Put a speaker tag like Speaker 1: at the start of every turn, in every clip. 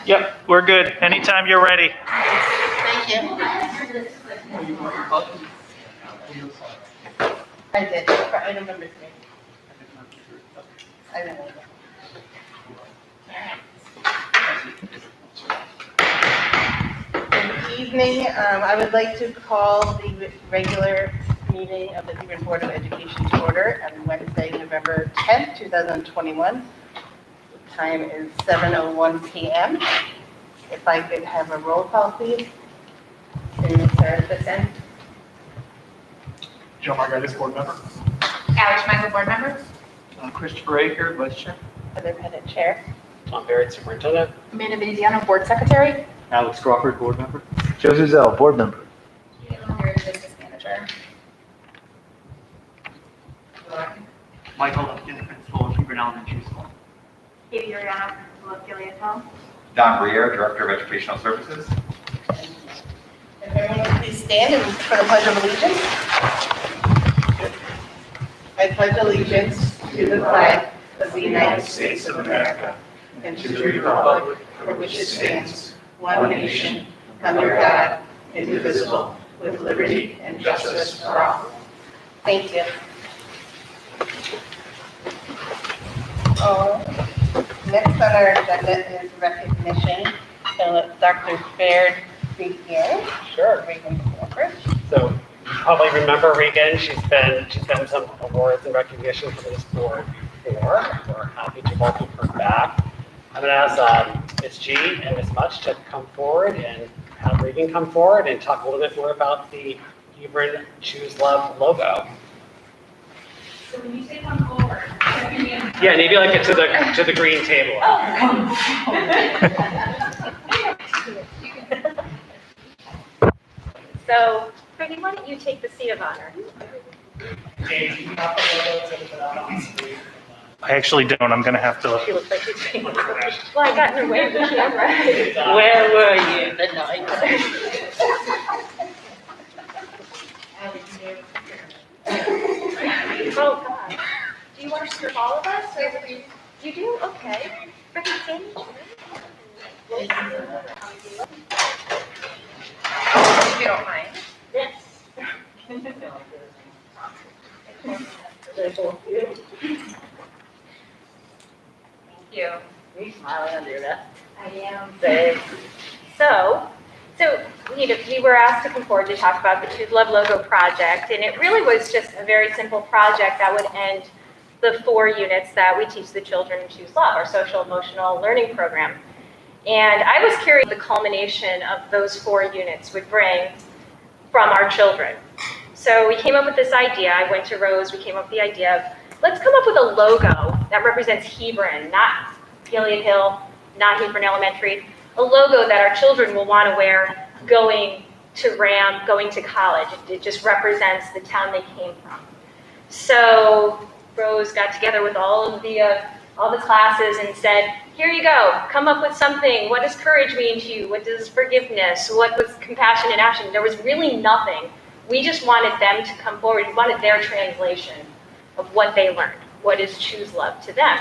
Speaker 1: Yep, we're good. Anytime you're ready.
Speaker 2: Thank you. I did, for item number 3. I don't know. Good evening. I would like to call the regular meeting of the Hebron Board of Education to order on Wednesday, November 10th, 2021. The time is 7:01 p.m. If I could have a roll call, please. And Ms. Sarah Bissett.
Speaker 3: Joe Margaritis, board member.
Speaker 4: Alex Michael, board member.
Speaker 1: Christopher Aker, Vice Chair.
Speaker 2: Heather Pettit, Chair.
Speaker 5: Tom Barrett, Superintendent.
Speaker 4: Amanda Veneziano, board secretary.
Speaker 3: Alex Crawford, board member.
Speaker 6: Joe Zuzell, board member.
Speaker 4: Business manager.
Speaker 3: Michael Lipkin, principal of Hebron Elementary School.
Speaker 4: Katie Ariano, principal of Gilead Home.
Speaker 7: Don Briere, Director of Educational Services.
Speaker 2: If everyone would please stand and for the Pledge of Allegiance. I pledge allegiance to the flag of the United States of America and to the republic for which it stands, one nation, under God, indivisible, with liberty and justice for all. Thank you. Next on our agenda is recognition. So let Dr. Baird begin.
Speaker 5: Sure.
Speaker 2: Regan Crawford.
Speaker 5: So you probably remember Regan. She's been some awards and recognition for this board before. We're happy to welcome her back. I'm going to ask Ms. G and Ms. Much to come forward and have Regan come forward and talk a little bit more about the Hebron Choose Love logo.
Speaker 4: So when you say come forward, what do you mean?
Speaker 5: Yeah, maybe like it to the green table.
Speaker 4: So, Freddie, why don't you take the seat of honor?
Speaker 1: I actually don't. I'm going to have to.
Speaker 4: She looks like she's saying, well, I got in the way of the camera.
Speaker 2: Where were you the night?
Speaker 4: Oh, God. Do you want to serve all of us? Or you do? Okay. Freddie, stand. If you don't mind.
Speaker 2: Yes.
Speaker 4: Thank you.
Speaker 2: You smiling under your breath.
Speaker 4: I am.
Speaker 2: Same.
Speaker 4: So we were asked to come forward to talk about the Choose Love logo project, and it really was just a very simple project that would end the 4 units that we teach the children in Choose Love, our social emotional learning program. And I was curious what the culmination of those 4 units would bring from our children. So we came up with this idea. I went to Rose. We came up with the idea of let's come up with a logo that represents Hebron, not Gilead Hill, not Hebron Elementary, a logo that our children will want to wear going to RAM, going to college. It just represents the town they came from. So Rose got together with all the classes and said, here you go, come up with something. What does courage mean to you? What does forgiveness? What was compassion in action? There was really nothing. We just wanted them to come forward. We wanted their translation of what they learned. What is Choose Love to them?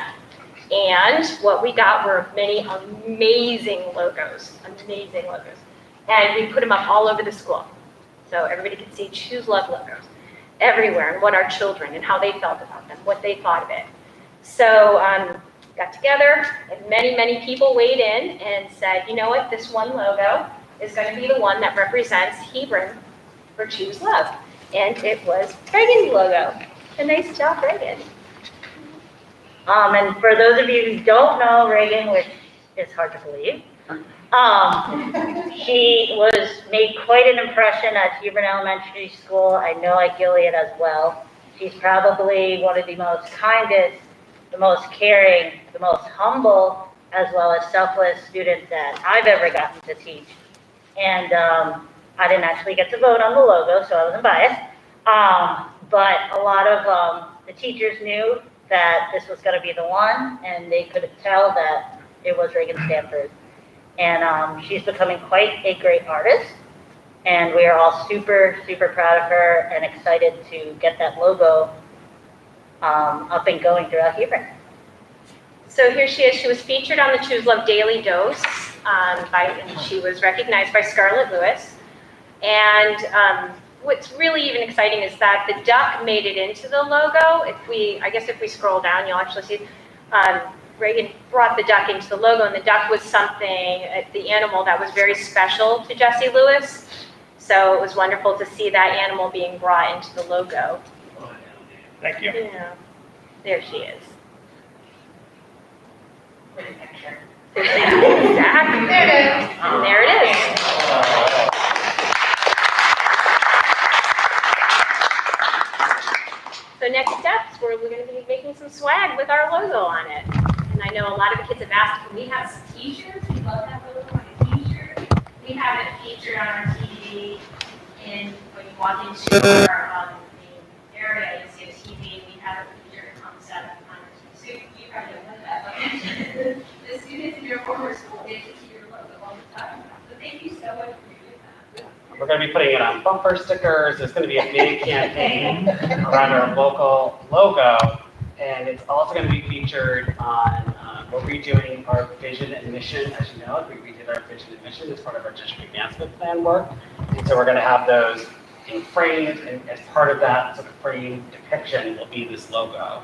Speaker 4: And what we got were many amazing logos. And we put them up all over the school. So everybody could see Choose Love logos everywhere, and what our children and how they felt about them, what they thought of it. So got together, and many people weighed in and said, you know what, this one logo is going to be the one that represents Hebron for Choose Love. And it was Reagan's logo. A nice job, Reagan.
Speaker 8: And for those of you who don't know Reagan, which is hard to believe, she made quite an impression at Hebron Elementary School. I know at Gilead as well. She's probably one of the most kindest, the most caring, the most humble, as well as selfless student that I've ever gotten to teach. And I didn't actually get to vote on the logo, so I wasn't biased. But a lot of the teachers knew that this was going to be the one, and they could tell that it was Reagan Stanford. And she's becoming quite a great artist. And we are all super, super proud of her and excited to get that logo up and going throughout Hebron.
Speaker 4: So here she is. She was featured on the Choose Love Daily Dose, and she was recognized by Scarlett Lewis. And what's really even exciting is that the duck made it into the logo. I guess if we scroll down, you'll actually see Reagan brought the duck into the logo, and the duck was something, the animal that was very special to Jessie Lewis. So it was wonderful to see that animal being brought into the logo.
Speaker 1: Thank you.
Speaker 4: Yeah. There she is. Exactly.
Speaker 2: There it is.
Speaker 4: And there it is. So next steps, we're going to be making some swag with our logo on it. And I know a lot of the kids have asked, can we have some t-shirts? We'd love to have a logo on a t-shirt. We have it featured on our TV, and when you walk into our main area, you'll see a TV, and we have it featured on the set on our TV. So you probably don't know that, but the students in your former school get to see your logo all the time. So thank you so much for doing that.
Speaker 5: We're going to be putting it on bumper stickers. There's going to be a big campaign around our local logo, and it's also going to be featured on, we're redoing our vision and mission. As you know, we redid our vision and mission as part of our district advancement plan work. And so we're going to have those in framed, and as part of that sort of frame depiction will be this logo.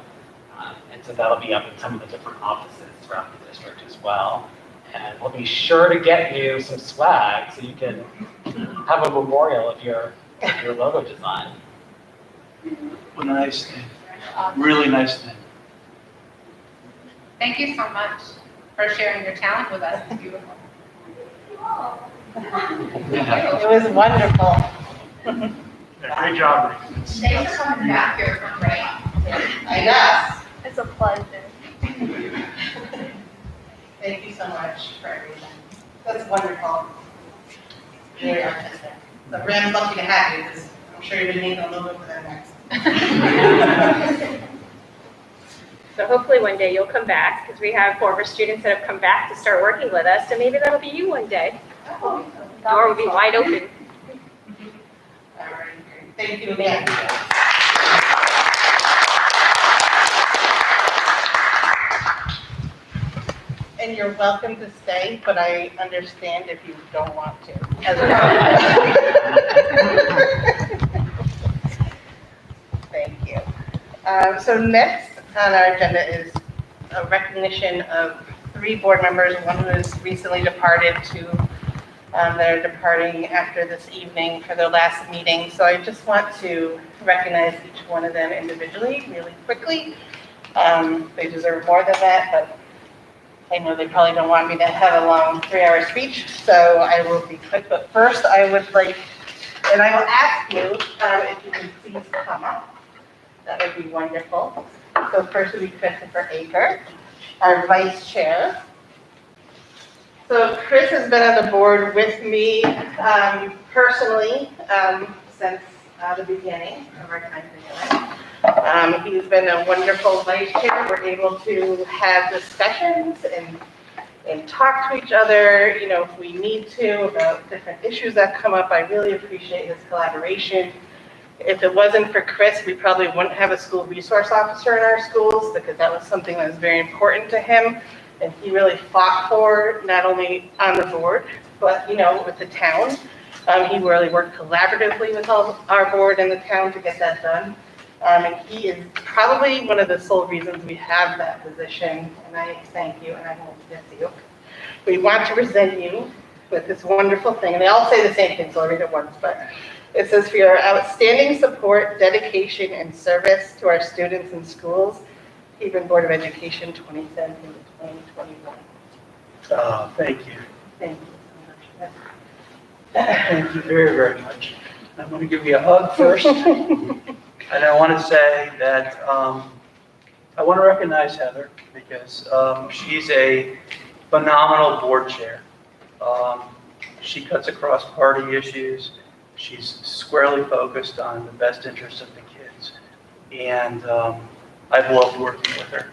Speaker 5: And so that'll be up in some of the different offices throughout the district as well. And we'll be sure to get you some swag so you can have a memorial of your logo design.
Speaker 6: What a nice thing. Really nice thing.
Speaker 9: Thank you so much for sharing your talent with us. It's beautiful.
Speaker 2: It was wonderful.
Speaker 1: Yeah, great job, Regan.
Speaker 9: Thanks for coming back here from Ray.
Speaker 2: I guess.
Speaker 9: It's a pleasure.
Speaker 2: Thank you so much for everything. That's wonderful. Very artistic. The brand's lucky to have you, because I'm sure you're going to need a logo for that next.
Speaker 4: So hopefully one day you'll come back, because we have former students that have come back to start working with us, so maybe that'll be you one day.
Speaker 2: Oh,
Speaker 4: Door will be wide open.
Speaker 2: all right. Thank you again. And you're welcome to stay, but I understand if you don't want to. Thank you. So next on our agenda is a recognition of 3 board members, one who has recently departed, 2 that are departing after this evening for their last meeting. So I just want to recognize each one of them individually really quickly. They deserve more than that, but I know they probably don't want me to have a long 3-hour speech, so I will be quick. But first, I would like, and I will ask you if you can please come up. That would be wonderful. So first would be Christopher Aker, our vice chair. So Chris has been on the board with me personally since the beginning of our time together. He's been a wonderful vice chair. We're able to have discussions and talk to each other, you know, if we need to, about different issues that come up. I really appreciate his collaboration. If it wasn't for Chris, we probably wouldn't have a school resource officer in our schools, because that was something that was very important to him. And he really fought for, not only on the board, but, you know, with the town. He really worked collaboratively with all our board and the town to get that done. And he is probably one of the sole reasons we have that position. And I thank you, and I won't miss you. We want to present you with this wonderful thing. And they all say the same thing, so I'll read it once. But it says, for your outstanding support, dedication, and service to our students and schools, Hebron Board of Education 2017 to 2021.
Speaker 6: Oh, thank you.
Speaker 2: Thank you so much.
Speaker 6: Thank you very, very much. I'm going to give you a hug first. And I want to say that I want to recognize Heather, because she's a phenomenal board chair. She cuts across party issues. She's squarely focused on the best interests of the kids. And I've loved working with her.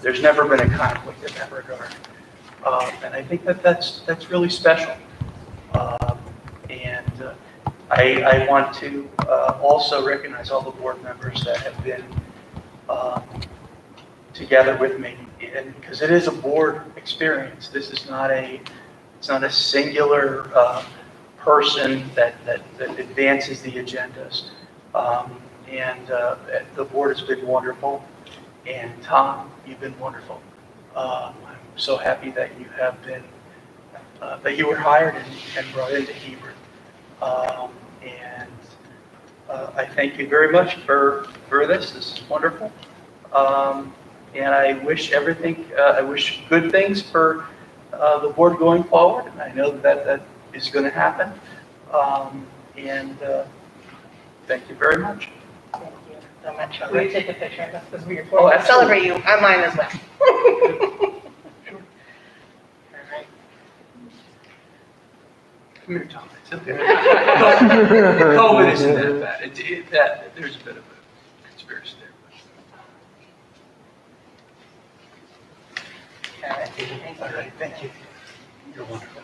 Speaker 6: There's never been a conflict in that regard. And I think that that's really special. And I want to also recognize all the board members that have been together with me, and because it is a board experience. This is not it's not a singular person that advances the agendas. And the board has been wonderful, and Tom, you've been wonderful. I'm so happy that you have been, that you were hired and brought into Hebron. And I thank you very much for this. This is wonderful. And I wish I wish good things for the board going forward. And I know that is going to happen. And thank you very much.
Speaker 2: Thank you so much. Will you take a picture of us because we
Speaker 6: Oh, absolutely.
Speaker 2: celebrate you online as well? All right.
Speaker 6: Come here, Tom. It's okay. COVID isn't that bad. There's a bit of a conspiracy there.
Speaker 2: All right. Thank you.
Speaker 6: All right, thank you. You're wonderful.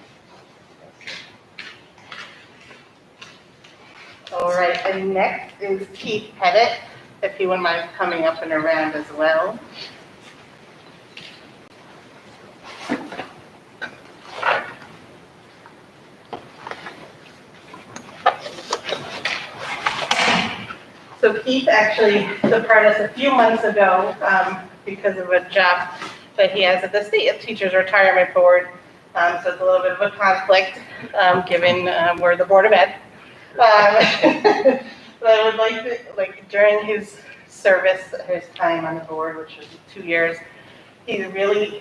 Speaker 2: All right, and next is Keith Pettit, if he wouldn't mind coming up and around as well. So Keith actually departed us a few months ago because of a job that he has at the State Teachers Retirement Board. So it's a little bit of a conflict given we're the Board of Ed. But I would like to, during his service, his time on the board, which was 2 years, he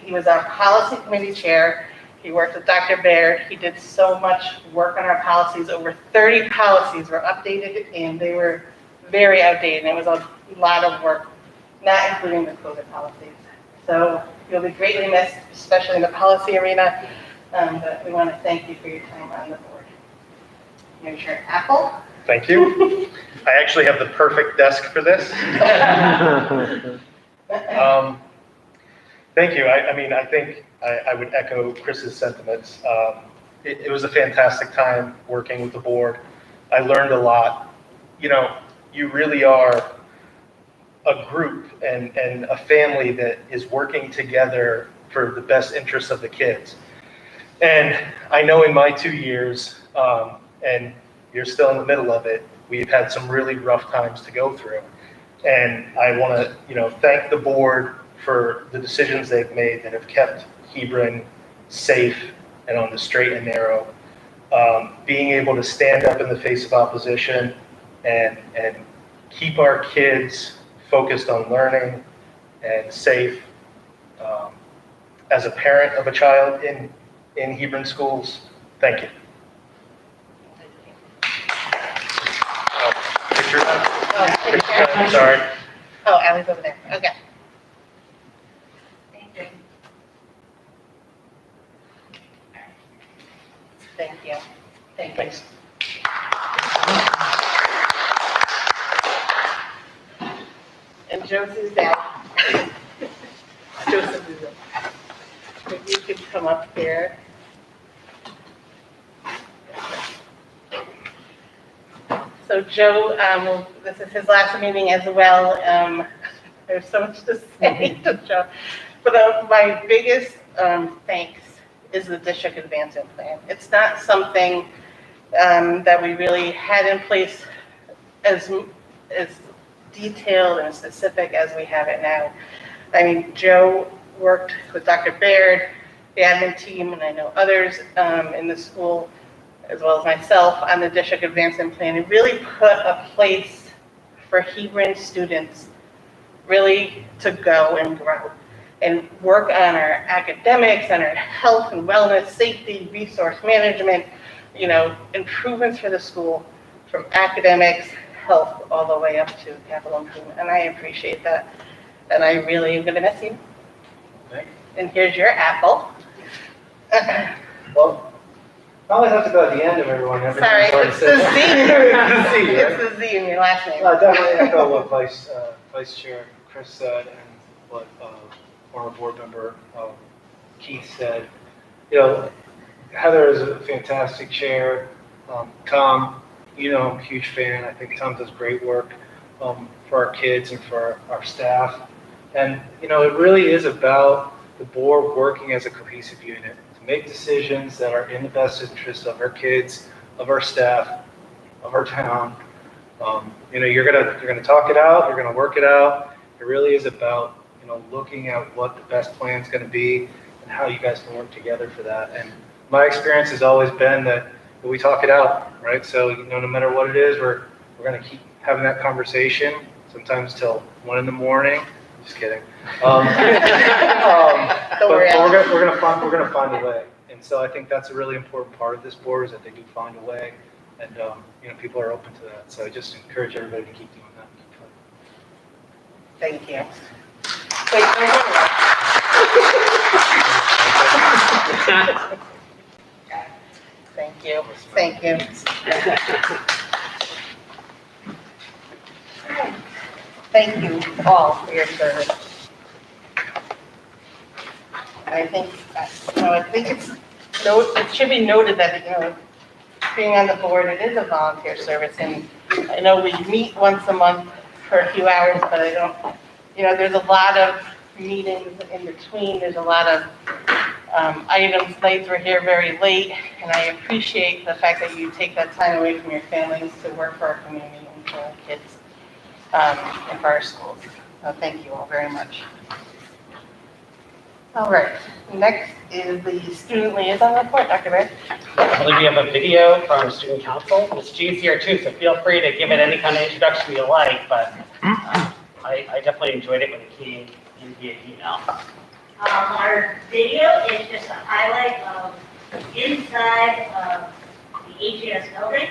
Speaker 2: was our policy committee chair. He worked with Dr. Baird. He did so much work on our policies. Over 30 policies were updated, and they were very outdated. It was a lot of work, not including the COVID policies. So you'll be greatly missed, especially in the policy arena. But we want to thank you for your time on the board. Here's your apple.
Speaker 1: Thank you. I actually have the perfect desk for this. Thank you. I think I would echo Chris's sentiments. It was a fantastic time working with the board. I learned a lot. You really are a group and a family that is working together for the best interests of the kids. And I know in my 2 years, and you're still in the middle of it, we've had some really rough times to go through. And I want to, thank the board for the decisions they've made that have kept Hebron safe and on the straight and narrow. Being able to stand up in the face of opposition and keep our kids focused on learning and safe. As a parent of a child in Hebron schools, thank you. Picture?
Speaker 2: Oh,
Speaker 1: Sorry.
Speaker 2: Oh, Allie's over there. Okay. Thank you. Thank you. Thank you.
Speaker 1: Thanks.
Speaker 2: And Josie's back. Joseph is up. If you could come up here. So Joe, this is his last meeting as well. There's so much to say to Joe. But my biggest thanks is the district advancement plan. It's not something that we really had in place as detailed and specific as we have it now. I mean, Joe worked with Dr. Baird, the admin team, and I know others in the school, as well as myself, on the district advancement plan, and really put a place for Hebron students really to go and grow and work on our academics, on our health and wellness, safety, resource management, improvements for the school from academics, health, all the way up to capital improvement. And I appreciate that. And I really am going to miss you.
Speaker 10: Thanks.
Speaker 2: And here's your apple.
Speaker 10: Well, I always have to go at the end of everyone.
Speaker 2: Sorry, it's the Z.
Speaker 10: It's the Z,
Speaker 2: It's the Z in your last name.
Speaker 10: definitely echo what Vice Chair Chris said and what former board member Keith said. Heather is a fantastic chair. Tom, I'm a huge fan. I think Tom does great work for our kids and for our staff. And, it really is about the board working as a cohesive unit to make decisions that are in the best interest of our kids, of our staff, of our town. You're gonna talk it out, you're gonna work it out. It really is about, looking at what the best plan is gonna be and how you guys can work together for that. And my experience has always been that we talk it out, right? So, no matter what it is, we're gonna keep having that conversation, sometimes till 1 a.m. Just kidding. But we're gonna find a way. And so I think that's a really important part of this board is that they do find a way, and people are open to that. So I just encourage everybody to keep doing that.
Speaker 2: Thank you. Wait, there's one more. Thank you. Thank you. Thank you all for your service. I think, it should be noted that, being on the board, it is a volunteer service, and I know we meet once a month for a few hours, but I don't, there's a lot of meetings in between, there's a lot of items, nights we're here very late, and I appreciate the fact that you take that time away from your families to work for our community and for our kids, and for our schools. So thank you all very much. All right, next is the student liaison report, Dr. Bear.
Speaker 5: I believe we have a video from student council. Ms. G's here too, so feel free to give it any kind of introduction you like, but I definitely enjoyed it when it came in via email.
Speaker 8: Our video is just a highlight of inside of the HES building.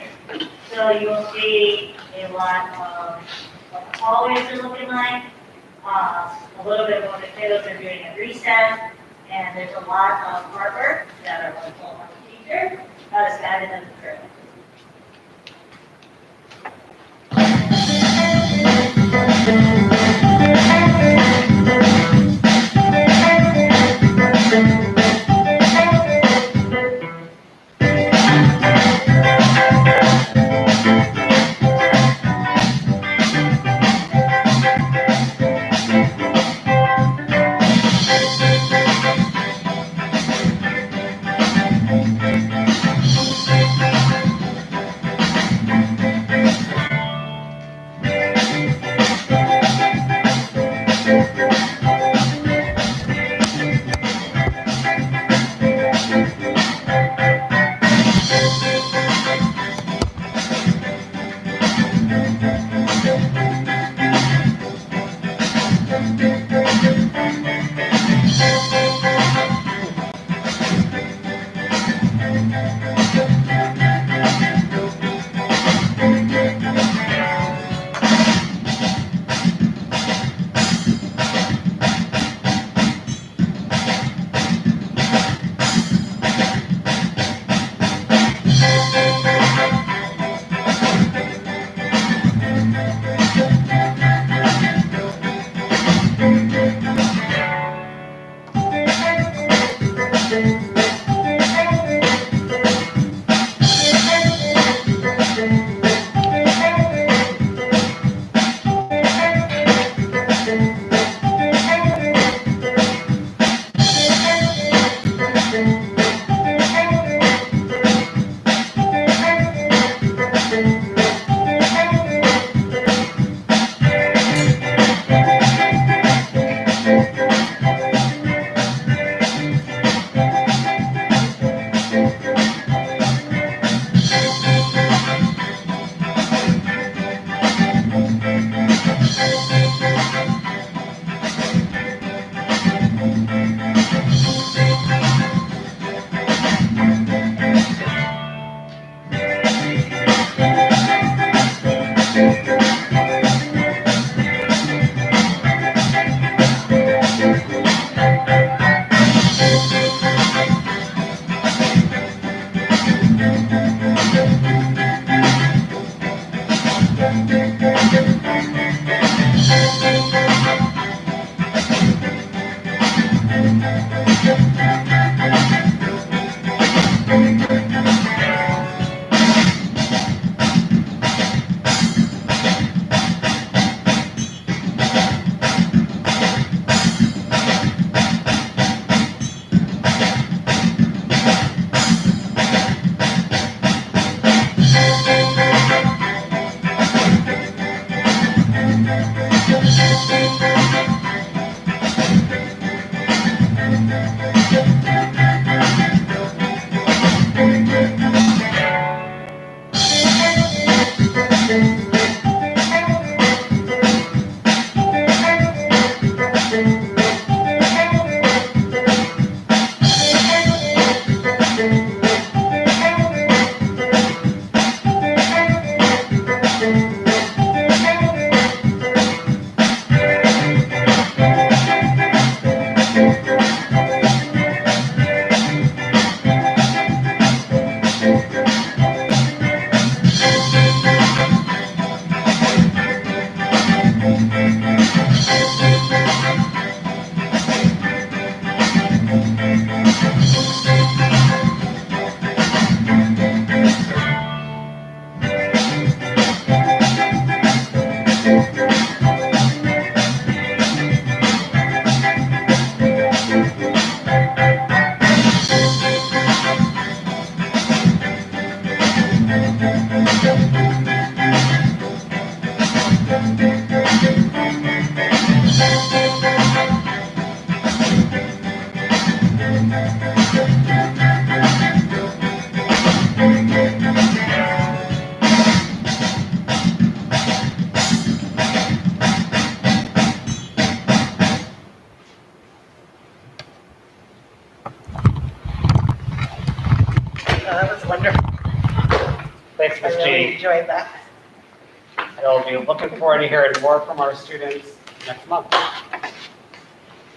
Speaker 8: So you will see a lot of what the hallways are looking like, a little bit of what the kiddos are doing at recess, and there's a lot of artwork that are wonderful on the teacher, how to stand in the curtain.
Speaker 2: That was wonderful.
Speaker 5: Thanks,
Speaker 2: I
Speaker 5: Ms.
Speaker 2: really
Speaker 5: G.
Speaker 2: enjoyed that.
Speaker 5: I'll be looking forward to hearing more from our students next month.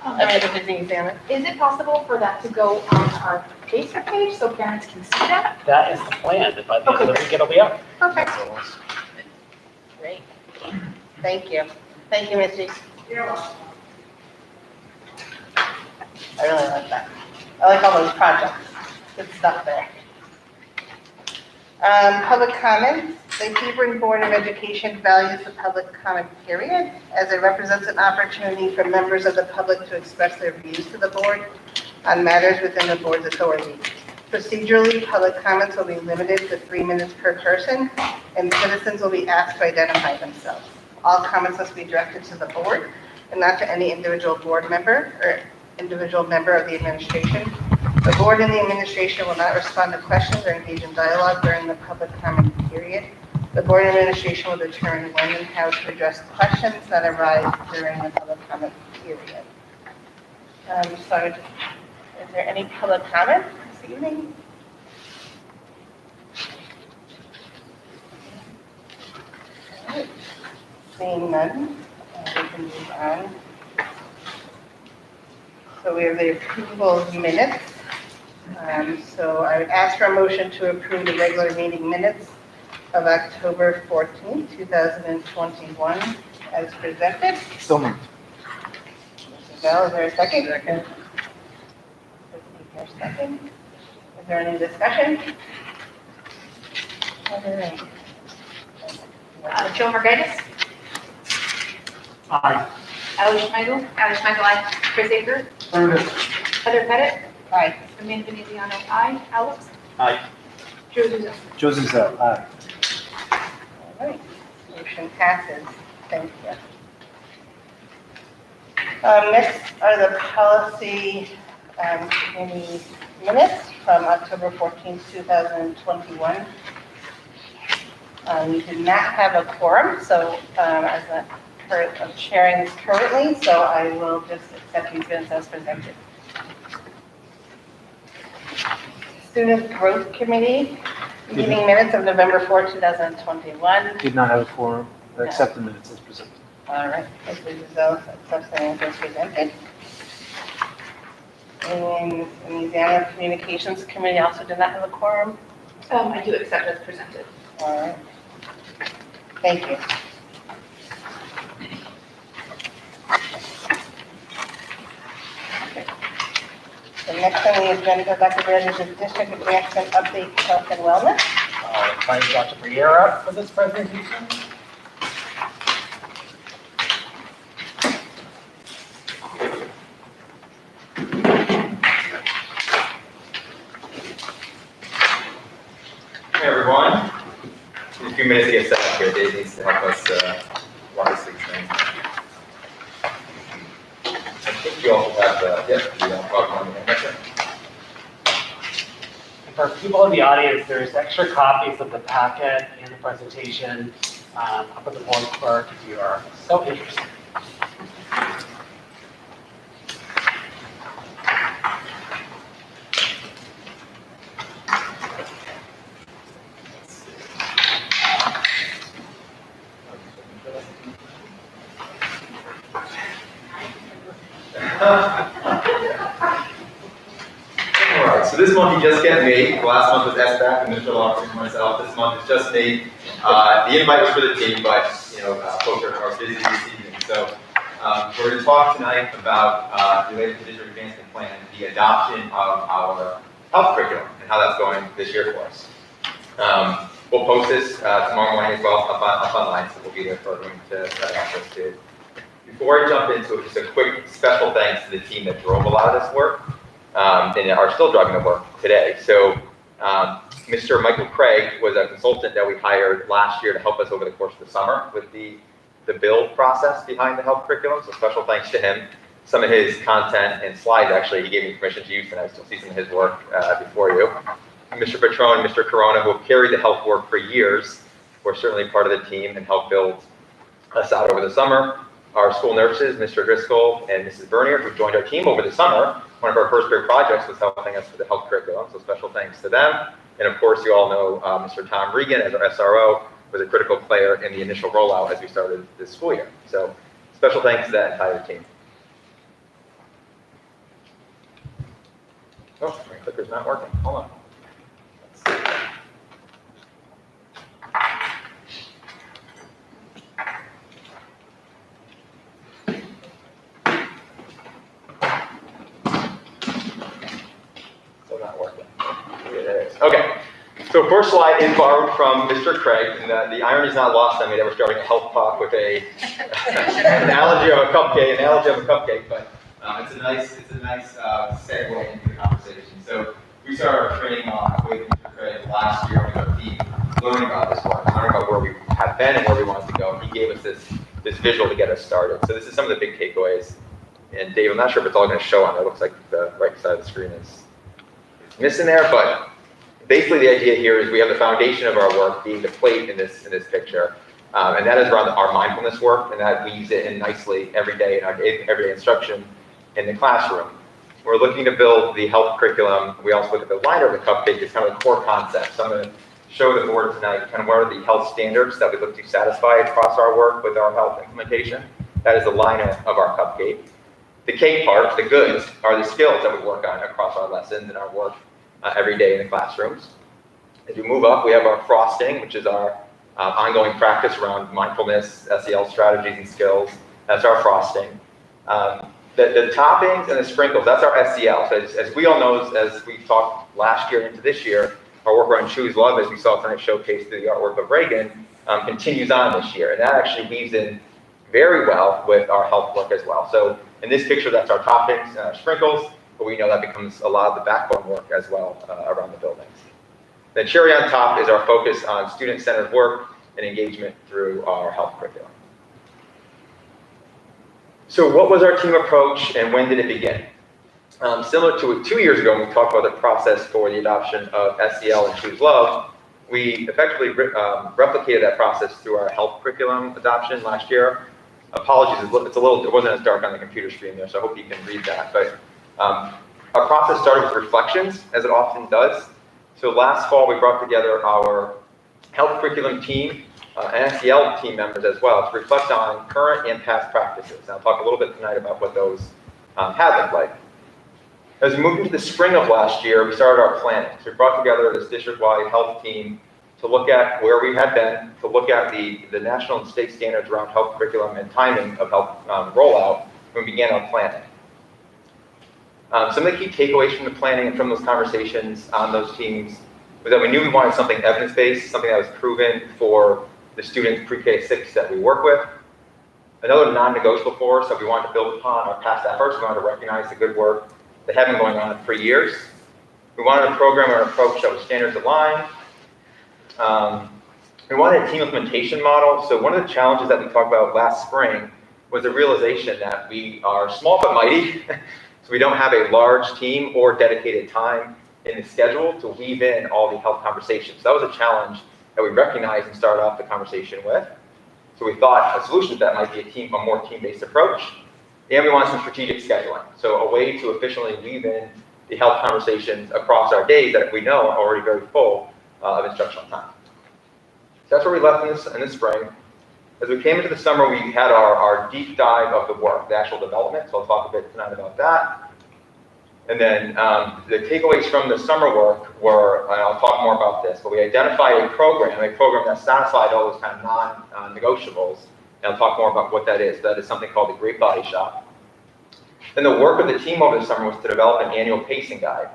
Speaker 2: That's a busy exam.
Speaker 9: Is it possible for that to go on our Facebook page so parents can see that?
Speaker 5: That is the plan, that by the end of the week it'll be up.
Speaker 2: Perfect. Great. Thank you. Thank you, Missy.
Speaker 9: You're welcome.
Speaker 2: I really like that. I like all those projects. Good stuff there. Public comments. The Hebron Board of Education values the public comment period as it represents an opportunity for members of the public to express their views to the board on matters within the board's authority. Procedurally, public comments will be limited to 3 minutes per person, and citizens will be asked to identify themselves. All comments must be directed to the board and not to any individual board member or individual member of the administration. The board and the administration will not respond to questions or engage in dialogue during the public comment period. The board and administration will determine when and how to address questions that arise during the public comment period. So is there any public comment this evening? All right. Seeing none, we can move on. So we have the approval of minutes. So I would ask for a motion to approve the regular meeting minutes of October 14th, 2021 as presented.
Speaker 10: So moved.
Speaker 2: Mr. Bell, is there a second? Second. Second. Is there any discussion? All right.
Speaker 9: Joe Margaitis,
Speaker 3: Aye.
Speaker 9: Ali Schmeigel, aye. Chris Aker, Heather Pettit,
Speaker 2: Aye.
Speaker 9: Amanda Veneziano, aye. Alex,
Speaker 3: Aye.
Speaker 9: Joe Zuzo.
Speaker 10: Joseph Zell, aye.
Speaker 2: All right, motion passes. Thank you. Next are the policy committee minutes from October 14th, 2021. We did not have a quorum, so as a part of sharing this currently, so I will just accept these minutes as presented. Student Growth Committee, meeting minutes of November 4, 2021.
Speaker 10: Did not have a quorum. Accept the minutes as presented.
Speaker 2: All right, Mr. Giselle accepts the minutes as presented. And Louisiana Communications Committee also did not have a quorum.
Speaker 9: I do accept as presented.
Speaker 2: All right. Thank you. The next on the agenda, Dr. Brad, is the District Advancement Update Health and Wellness.
Speaker 5: I'll invite Dr. Briere up for this presentation.
Speaker 7: Hey everyone, in a few minutes to get set up here, Dave needs to help us walk us through things. You also have the PowerPoint.
Speaker 5: For people in the audience, there's extra copies of the packet and the presentation up at the board clerk if you are so interested.
Speaker 7: Alright, so this month you just get me. Last month was SBAC and Mr. Lawson and myself. This month is just me. The invite was for the team, but folks are busy this evening. So we're going to talk tonight about, related to the district advancement plan, the adoption of our health curriculum and how that's going this year for us. We'll post this tomorrow morning as well up online, so we'll be there for everyone to have access to. Before I jump into it, just a quick special thanks to the team that drove a lot of this work and are still driving the work today. So Mr. Michael Craig was a consultant that we hired last year to help us over the course of the summer with the build process behind the health curriculum. So special thanks to him. Some of his content and slides, actually, he gave me permission to use, and I still see some of his work before you. Mr. Patron and Mr. Corona, who have carried the health work for years, were certainly part of the team and helped build us out over the summer. Our school nurses, Mr. Driscoll and Mrs. Bernier, who joined our team over the summer. One of our first big projects was helping us with the health curriculum, so special thanks to them. And of course, you all know Mr. Tom Regan, as our SRO, was a critical player in the initial rollout as we started this school year. So special thanks to that entire team. Oh, my clicker's not working. Hold on. Let's see. Still not working. Here it is. Okay. So first slide is borrowed from Mr. Craig, and the irony is not lost on me that we're starting a health talk with a analogy of a cupcake, but it's a nice segue into the conversation. So we started our training with Mr. Craig last year with our team, learning about this work, learning about where we have been and where we wanted to go. He gave us this visual to get us started. So this is some of the big takeaways. And Dave, I'm not sure if it's all going to show on there. It looks like the right side of the screen is missing there, but basically the idea here is we have the foundation of our work being the plate in this picture. And that is around our mindfulness work, and that weaves it in nicely every day in our everyday instruction in the classroom. We're looking to build the health curriculum. We also look at the liner of the cupcake as kind of the core concept. So I'm going to show the board tonight kind of what are the health standards that we look to satisfy across our work with our health implementation. That is the liner of our cupcake. The cake part, the goods, are the skills that we work on across our lessons and our work every day in the classrooms. As we move up, we have our frosting, which is our ongoing practice around mindfulness, SEL strategies and skills. That's our frosting. The toppings and the sprinkles, that's our SEL. So as we all know, as we talked last year into this year, our work around Choose Love, as we saw tonight showcased through the artwork of Reagan, continues on this year. And that actually weaves in very well with our health work as well. So in this picture, that's our toppings and our sprinkles, but we know that becomes a lot of the backbone work as well around the buildings. The cherry on top is our focus on student-centered work and engagement through our health curriculum. So what was our team approach and when did it begin? Similar to 2 years ago when we talked about the process for the adoption of SEL and Choose Love, we effectively replicated that process through our health curriculum adoption last year. Apologies, it wasn't as dark on the computer screen there, so I hope you can read that. But our process started with reflections, as it often does. So last fall, we brought together our health curriculum team and SEL team members as well to reflect on current and past practices. And I'll talk a little bit tonight about what those have looked like. As we moved into the spring of last year, we started our planning. So we brought together this district-wide health team to look at where we had been, to look at the national and state standards around health curriculum and timing of health rollout when we began our planning. Some of the key takeaways from the planning and from those conversations on those teams was that we knew we wanted something evidence-based, something that was proven for the students pre-K 6 that we work with. Another non-negotiable for us that we wanted to build upon our past efforts. We wanted to recognize the good work that had been going on for years. We wanted a program or an approach that was standards aligned. We wanted a team implementation model. So one of the challenges that we talked about last spring was the realization that we are small but mighty, so we don't have a large team or dedicated time in the schedule to weave in all the health conversations. That was a challenge that we recognized and started off the conversation with. So we thought a solution to that might be a more team-based approach. And we want some strategic scheduling. So a way to efficiently weave in the health conversations across our days that we know are already very full of instructional time. So that's where we left in the spring. As we came into the summer, we had our deep dive of the work, the actual development. So I'll talk a bit tonight about that. And then the takeaways from the summer work were, and I'll talk more about this, but we identified a program that satisfied all those kind of non-negotiables. And I'll talk more about what that is. That is something called the Great Body Shop. Then the work of the team over the summer was to develop an annual pacing guide.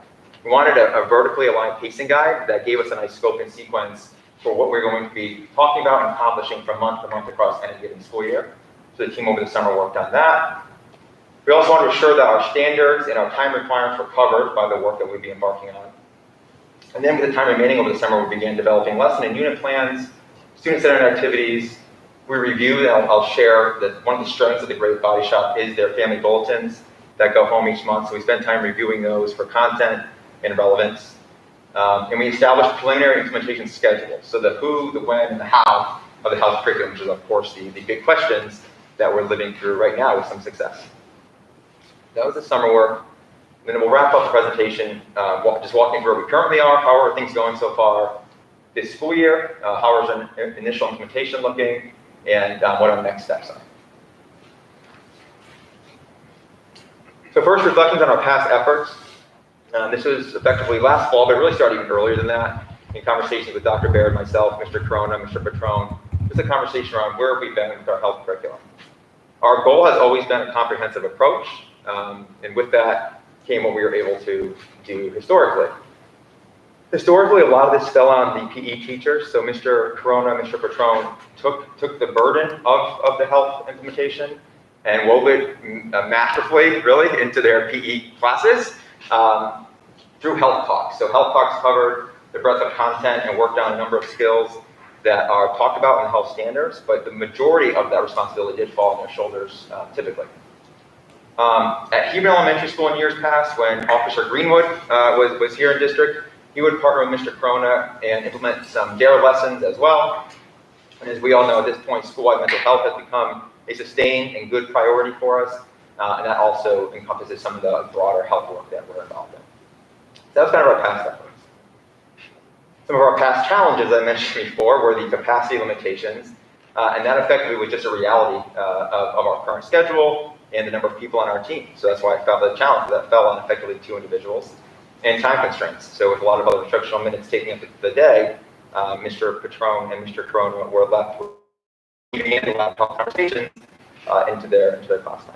Speaker 7: We wanted a vertically aligned pacing guide that gave us a nice scope and sequence for what we're going to be talking about and accomplishing from month to month across any given school year. So the team over the summer worked on that. We also wanted to ensure that our standards and our time requirements were covered by the work that we'd be embarking on. And then with the time remaining over the summer, we began developing lesson and unit plans, student-centered activities. We reviewed, and I'll share that one of the strengths of the Great Body Shop is their family bulletins that go home each month. So we spent time reviewing those for content and relevance. And we established preliminary implementation schedules. So the who, the when, and the how of the health curriculum, which is of course the big questions that we're living through right now with some success. That was the summer work. And then we'll wrap up the presentation, just walking through where we currently are, how are things going so far this school year, how is our initial implementation looking, and what our next steps are. So first, reflections on our past efforts. This was effectively last fall, but it really started even earlier than that, in conversations with Dr. Baird, myself, Mr. Corona, Mr. Petrone. Just a conversation around where have we been with our health curriculum. Our goal has always been a comprehensive approach, and with that came what we were able to do historically. Historically, a lot of this fell on the PE teachers. So Mr. Corona, Mr. Petrone took the burden of the health implementation and wove it masterfully, really, into their PE classes through health talks. So health talks covered the breadth of content and worked on a number of skills that are talked about in health standards, but the majority of that responsibility did fall on their shoulders typically. At Hebron Elementary School in years past, when Officer Greenwood was here in district, he would partner with Mr. Corona and implement some DARE lessons as well. And as we all know, at this point, school-wide mental health has become a sustained and good priority for us, and that also encompasses some of the broader health work that we're involved in. So that's kind of our past efforts. Some of our past challenges, I mentioned before, were the capacity limitations, and that effectively was just a reality of our current schedule and the number of people on our team. So that's why I felt the challenge that fell on effectively 2 individuals, and time constraints. So with a lot of other instructional minutes taking up the day, Mr. Petrone and Mr. Corona were left with a lot of conversations into their class time.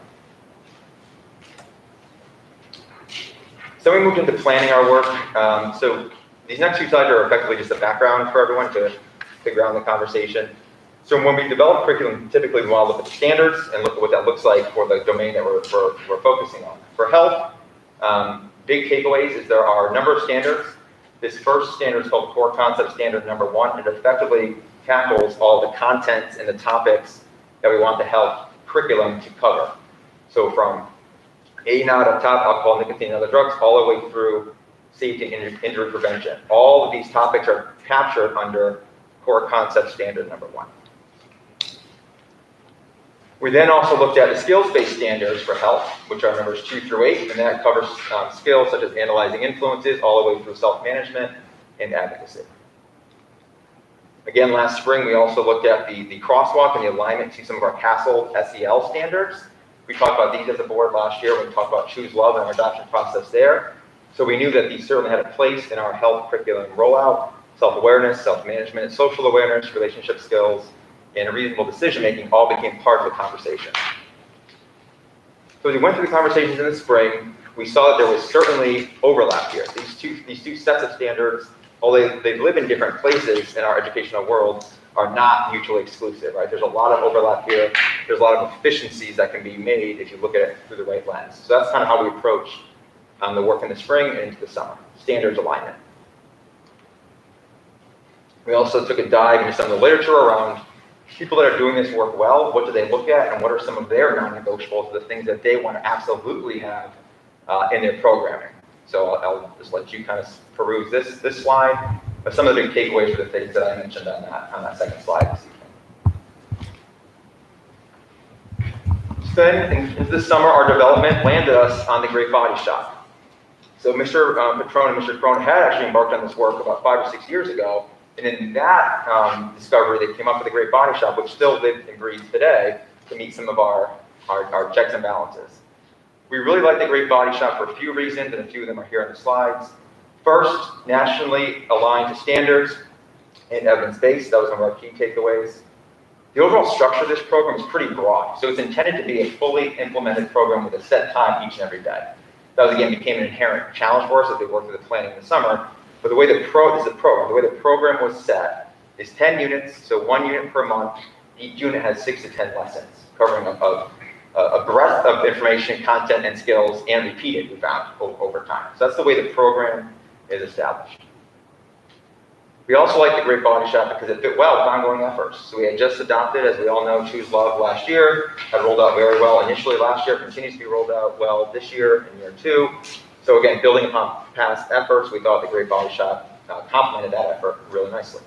Speaker 7: So we moved into planning our work. So these next 2 slides are effectively just a background for everyone to ground the conversation. So when we develop curriculum, typically we want to look at the standards and look at what that looks like for the domain that we're focusing on. For health, big takeaways is there are a number of standards. This first standard is called Core Concept Standard number 1. It effectively tackles all the contents and the topics that we want the health curriculum to cover. So from A naught up top, alcohol, nicotine, and other drugs, all the way through safety and injury prevention. All of these topics are captured under Core Concept Standard number 1. We then also looked at the skills-based standards for health, which are numbers 2 through 8, and that covers skills such as analyzing influences all the way through self-management and advocacy. Again, last spring, we also looked at the crosswalk and the alignment to some of our CASEL SEL standards. We talked about these as a board last year when we talked about Choose Love and our adoption process there. So we knew that these certainly had a place in our health curriculum rollout, self-awareness, self-management, social awareness, relationship skills, and reasonable decision-making all became part of the conversation. So as we went through the conversations in the spring, we saw that there was certainly overlap here. These two sets of standards, although they live in different places in our educational world, are not mutually exclusive, right? There's a lot of overlap here. There's a lot of efficiencies that can be made if you look at it through the right lens. So that's kind of how we approach the work in the spring and into the summer, standards alignment. We also took a dive into some of the literature around people that are doing this work well, what do they look at, and what are some of their non-negotiables, the things that they want to absolutely have in their programming. So I'll just let you kind of peruse this slide, but some of the big takeaways for the things that I mentioned on that second slide this evening. Then, in this summer, our development landed us on the Great Body Shop. So Mr. Petrone and Mr. Crone had actually embarked on this work about 5 or 6 years ago, and in that discovery, they came up with the Great Body Shop, which still lives and breathes today to meet some of our checks and balances. We really like the Great Body Shop for a few reasons, and a few of them are here on the slides. First, nationally aligned to standards and evidence-based. That was one of our key takeaways. The overall structure of this program is pretty broad, so it's intended to be a fully implemented program with a set time each and every day. That was, again, became an inherent challenge for us as we worked through the planning in the summer. But the way the program was set is 10 units, so 1 unit per month. Each unit has 6 to 10 lessons, covering a breadth of information, content, and skills, and repeated, we found, over time. So that's the way the program is established. We also like the Great Body Shop because it fit well with ongoing efforts. So we had just adopted, as we all know, Choose Love last year, had rolled out very well initially last year, continues to be rolled out well this year in year 2. So again, building upon past efforts, we thought the Great Body Shop complemented that effort really nicely.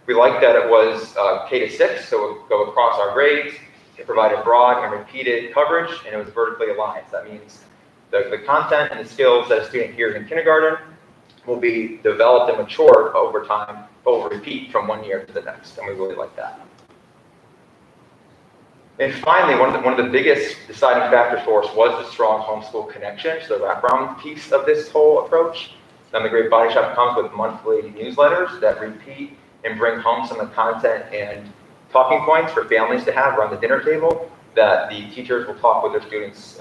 Speaker 7: We liked that it was K-6, so it would go across our grades. It provided broad and repeated coverage, and it was vertically aligned. So that means the content and the skills that a student hears in kindergarten will be developed and matured over time, but will repeat from 1 year to the next, and we really like that. And finally, one of the biggest deciding factors for us was the strong homeschool connection, so the wraparound piece of this whole approach. Then the Great Body Shop comes with monthly newsletters that repeat and bring home some of the content and talking points for families to have around the dinner table that the teachers will talk with their students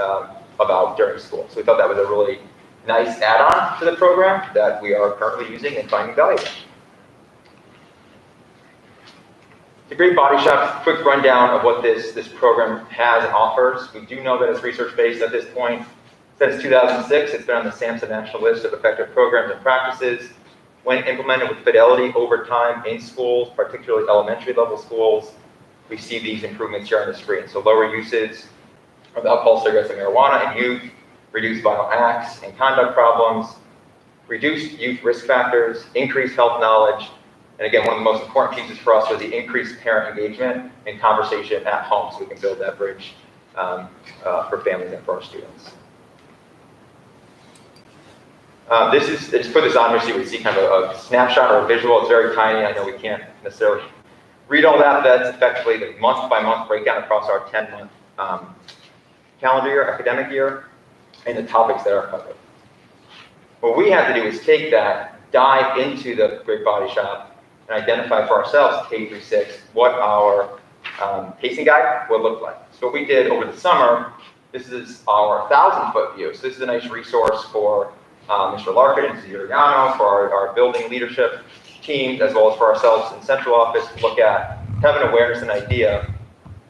Speaker 7: about during school. So we thought that was a really nice add-on to the program that we are currently using and finding valuable. The Great Body Shop, quick rundown of what this program has and offers. We do know that it's research-based at this point. Since 2006, it's been on the SAMHSA National List of Effective Programs and Practices. When implemented with fidelity over time in schools, particularly elementary level schools, we see these improvements here on the screen. So lower usage of alcohol, cigarettes, and marijuana in youth, reduced violent acts and conduct problems, reduced youth risk factors, increased health knowledge, and again, one of the most important pieces for us was the increased parent engagement and conversation at home, so we can build that bridge for families and for our students. This is, just put this on here so you would see kind of a snapshot or a visual. It's very tiny. I know we can't necessarily read all that. That's effectively the month-by-month breakdown across our 10-month calendar year, academic year, and the topics that are covered. What we had to do is take that, dive into the Great Body Shop, and identify for ourselves, K-6, what our pacing guide would look like. So what we did over the summer, this is our 1,000-foot view. So this is a nice resource for Mr. Larkin and Mr. Uriano, for our building leadership teams, as well as for ourselves in central office to look at, have an awareness and idea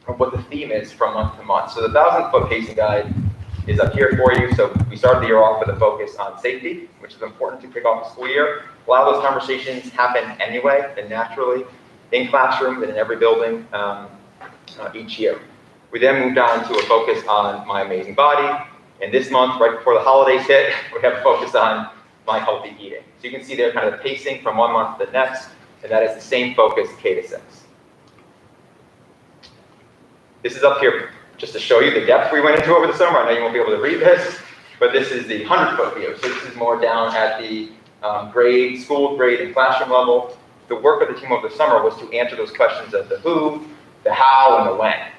Speaker 7: of what the theme is from month to month. So the 1,000-foot pacing guide is up here for you. So we started the year off with a focus on safety, which is important to kick off the school year. A lot of those conversations happen anyway and naturally in classrooms and in every building each year. We then moved on to a focus on my amazing body. And this month, right before the holidays hit, we have a focus on my healthy eating. So you can see there kind of the pacing from one month to the next, and that is the same focus, K-6. This is up here just to show you the depth we went into over the summer. I know you won't be able to read this, but this is the 100-foot view. So this is more down at the grade, school grade, and classroom level. The work of the team over the summer was to answer those questions of the who, the how, and the when.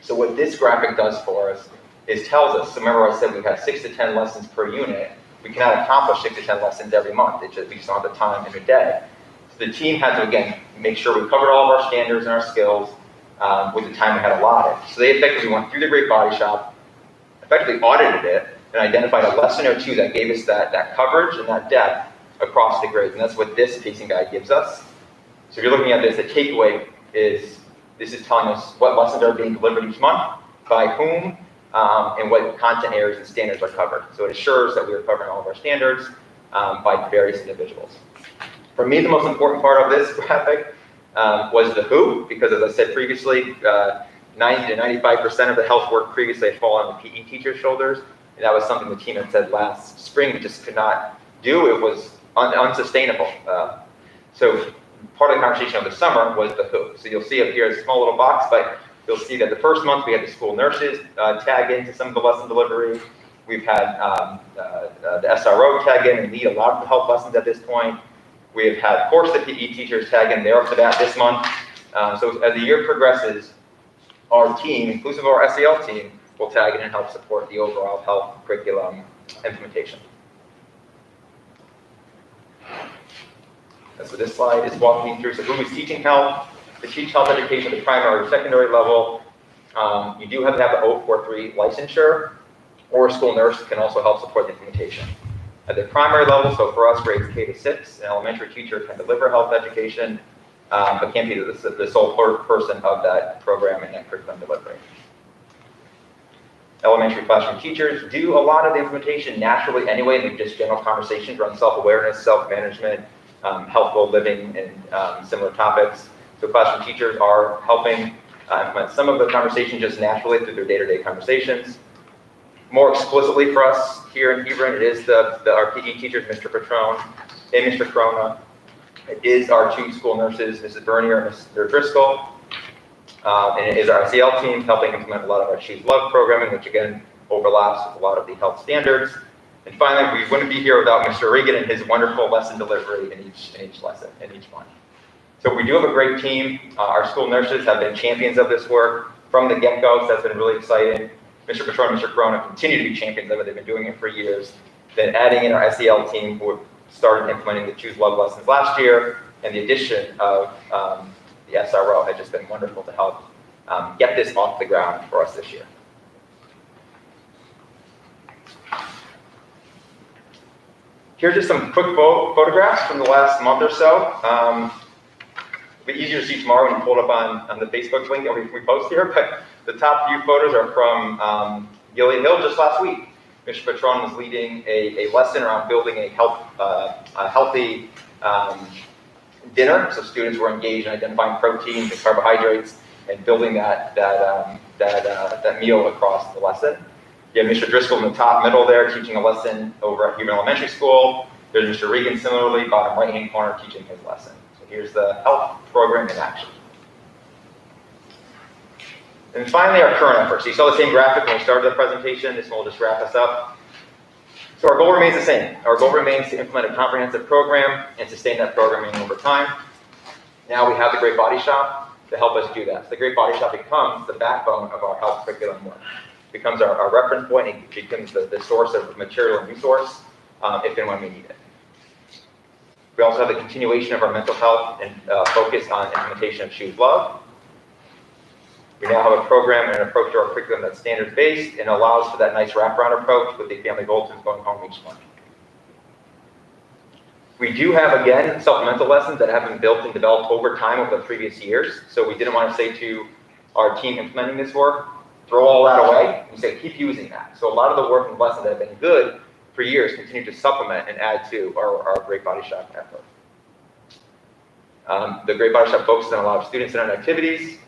Speaker 7: So what this graphic does for us is tells us, so remember I said we have 6 to 10 lessons per unit. We cannot accomplish 6 to 10 lessons every month. We just don't have the time in a day. So the team had to, again, make sure we covered all of our standards and our skills with the time we had allotted. So they effectively went through the Great Body Shop, effectively audited it, and identified a lesson or two that gave us that coverage and that depth across the grades. And that's what this pacing guide gives us. So if you're looking at this, the takeaway is this is telling us what lessons are being delivered each month, by whom, and what content areas and standards are covered. So it assures that we are covering all of our standards by various individuals. For me, the most important part of this graphic was the who, because as I said previously, 90 to 95% of the health work previously had fallen on the PE teacher's shoulders. And that was something the team had said last spring we just could not do. It was unsustainable. So part of the conversation of the summer was the who. So you'll see up here a small little box, but you'll see that the first month we had the school nurses tag into some of the lesson delivery. We've had the SRO tag in and lead a lot of the health lessons at this point. We've had, of course, the PE teachers tag in. They're up to that this month. So as the year progresses, our team, inclusive of our SEL team, will tag in and help support the overall health curriculum implementation. And so this slide is walking through, so who is teaching health? To teach health education at the primary or secondary level, you do have to have the 043 licensure, or a school nurse can also help support the implementation. At the primary level, so for us, grades K to 6, an elementary teacher can deliver health education, but can't be the sole person of that program and that curriculum delivery. Elementary classroom teachers do a lot of the implementation naturally anyway, and just general conversations around self-awareness, self-management, healthful living, and similar topics. So classroom teachers are helping implement some of the conversation just naturally through their day-to-day conversations. More explicitly for us here in Hebron, it is our PE teachers, Mr. Patron and Mr. Corona. It is our 2 school nurses, Mrs. Bernier and Mr. Driscoll. And it is our SEL team helping implement a lot of our Choose Love programming, which again overlaps with a lot of the health standards. And finally, we wouldn't be here without Mr. Regan and his wonderful lesson delivery in each lesson, in each month. So we do have a great team. Our school nurses have been champions of this work from the get-go, so that's been really exciting. Mr. Patron and Mr. Corona continue to be champions of it. They've been doing it for years. Then adding in our SEL team, who started implementing the Choose Love lessons last year, and the addition of the SRO has just been wonderful to help get this off the ground for us this year. Here's just some quick photographs from the last month or so. It'll be easier to see tomorrow when you pull it up on the Facebook link that we post here, but the top few photos are from Gilead Hill just last week. Mr. Patron was leading a lesson around building a healthy dinner. So students were engaged in identifying proteins and carbohydrates and building that meal across the lesson. You have Mr. Driscoll in the top middle there teaching a lesson over at Hebron Elementary School. There's Mr. Regan similarly, bottom right-hand corner, teaching his lesson. So here's the health program in action. And finally, our current efforts. So you saw the same graphic when we started the presentation. This one will just wrap us up. So our goal remains the same. Our goal remains to implement a comprehensive program and sustain that programming over time. Now we have the Great Body Shop to help us do that. So the Great Body Shop becomes the backbone of our health curriculum work. It becomes our reference point. It becomes the source of material and resource if and when we need it. We also have the continuation of our mental health and focus on implementation of Choose Love. We now have a program and an approach to our curriculum that's standards-based and allows for that nice wraparound approach with the family bulletins going home each month. We do have, again, supplemental lessons that have been built and developed over time over the previous years. So we didn't want to say to our team implementing this work, throw all that away. We say, keep using that. So a lot of the work and lessons that have been good for years continue to supplement and add to our Great Body Shop effort. The Great Body Shop focuses on a lot of student-centered activities.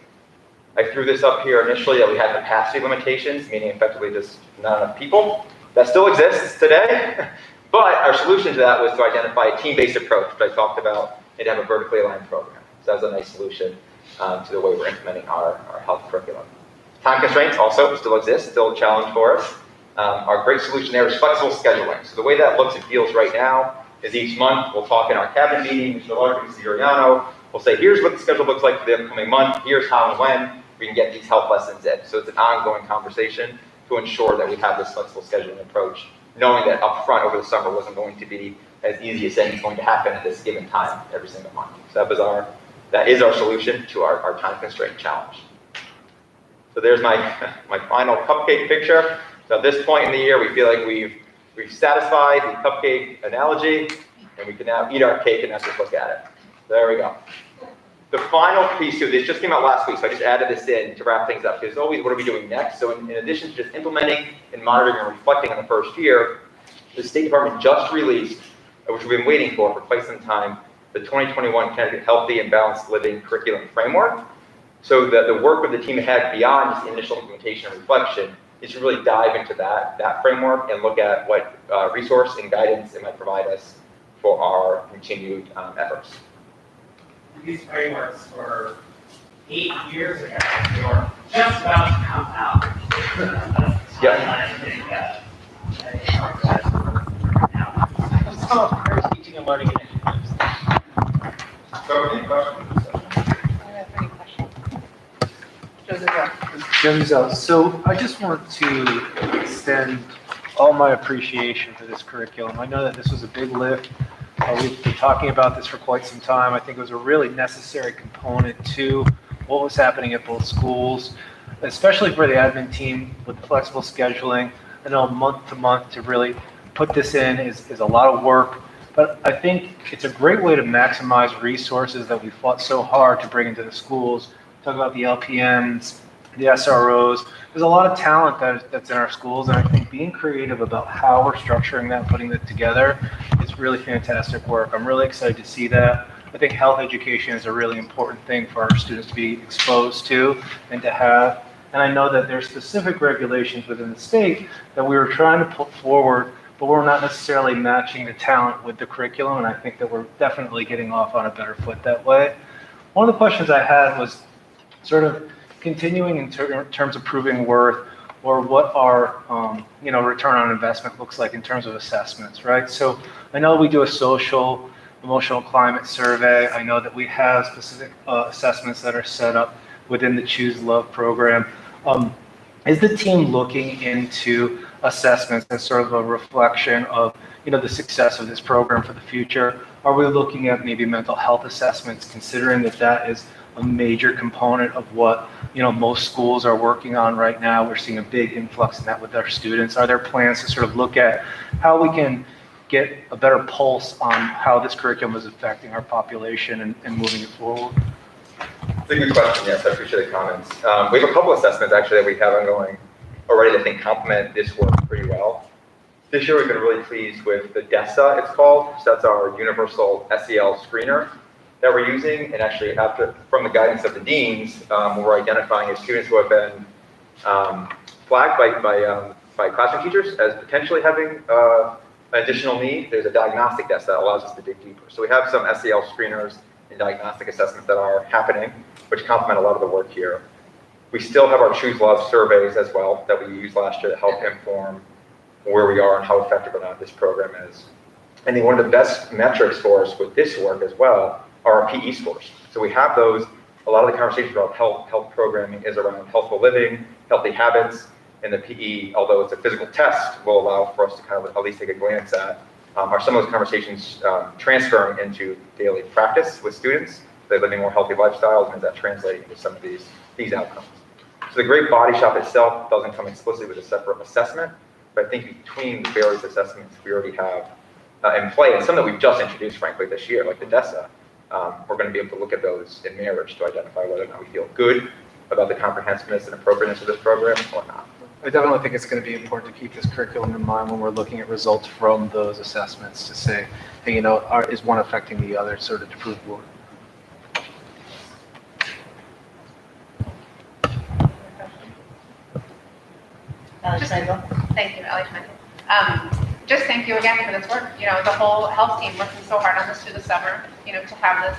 Speaker 7: I threw this up here initially that we had capacity limitations, meaning effectively just not enough people. That still exists today, but our solution to that was to identify a team-based approach, which I talked about, and to have a vertically aligned program. So that was a nice solution to the way we're implementing our health curriculum. Time constraints also still exist, still a challenge for us. Our great solution there is flexible scheduling. So the way that looks and feels right now is each month we'll talk in our cabinet meeting, Mr. Larkin, Mr. Uriano, we'll say, here's what the schedule looks like for the upcoming month, here's how and when we can get these health lessons in. So it's an ongoing conversation to ensure that we have this flexible scheduling approach, knowing that up front over the summer wasn't going to be as easy as saying it's going to happen at this given time every single month. So that is our solution to our time constraint challenge. So there's my final cupcake picture. So at this point in the year, we feel like we've satisfied the cupcake analogy, and we can now eat our cake and not just look at it. There we go. The final piece to this just came out last week, so I just added this in to wrap things up. Because always, what are we doing next? So in addition to just implementing and monitoring and reflecting on the first year, the State Department just released, which we've been waiting for quite some time, the 2021 Connecticut Healthy and Balanced Living Curriculum Framework. So the work with the team had beyond just initial implementation and reflection is to really dive into that framework and look at what resource and guidance it might provide us for our continued efforts.
Speaker 5: These frameworks were 8 years ago. They were just about to come out.
Speaker 7: Yeah.
Speaker 5: Teaching and learning initiatives.
Speaker 7: So any questions?
Speaker 2: Any questions? Joseph.
Speaker 10: Joseph, so I just want to extend all my appreciation for this curriculum. I know that this was a big lift. We've been talking about this for quite some time. I think it was a really necessary component to what was happening at both schools, especially for the admin team with the flexible scheduling. I know month to month to really put this in is a lot of work, but I think it's a great way to maximize resources that we fought so hard to bring into the schools. Talk about the LPNs, the SROs. There's a lot of talent that's in our schools, and I think being creative about how we're structuring that, putting it together, is really fantastic work. I'm really excited to see that. I think health education is a really important thing for our students to be exposed to and to have. And I know that there's specific regulations within the state that we were trying to put forward, but we're not necessarily matching the talent with the curriculum, and I think that we're definitely getting off on a better foot that way. One of the questions I had was sort of continuing in terms of proving worth, or what our return on investment looks like in terms of assessments, right? So I know we do a social, emotional climate survey. I know that we have specific assessments that are set up within the Choose Love program. Is the team looking into assessments as sort of a reflection of the success of this program for the future? Are we looking at maybe mental health assessments, considering that is a major component of what most schools are working on right now? We're seeing a big influx in that with our students. Are there plans to sort of look at how we can get a better pulse on how this curriculum is affecting our population and moving it forward?
Speaker 7: It's a good question. Yes, I appreciate the comments. We have a couple assessments actually that we have ongoing already that I think complement this work pretty well. This year we've been really pleased with the DESA, it's called. So that's our universal SEL screener that we're using. And actually from the guidance of the deans, we're identifying as students who have been flagged by classroom teachers as potentially having an additional need. There's a diagnostic test that allows us to dig deeper. So we have some SEL screeners and diagnostic assessments that are happening, which complement a lot of the work here. We still have our Choose Love surveys as well that we used last year to help inform where we are and how effective or not this program is. And then one of the best metrics for us with this work as well are our PE scores. So we have those. A lot of the conversations about health programming is around healthful living, healthy habits, and the PE, although it's a physical test, will allow for us to kind of at least take a glance at are some of those conversations transferring into daily practice with students? They're living more healthy lifestyles, and is that translating into some of these outcomes? So the Great Body Shop itself doesn't come explicitly with a separate assessment, but I think between the various assessments we already have in play, and some that we've just introduced, frankly, this year, like the DESA, we're going to be able to look at those in marriage to identify whether or not we feel good about the comprehensiveness and appropriateness of this program or not.
Speaker 10: I definitely think it's going to be important to keep this curriculum in mind when we're looking at results from those assessments to say, hey, is one affecting the other, sort of to prove more.
Speaker 9: Thank you, Alex Michael. Just thank you again for this work. The whole health team working so hard on this through the summer, to have this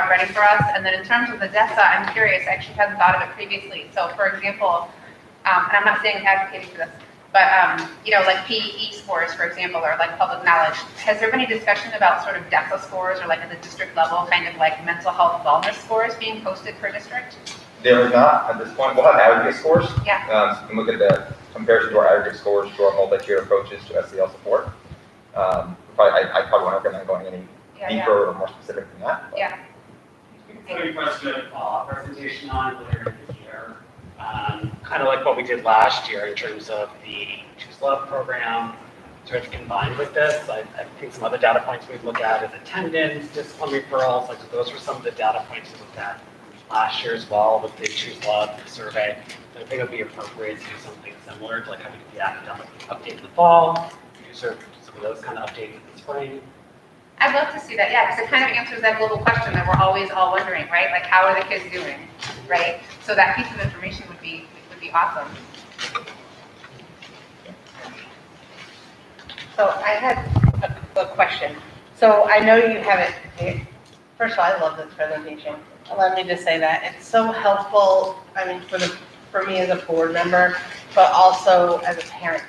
Speaker 9: ready for us. And then in terms of the DESA, I'm curious, I actually hadn't thought of it previously. So for example, and I'm not saying advocating for this, but like PE scores, for example, or like public knowledge. Has there been any discussion about sort of DESA scores or like at the district level, kind of like mental health wellness scores being posted per district?
Speaker 7: There is not at this point. We'll have aggregate scores.
Speaker 9: Yeah.
Speaker 7: So you can look at the comparison to our aggregate scores to our multi-tier approaches to SEL support. I probably won't recommend going any deeper or more specific than that. But.
Speaker 9: Yeah.
Speaker 5: We can put a question of presentation on later in the year. Kind of like what we did last year in terms of the Choose Love program, sort of combined with this. I think some other data points we'd look at is attendance, discipline referrals. Like those were some of the data points we looked at last year as well with the Choose Love survey. So I think it would be appropriate to do something similar to like having the academic update in the fall, do some of those kind of updates in the spring.
Speaker 9: I'd love to see that, yeah, because it kind of answers that global question that we're always all wondering, right? Like, how are the kids doing, right? So that piece of information would be awesome.
Speaker 2: So I had a question. So I know you have it, first of all, I love this presentation. Let me just say that. It's so helpful, I mean, for me as a board member, but also as a parent.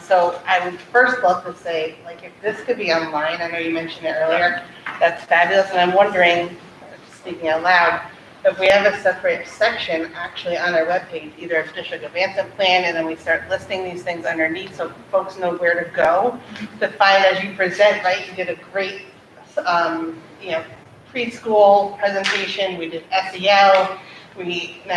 Speaker 2: So I would first love to say, like, if this could be online, I know you mentioned it earlier, that's fabulous. And I'm wondering, speaking out loud, if we have a separate section actually on our webpage, either a district advancement plan, and then we start listing these things underneath so folks know where to go to find as you present, right? You did a great, preschool presentation. We did SEL. Now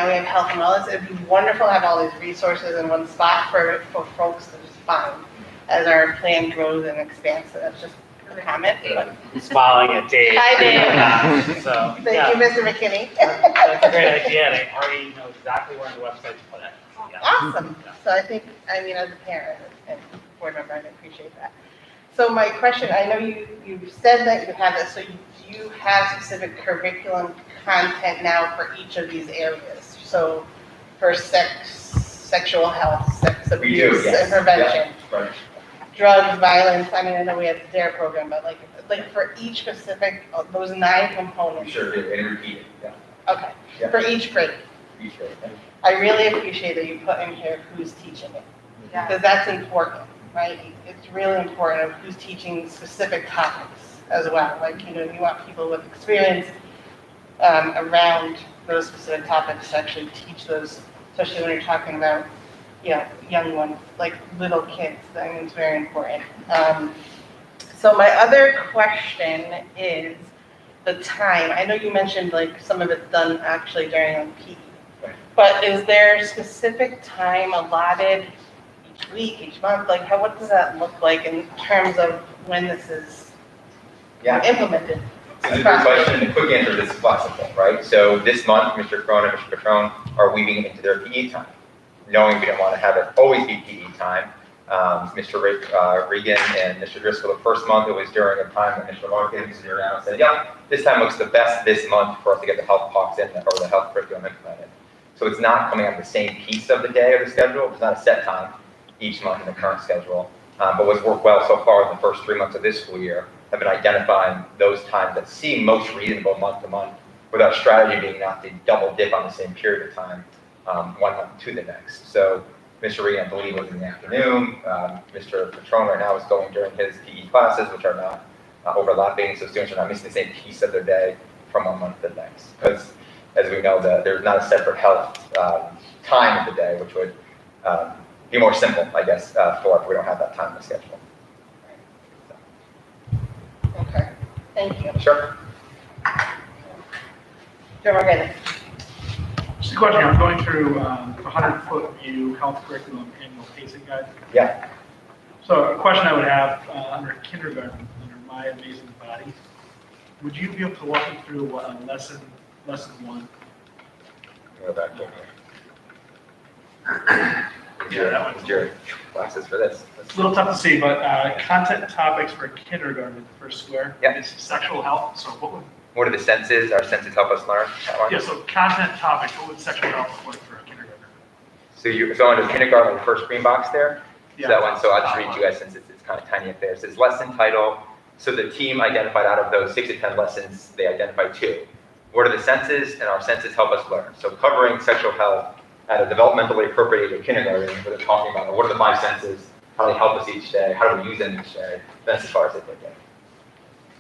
Speaker 2: we have health and wellness. It'd be wonderful to have all these resources in one spot for folks to just find as our plan grows and expands. So that's just a comment. But
Speaker 5: Smiling at Dave.
Speaker 2: Hi, Dave.
Speaker 5: So,
Speaker 2: Thank
Speaker 5: yeah,
Speaker 2: you, Mr. McKinney.
Speaker 5: that's a great idea, and I already know exactly where on the website to put it. Yeah.
Speaker 2: Awesome. So I think, as a parent and board member, I appreciate that. So my question, I know you said that you have this, so you have specific curriculum content now for each of these areas. So for sexual health, sex
Speaker 7: We do,
Speaker 2: abuse
Speaker 7: yes.
Speaker 2: and prevention,
Speaker 7: Yeah, right.
Speaker 2: drugs, violence, I know we have the DARE program, but like for each specific, those 9 components.
Speaker 7: Sure, and repeat it, yeah.
Speaker 2: Okay,
Speaker 7: Yeah.
Speaker 2: for each grade.
Speaker 7: Each grade, yeah.
Speaker 2: I really appreciate that you put in here who's teaching it,
Speaker 9: Yeah.
Speaker 2: because that's important, right? It's really important of who's teaching specific topics as well. Like, you want people with experience around those specific topics to actually teach those, especially when you're talking about, young ones, like little kids. I think it's very important. So my other question is the time. I know you mentioned like some of it's done actually during PE.
Speaker 7: Right.
Speaker 2: But is there specific time allotted each week, each month? Like, what does that look like in terms of when this is implemented?
Speaker 7: It's a good question, and the quick answer is flexible, right? So this month, Mr. Crone and Mr. Patron are weaving it into their PE time, knowing we don't want to have it always be PE time. Mr. Regan and Mr. Driscoll, the first month, it was during a time when Mr. Larkin was around and said, yeah, this time looks the best this month for us to get the health talks in or the health curriculum implemented. So it's not coming on the same piece of the day of the schedule. It's not a set time each month in the current schedule. But what's worked well so far in the first 3 months of this school year have been identifying those times that seem most reasonable month to month, with our strategy being not to double dip on the same period of time, one month to the next. So Mr. Regan, I believe, was in the afternoon. Mr. Patron right now is going during his PE classes, which are not overlapping, so students are not missing the same piece of their day from one month to the next. Because as we know, there's not a separate health time of the day, which would be more simple, I guess, for if we don't have that time in the schedule.
Speaker 2: Okay, thank you.
Speaker 7: Sure.
Speaker 2: Joe Morgan.
Speaker 11: Just a question, I'm going through the 100-foot view health curriculum annual pacing guide.
Speaker 7: Yeah.
Speaker 11: So a question I would have under kindergarten, under My Amazing Body, would you be able to walk me through lesson 1?
Speaker 7: Go back to
Speaker 11: Yeah, that one's
Speaker 7: your classes for this.
Speaker 11: It's a little tough to see, but content topics for kindergarten in the first square
Speaker 7: Yeah.
Speaker 11: is sexual health. So what would,
Speaker 7: What are the senses? Our senses help us learn. That one?
Speaker 11: yeah, so content topics, what would sexual health look like for a kindergartner?
Speaker 7: So under kindergarten, the first green box there.
Speaker 11: Yeah.
Speaker 7: So that one. So I'll just read to you guys since it's kind of tiny up there. It says lesson title. So the team identified out of those 6 to 10 lessons, they identified 2. What are the senses? And our senses help us learn. So covering sexual health at a developmentally appropriate age of kindergarten, where they're talking about what are the 5 senses, how they help us each day, how do we use them each day. That's as far as they take it.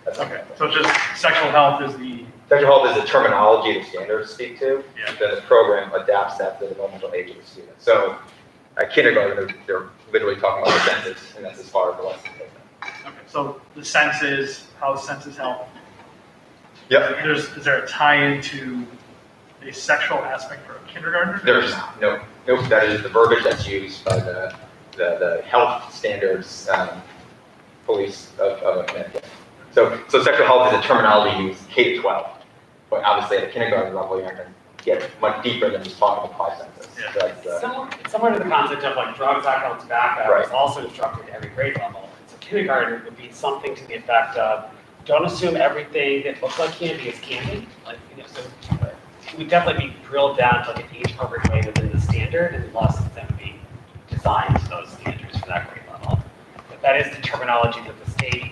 Speaker 7: That's
Speaker 11: Okay, so just sexual health is the,
Speaker 7: Sexual health is the terminology the standards speak to.
Speaker 11: Yeah.
Speaker 7: Then the program adapts that to the developmental age of the student. So at kindergarten, they're literally talking about the senses, and that's as far as the lesson goes.
Speaker 11: okay, so the senses, how the senses help.
Speaker 7: Yep.
Speaker 11: Is there a tie-in to a sexual aspect for a kindergartner?
Speaker 7: There's nope. That is the verbiage that's used by the health standards police of Connecticut. So sexual health is a terminology used K to 12, but obviously at a kindergarten level, you're not going to get much deeper than just talking about 5 senses.
Speaker 11: Yeah.
Speaker 7: So that's,
Speaker 5: Similar to the concept of like drugs, alcohol, tobacco,
Speaker 7: Right.
Speaker 5: it's also instructed at every grade level. It's a kindergarten would be something to the effect of, don't assume everything that looks like candy is candy. Like, so we definitely be drilled down to like an age appropriate way within the standard, and lessons that would be designed to those standards for that grade level. But that is the terminology that the state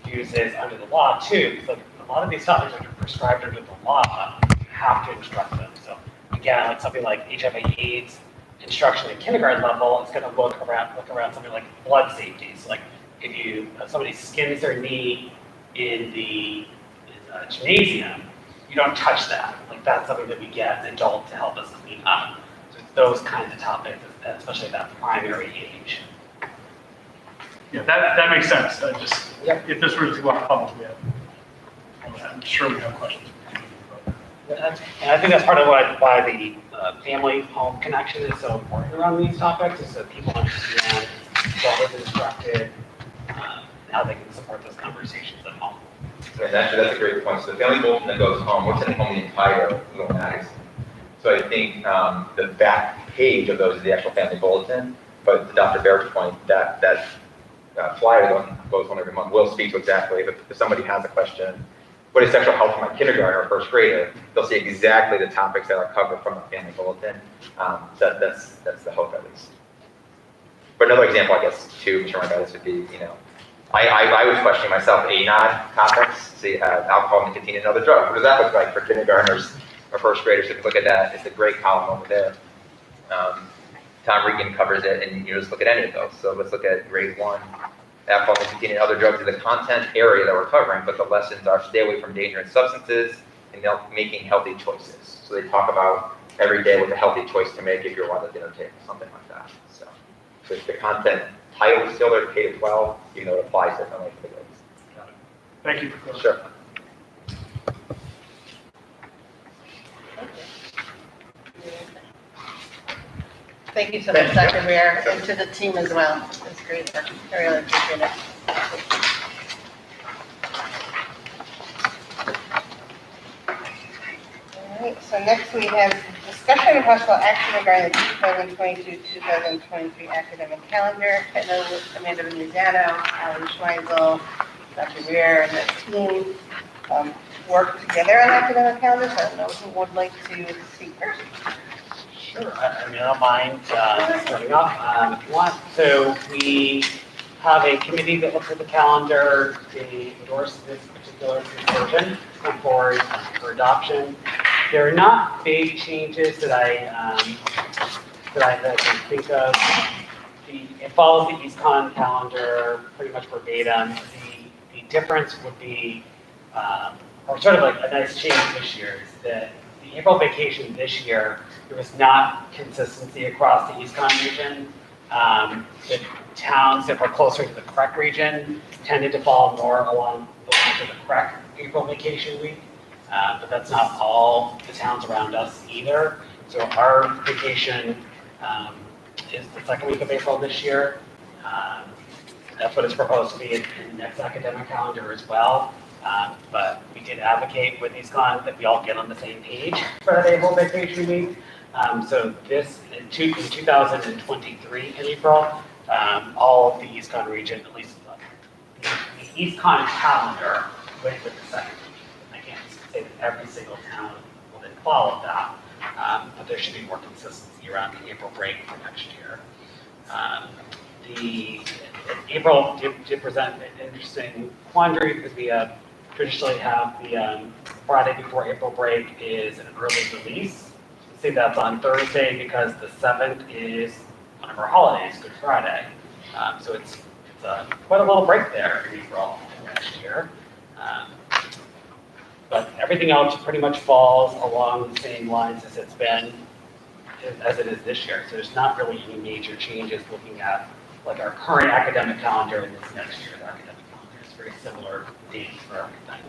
Speaker 5: uses under the law too. So a lot of these topics that are prescribed under the law, you have to instruct them. So again, like something like HIV/AIDS instruction at kindergarten level, it's going to look around something like blood safety. So like if somebody skins their knee in the gymnasium, you don't touch that. Like that's something that we get an adult to help us clean up. So it's those kinds of topics, especially at that primary age.
Speaker 11: Yeah, that makes sense. If this were to go out publicly, I'm sure we have questions.
Speaker 5: And I think that's part of why the family home connection is so important around these topics, is that people understand what was instructed, and how they can support those conversations at home.
Speaker 7: And actually, that's a great point. So the family bulletin that goes home, what's in home the entire little magazine. So I think the back page of those is the actual family bulletin, but to Dr. Barrett's point, that flyer that goes on every month will speak to exactly, if somebody has a question, what is sexual health for my kindergarten or first grader, they'll see exactly the topics that are covered from the family bulletin. So that's the hope, at least. But another example, I guess, too, Mr. Margalis, would be, I was questioning myself, ANOD topics. So you have alcohol, nicotine, and other drugs. What does that look like for kindergartners or first graders? If you look at that, it's a great column over there. Tom Regan covers it, and you just look at any of those. So let's look at grade 1, alcohol, nicotine, and other drugs are the content area that we're covering, but the lessons are stay away from dangerous substances and making healthy choices. So they talk about every day what a healthy choice to make if you're on the dinner table, something like that. So the content title is still there, K-12, even though it applies differently for the grades.
Speaker 11: Thank you for clarifying.
Speaker 7: Sure.
Speaker 2: Thank you so much, Dr. Weir, and to the team as well. It's great work. I really appreciate it. All right, so next we have discussion of possible action regarding the 2022-2023 academic calendar. I know Amanda Veneziano, Alan Schweitzel, Dr. Weir, and the team work together on academic calendars. I don't know who would like to speak first.
Speaker 5: Sure, I don't mind starting off if you want. So we have a committee that looks at the calendar. They endorse this particular version for adoption. There are not big changes that I can think of. It follows the EastCon calendar pretty much verbatim. The difference would be, or sort of like a nice change this year, is that the April vacation this year, there was not consistency across the EastCon region. The towns that were closer to the CREC region tended to fall more along the lines of the CREC April vacation week, but that's not all the towns around us either. So our vacation is the second week of April this year. That's what it's proposed to be in the next academic calendar as well. But we did advocate with EastCon that we all get on the same page for that April vacation week. So this, in 2023 in April, all of the EastCon region, at least the EastCon calendar, went with the second week. I can't say that every single town will then follow that, but there should be more consistency around the April break for next year. April did present an interesting quandary because we traditionally have the Friday before April break is an early release. Say that's on Thursday because the 7th is one of our holidays, Good Friday. So it's quite a little break there in April next year. But everything else pretty much falls along the same lines as it's been, as it is this year. So there's not really any major changes looking at like our current academic calendar and this next year's academic calendar. It's very similar dates for everything.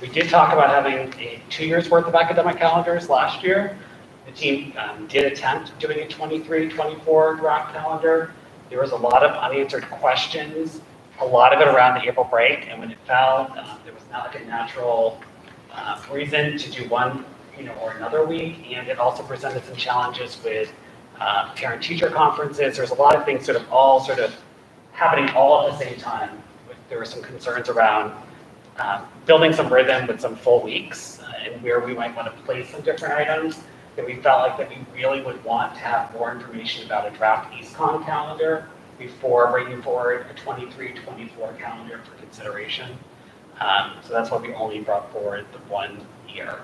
Speaker 5: We did talk about having 2 years worth of academic calendars last year. The team did attempt doing a 23-24 draft calendar. There was a lot of unanswered questions, a lot of it around the April break, and when it fell, there was not like a natural reason to do one, or another week, and it also presented some challenges with parent-teacher conferences. There's a lot of things all happening all at the same time. There were some concerns around building some rhythm with some full weeks and where we might want to place some different items. That we felt like that we really would want to have more information about a draft EastCon calendar before bringing forward a 23-24 calendar for consideration. So that's why we only brought forward the 1 year.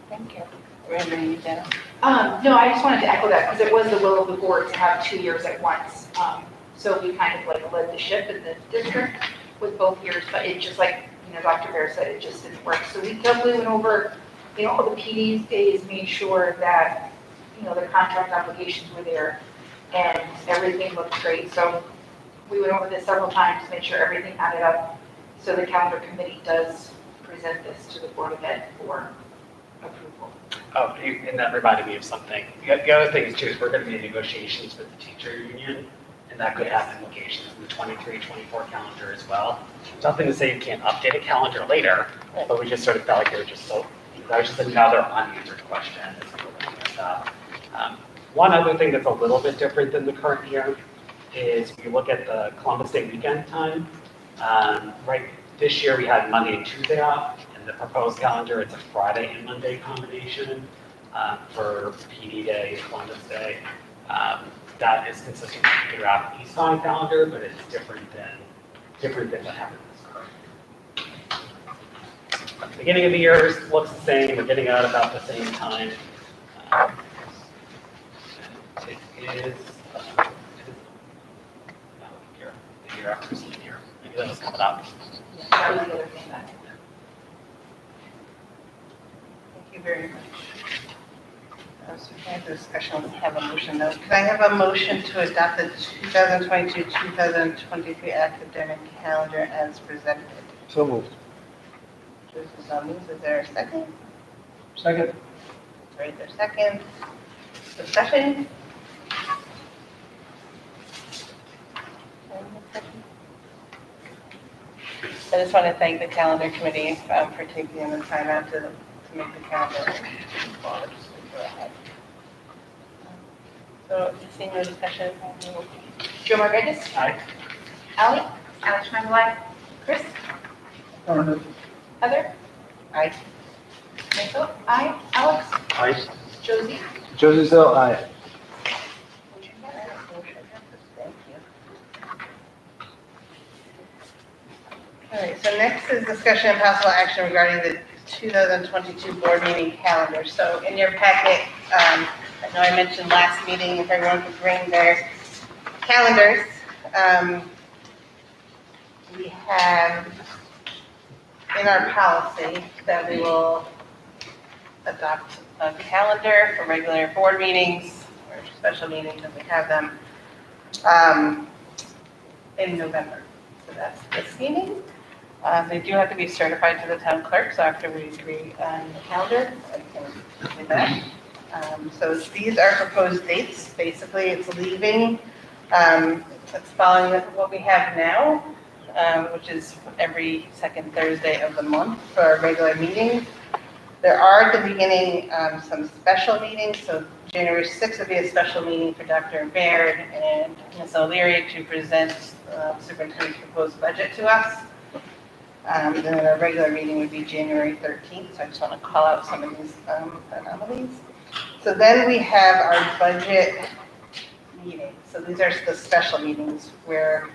Speaker 2: Thank you. Randy, you down?
Speaker 12: No, I just wanted to echo that because it was the will of the board to have 2 years at once. So we kind of like led the ship in the district with both years, but it just like, Dr. Bear said, it just didn't work. So we definitely went over, all the PD's days, made sure that, the contract obligations were there and everything looked great. So we went over this several times to make sure everything added up. So the calendar committee does present this to the Board of Ed for approval.
Speaker 5: Oh, and that reminded me of something. The other thing is too, is we're going to be in negotiations with the teacher union, and that could have implications in the 23-24 calendar as well. Nothing to say you can't update a calendar later, but we just sort of felt like they were just that was just another unanswered question as we were looking at that. One other thing that's a little bit different than the current year is when you look at the Columbus Day weekend time. Right, this year we had Monday and Tuesday off. The proposed calendar, it's a Friday and Monday combination for PD Day and Columbus Day. That is consistent with the draft EastCon calendar, but it's different than what happened this current. The beginning of the year looks the same. We're getting out about the same time. It is the year after the year. Maybe that was coming up.
Speaker 12: That was the other thing that.
Speaker 2: Thank you very much. So we had the discussion, we have a motion though. Can I have a motion to adopt the 2022-2023 academic calendar as presented?
Speaker 10: So moved.
Speaker 2: Joseph moves, is there a second?
Speaker 10: Second.
Speaker 2: Right there, second. Discussion? I just want to thank the calendar committee for taking the time out to make the calendar. So, seeing no discussion,
Speaker 12: Joe Margaritis?
Speaker 5: Aye.
Speaker 12: Ally? Alex Schneiderline? Chris? Heather?
Speaker 2: aye.
Speaker 12: Michael? Aye. Alex?
Speaker 10: Aye.
Speaker 12: Josie?
Speaker 10: Josie Still, aye.
Speaker 12: Motion carries.
Speaker 2: Thank you. All right, so next is discussion and possible action regarding the 2022 board meeting calendar. So in your packet, I know I mentioned last meeting, if everyone could bring their calendars. We have in our policy that we will adopt a calendar for regular board meetings or special meetings if we have them in November. So that's this meeting. They do have to be certified to the town clerk, so after we agree on the calendar, I can do that. So these are proposed dates. Basically, it's leaving, it's following what we have now, which is every second Thursday of the month for our regular meetings. There are at the beginning some special meetings. So January 6th will be a special meeting for Dr. Baird and Ms. O'Leary to present superintendent's proposed budget to us. And then our regular meeting would be January 13th. So I just want to call out some of these anomalies. So then we have our budget meetings. So these are the special meetings where,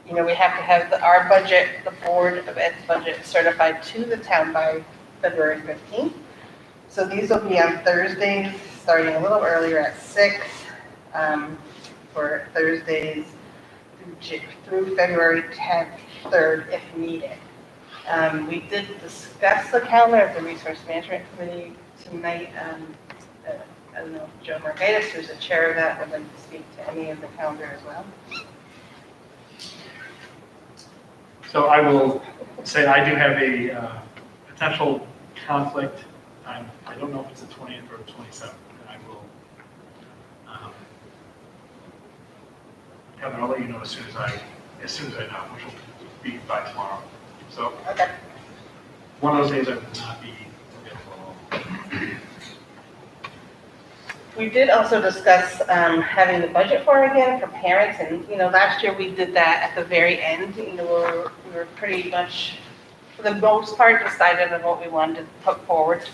Speaker 2: we have to have our budget, the Board of Ed's budget certified to the town by February 15th. So these will be on Thursdays, starting a little earlier at 6 for Thursdays through February 10th, 3rd, if needed. We did discuss the calendar of the Resource Management Committee tonight. I don't know, Joe Margaritis, who's the chair of that, would like to speak to any of the calendar as well.
Speaker 11: So I will say I do have a potential conflict. I don't know if it's the 20th or the 27th. And I will Kevin, I'll let you know as soon as I know, which will be by tomorrow. So
Speaker 2: Okay.
Speaker 11: one of those days I will not be available.
Speaker 2: We did also discuss having the budget forum again for parents, and, last year we did that at the very end. We were pretty much, for the most part, decided on what we wanted to put forward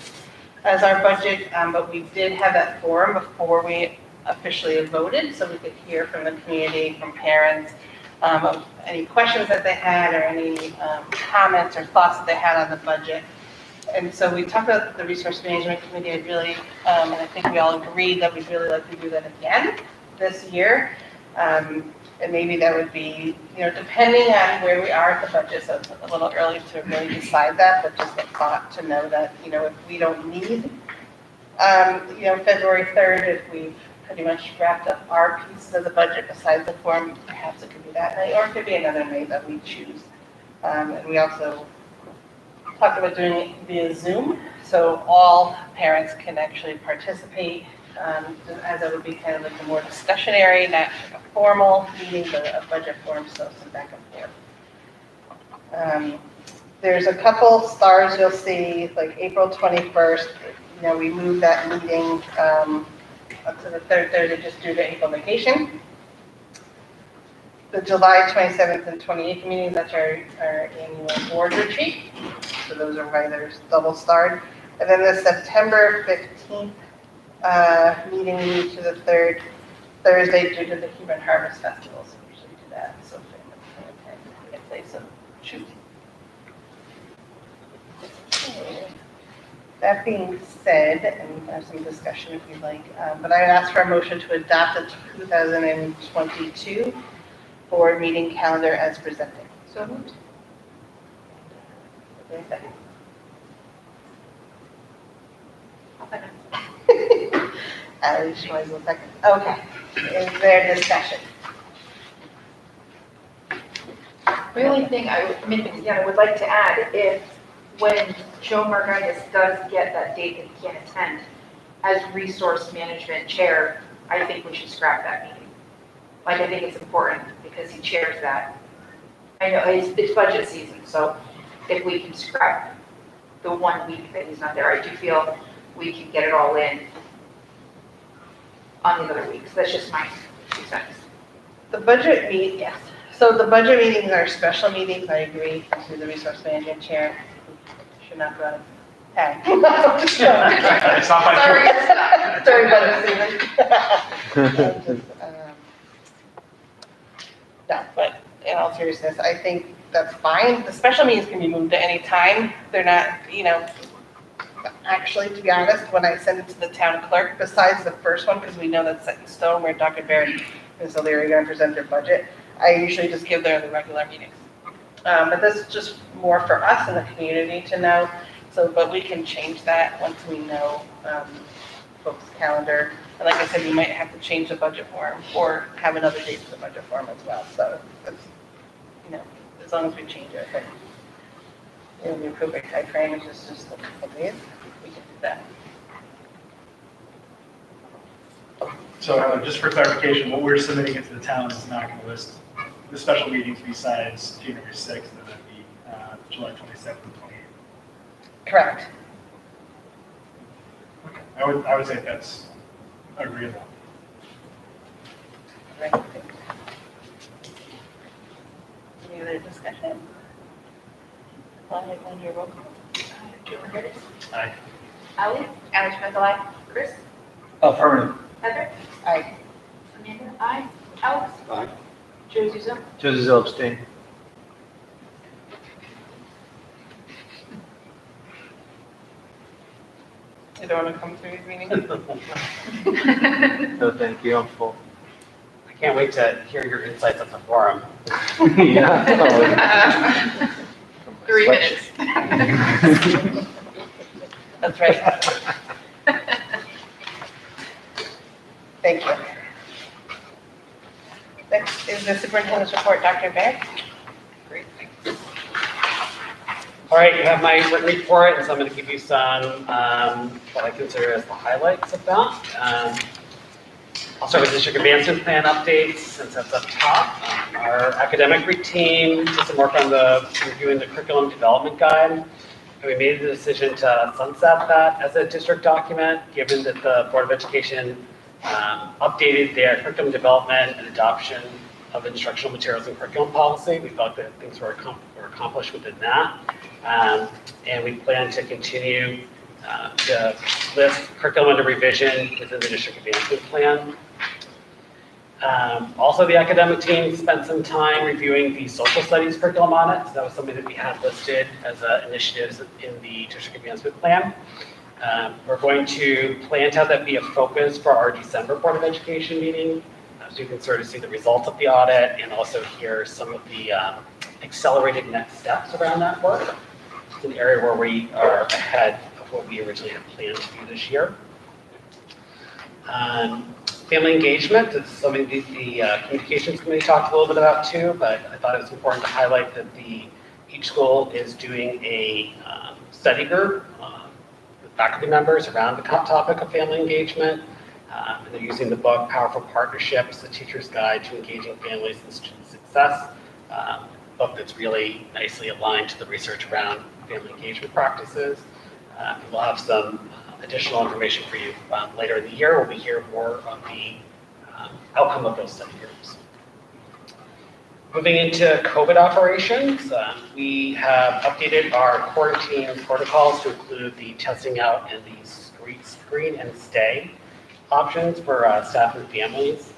Speaker 2: as our budget, but we did have that forum before we officially voted, so we could hear from the community, from parents, of any questions that they had or any comments or thoughts that they had on the budget. And so we talked about the resource management committee. I really, and I think we all agreed that we'd really like to do that again this year. And maybe that would be, depending on where we are at the budget, so it's a little early to really decide that, but just a thought to know that, if we don't need, February 3rd, if we've pretty much wrapped up our pieces of the budget besides the forum, perhaps it could be that night, or it could be another night that we choose. And we also talked about doing it via Zoom, so all parents can actually participate, as it would be kind of like a more discussionary, not like a formal meeting, but a budget forum, so some back and forth. There's a couple stars you'll see, like April 21st, we moved that meeting up to the third Thursday just due to April vacation. The July 27th and 28th meetings, that's our annual board retreat. So those are why there's double starred. And then the September 15th meeting we moved to the third Thursday due to the Hebron Harvest Festival. So we usually do that. So so shoot. Okay. That being said, and we have some discussion if you'd like, but I would ask for a motion to adopt the 2022 board meeting calendar as presented.
Speaker 12: So moved.
Speaker 2: Okay, second.
Speaker 12: I'll second.
Speaker 2: Ally Schmoes will second. Okay. Is there discussion?
Speaker 12: The only thing I would like to add, if when Joe Margaritis does get that date that he can't attend, as resource management chair, I think we should scrap that meeting. I think it's important because he chairs that. I know it's budget season, so if we can scrap the 1 week that he's not there, I do feel we can get it all in on the other weeks. That's just my 2 cents.
Speaker 2: The budget meet, yes. So the budget meetings are special meetings, I agree, to the resource management chair. Should not go out of town.
Speaker 11: It's not my fault.
Speaker 2: During budget season. No, but in all seriousness, I think that's fine. The special meetings can be moved at any time. They're not, actually, to be honest, when I send it to the town clerk, besides the first one, because we know that's set in stone, where Dr. Barrett and so they're going to present their budget, I usually just give them the regular meetings. But this is just more for us in the community to know. So, but we can change that once we know folks' calendar. And like I said, we might have to change the budget form or have another date for the budget form as well. So that's, as long as we change it, I think in the appropriate time frame, which is just a couple of days, we can do that.
Speaker 11: So just for clarification, what we're submitting into the town is not going to list the special meetings besides January 6th, and then the July 27th and 28th.
Speaker 2: Correct.
Speaker 11: Okay. I would say that's agreeable.
Speaker 2: Right. Any other discussion? On your roll call. Joe Margaritis.
Speaker 11: Aye.
Speaker 12: Ally? Ally Schmoes, Chris?
Speaker 6: Affirmative.
Speaker 12: Heather?
Speaker 2: Aye.
Speaker 12: Amanda? Aye. Alex?
Speaker 6: Aye.
Speaker 12: Josie Zell?
Speaker 6: Josie Zell abstain.
Speaker 2: You don't want to come to these meetings?
Speaker 6: No, thank you, I'm full.
Speaker 5: I can't wait to hear your insights on the forum.
Speaker 6: Yeah.
Speaker 12: 3 minutes.
Speaker 2: That's right. Thank you. Next is the superintendent's report, Dr. Bear. Great.
Speaker 5: All right, you have my written report, and so I'm going to give you some what I consider as the highlights of that. I'll start with district advancement plan updates, since that's up top. Our academic team did some work on reviewing the curriculum development guide, and we made the decision to sunset that as a district document, given that the Board of Education updated their curriculum development and adoption of instructional materials and curriculum policy. We thought that things were accomplished within that. And we plan to continue to list curriculum under revision within the district advancement plan. Also, the academic team spent some time reviewing the social studies curriculum on it. So that was something that we had listed as initiatives in the district advancement plan. We're going to plan to have that be a focus for our December Board of Education meeting. So you can sort of see the results of the audit and also hear some of the accelerated next steps around that work. It's an area where we are ahead of what we originally had planned to do this year. Family engagement is something the communications committee talked a little bit about too, but I thought it was important to highlight that each school is doing a study group with faculty members around the topic of family engagement. And they're using the book Powerful Partnerships, The Teacher's Guide to Engaging Families and Student Success, book that's really nicely aligned to the research around family engagement practices. We'll have some additional information for you later in the year when we hear more of the outcome of those study groups. Moving into COVID operations, we have updated our quarantine protocols to include the testing out and the screen and stay options for staff and families.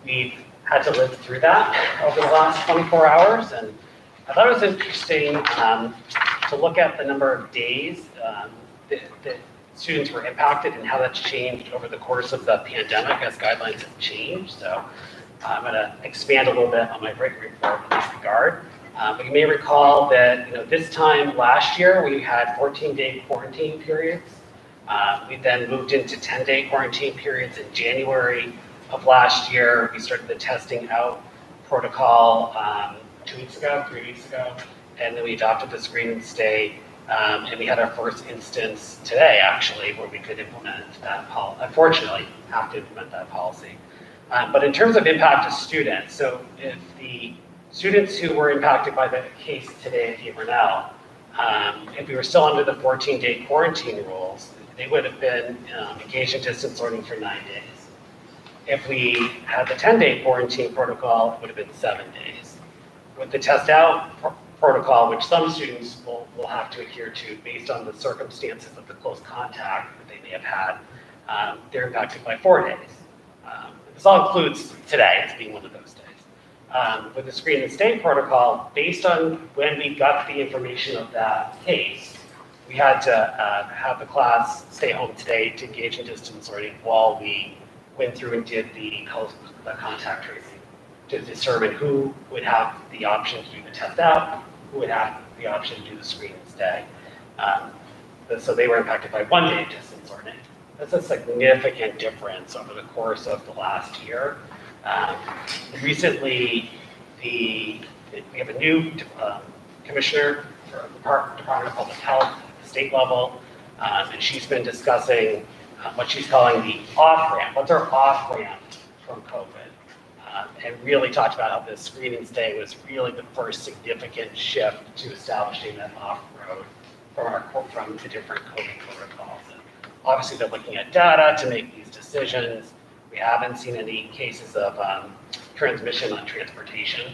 Speaker 5: We've had to live through that over the last 24 hours, and I thought it was interesting to look at the number of days that students were impacted and how that's changed over the course of the pandemic as guidelines have changed. So I'm going to expand a little bit on my written report in this regard. But you may recall that this time last year we had 14-day quarantine periods. We then moved into 10-day quarantine periods in January of last year. We started the testing out protocol 2 weeks ago, 3 weeks ago, and then we adopted the screen and stay. And we had our first instance today, actually, where we could implement that policy. Unfortunately, have to implement that policy. But in terms of impact to students, so if the students who were impacted by the case today at Hebron, if we were still under the 14-day quarantine rules, they would have been engaged in distance learning for 9 days. If we had the 10-day quarantine protocol, it would have been 7 days. With the test out protocol, which some students will have to adhere to based on the circumstances of the close contact that they may have had, they're impacted by 4 days. This all includes today as being one of those days. With the screen and stay protocol, based on when we got the information of that case, we had to have the class stay home today to engage in distance learning while we went through and did the contact tracing to determine who would have the option to do the test out, who would have the option to do the screen and stay. So they were impacted by 1 day distance learning. That's a significant difference over the course of the last year. Recently, we have a new commissioner for the Department of Public Health at the state level, and she's been discussing what she's calling the off-ramp. What's our off-ramp from COVID? And really talked about how the screen and stay was really the first significant shift to establishing that off-road from the different COVID protocols. And obviously, they're looking at data to make these decisions. We haven't seen any cases of transmission on transportation.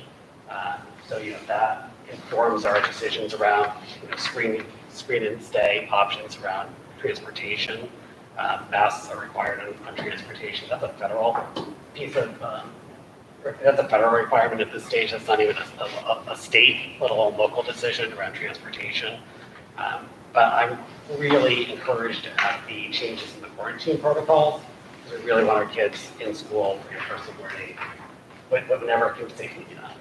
Speaker 5: So that informs our decisions around screen and stay options around transportation. Masks are required on transportation. That's a federal piece of. That's a federal requirement at this stage. That's not even a state, let alone local decision around transportation. But I'm really encouraged at the changes in the quarantine protocols. We really want our kids in school for in-person learning, whenever it can safely be done.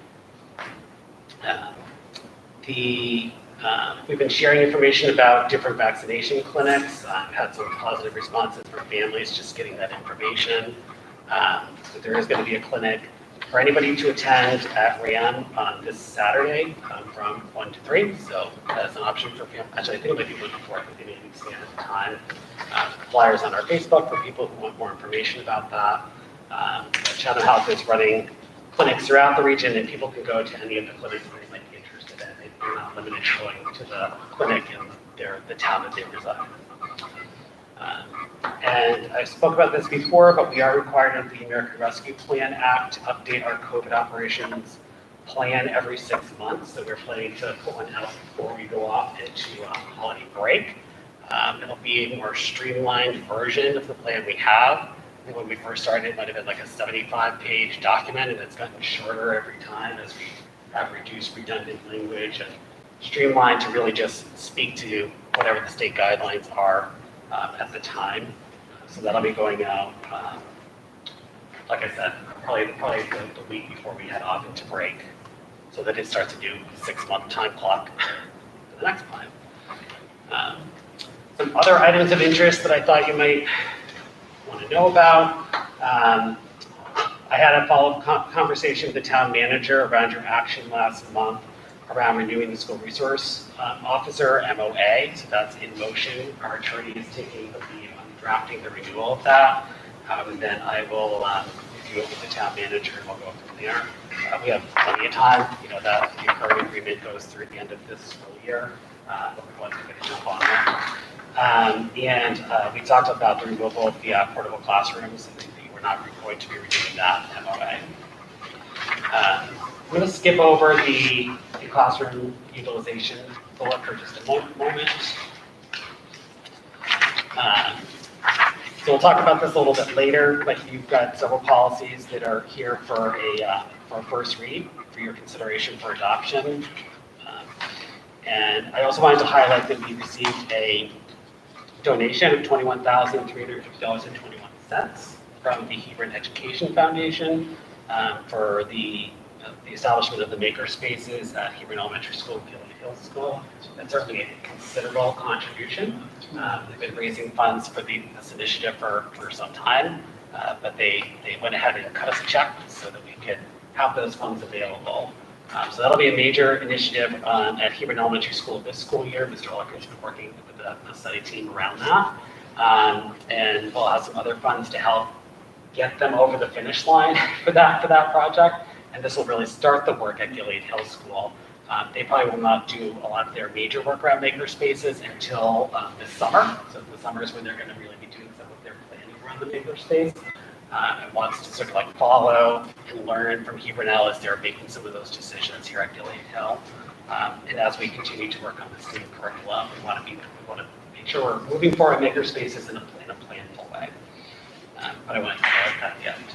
Speaker 5: We've been sharing information about different vaccination clinics. I've had some positive responses from families just getting that information. So there is going to be a clinic for anybody to attend at RAM on this Saturday from 1 to 3. So that's an option for families. Actually, I think it might be 1 to 4, but they may expand the time. Flyers on our Facebook for people who want more information about that. Chatham House is running clinics throughout the region, and people can go to any of the clinics that they might be interested in. They're not limited to going to the clinic in the town that they reside in. And I spoke about this before, but we are required under the American Rescue Plan Act to update our COVID operations plan every 6 months. So we're planning to put one out before we go off into holiday break. It'll be a more streamlined version of the plan we have. I think when we first started, it might have been like a 75-page document, and it's gotten shorter every time as we have reduced redundant language and streamlined to really just speak to whatever the state guidelines are at the time. So that'll be going out, like I said, probably the week before we head off into break, so that it starts a new 6-month time clock for the next plan. Some other items of interest that I thought you might want to know about. I had a follow-up conversation with the town manager around your action last month around renewing the school resource officer, MOA, so that's in motion. Our attorney is taking the lead on drafting the renewal of that. And then I will review it with the town manager and we'll go from there. We have plenty of time, that the current agreement goes through the end of this school year, but we want to finish up on that. And we talked about the removal of the portable classrooms. We're not going to be renewing that MOA. I'm going to skip over the classroom utilization bullet for just a moment. So we'll talk about this a little bit later, but you've got several policies that are here for a first read for your consideration for adoption. And I also wanted to highlight that we received a donation of $21,350.21 from the Hebron Education Foundation for the establishment of the maker spaces at Hebron Elementary School and Gilead Hills School. That's certainly a considerable contribution. They've been raising funds for this initiative for some time, but they went ahead and cut us a check so that we could have those funds available. So that'll be a major initiative at Hebron Elementary School this school year. Mr. Oller's been working with the study team around that. And we'll have some other funds to help get them over the finish line for that project. And this will really start the work at Gilead Hills School. They probably will not do a lot of their major work around maker spaces until this summer. So the summer is when they're going to really be doing some of their planning around the maker space. And wants to sort of like follow and learn from Hebron as they're making some of those decisions here at Gilead Hill. And as we continue to work on this new curriculum, we want to make sure we're moving forward maker spaces in a planful way. But I want to highlight that at the end.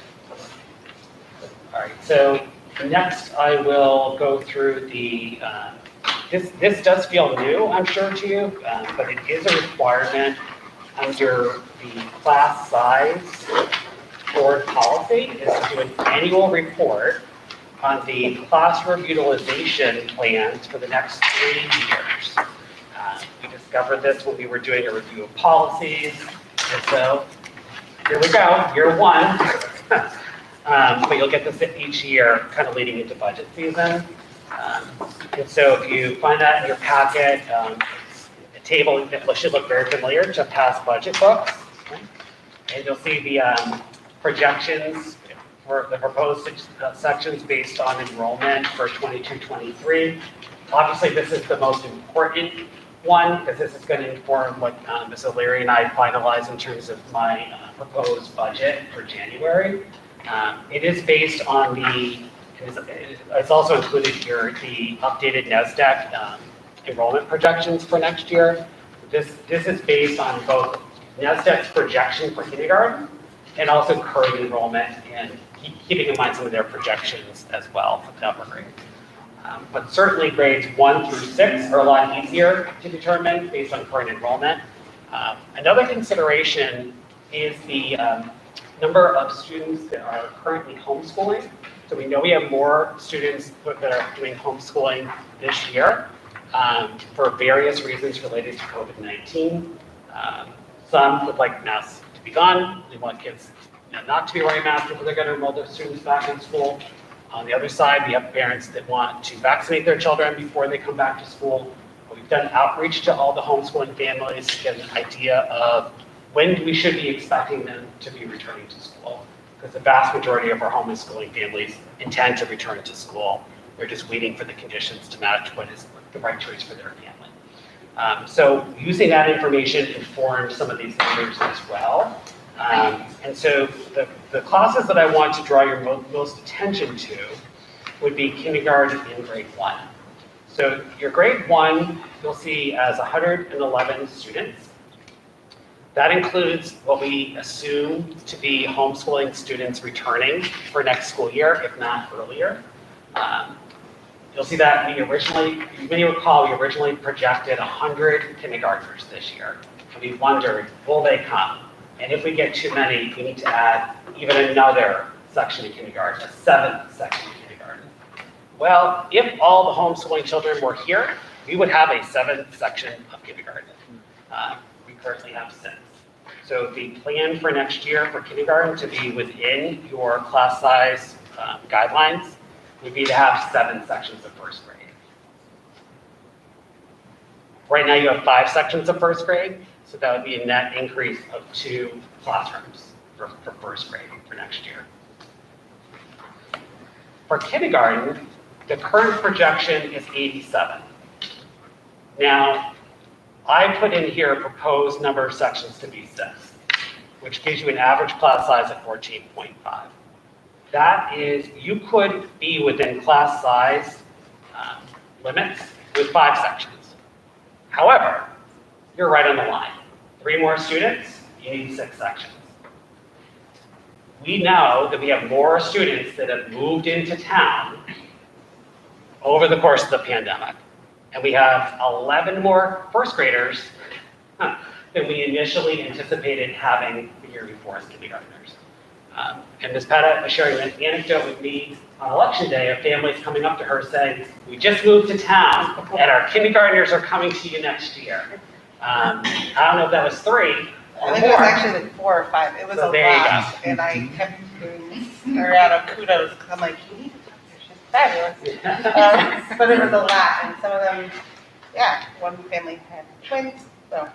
Speaker 5: All right, so next I will go through the, this does feel new, I'm sure to you, but it is a requirement under the class size board policy is to do an annual report on the classroom utilization plans for the next 3 years. We discovered this when we were doing a review of policies, and so here we go, year 1. But you'll get this each year, kind of leading into budget season. And so if you find that in your packet, it's a table that should look very familiar to past budget books. Okay? And you'll see the projections for the proposed sections based on enrollment for 22-23. Obviously, this is the most important one because this is going to inform what Ms. O'Leary and I finalize in terms of my proposed budget for January. It is based on it's also included here, the updated NESDEC enrollment projections for next year. This is based on both NESDEC's projection for kindergarten and also current enrollment, and keeping in mind some of their projections as well for the upper grades. But certainly grades 1 through 6 are a lot easier to determine based on current enrollment. Another consideration is the number of students that are currently homeschooling. So we know we have more students that are doing homeschooling this year for various reasons related to COVID-19. Some would like masks to be gone. They want kids not to be wearing masks if they're going to enroll their students back in school. On the other side, we have parents that want to vaccinate their children before they come back to school. We've done outreach to all the homeschooling families to get an idea of when we should be expecting them to be returning to school. Because the vast majority of our homeschooling families intend to return to school. They're just waiting for the conditions to match what is the right choice for their family. So using that information informed some of these numbers as well. And so the classes that I want to draw your most attention to would be kindergarten and grade 1. So your grade 1, you'll see as 111 students. That includes what we assume to be homeschooling students returning for next school year, if not earlier. You'll see that you may recall, we originally projected 100 kindergartners this year. And we wondered, will they come? And if we get too many, we need to add even another section of kindergarten, a 7th section of kindergarten. Well, if all the homeschooling children were here, we would have a 7th section of kindergarten. We currently have 6. So the plan for next year for kindergarten to be within your class size guidelines would be to have 7 sections of first grade. Right now you have 5 sections of first grade, so that would be a net increase of 2 classrooms for first grade for next year. For kindergarten, the current projection is 87. Now, I put in here a proposed number of sections to be 6, which gives you an average class size of 14.5. That is, you could be within class size limits with 5 sections. However, you're right on the line. 3 more students, you need 6 sections. We know that we have more students that have moved into town over the course of the pandemic. And we have 11 more first graders than we initially anticipated having the year before as kindergartners. And Ms. Petta was sharing an anecdote with me on election day of families coming up to her saying, we just moved to town and our kindergartners are coming to you next year. I don't know if that was 3 or
Speaker 2: I think
Speaker 5: more.
Speaker 2: it was actually like 4 or 5. It was
Speaker 5: So
Speaker 2: a
Speaker 5: there you
Speaker 2: lot. And I kept giving her out of kudos because I'm like, you need to talk to her. She's fabulous. But it was a lot. And some of them, yeah, one family had twins. So,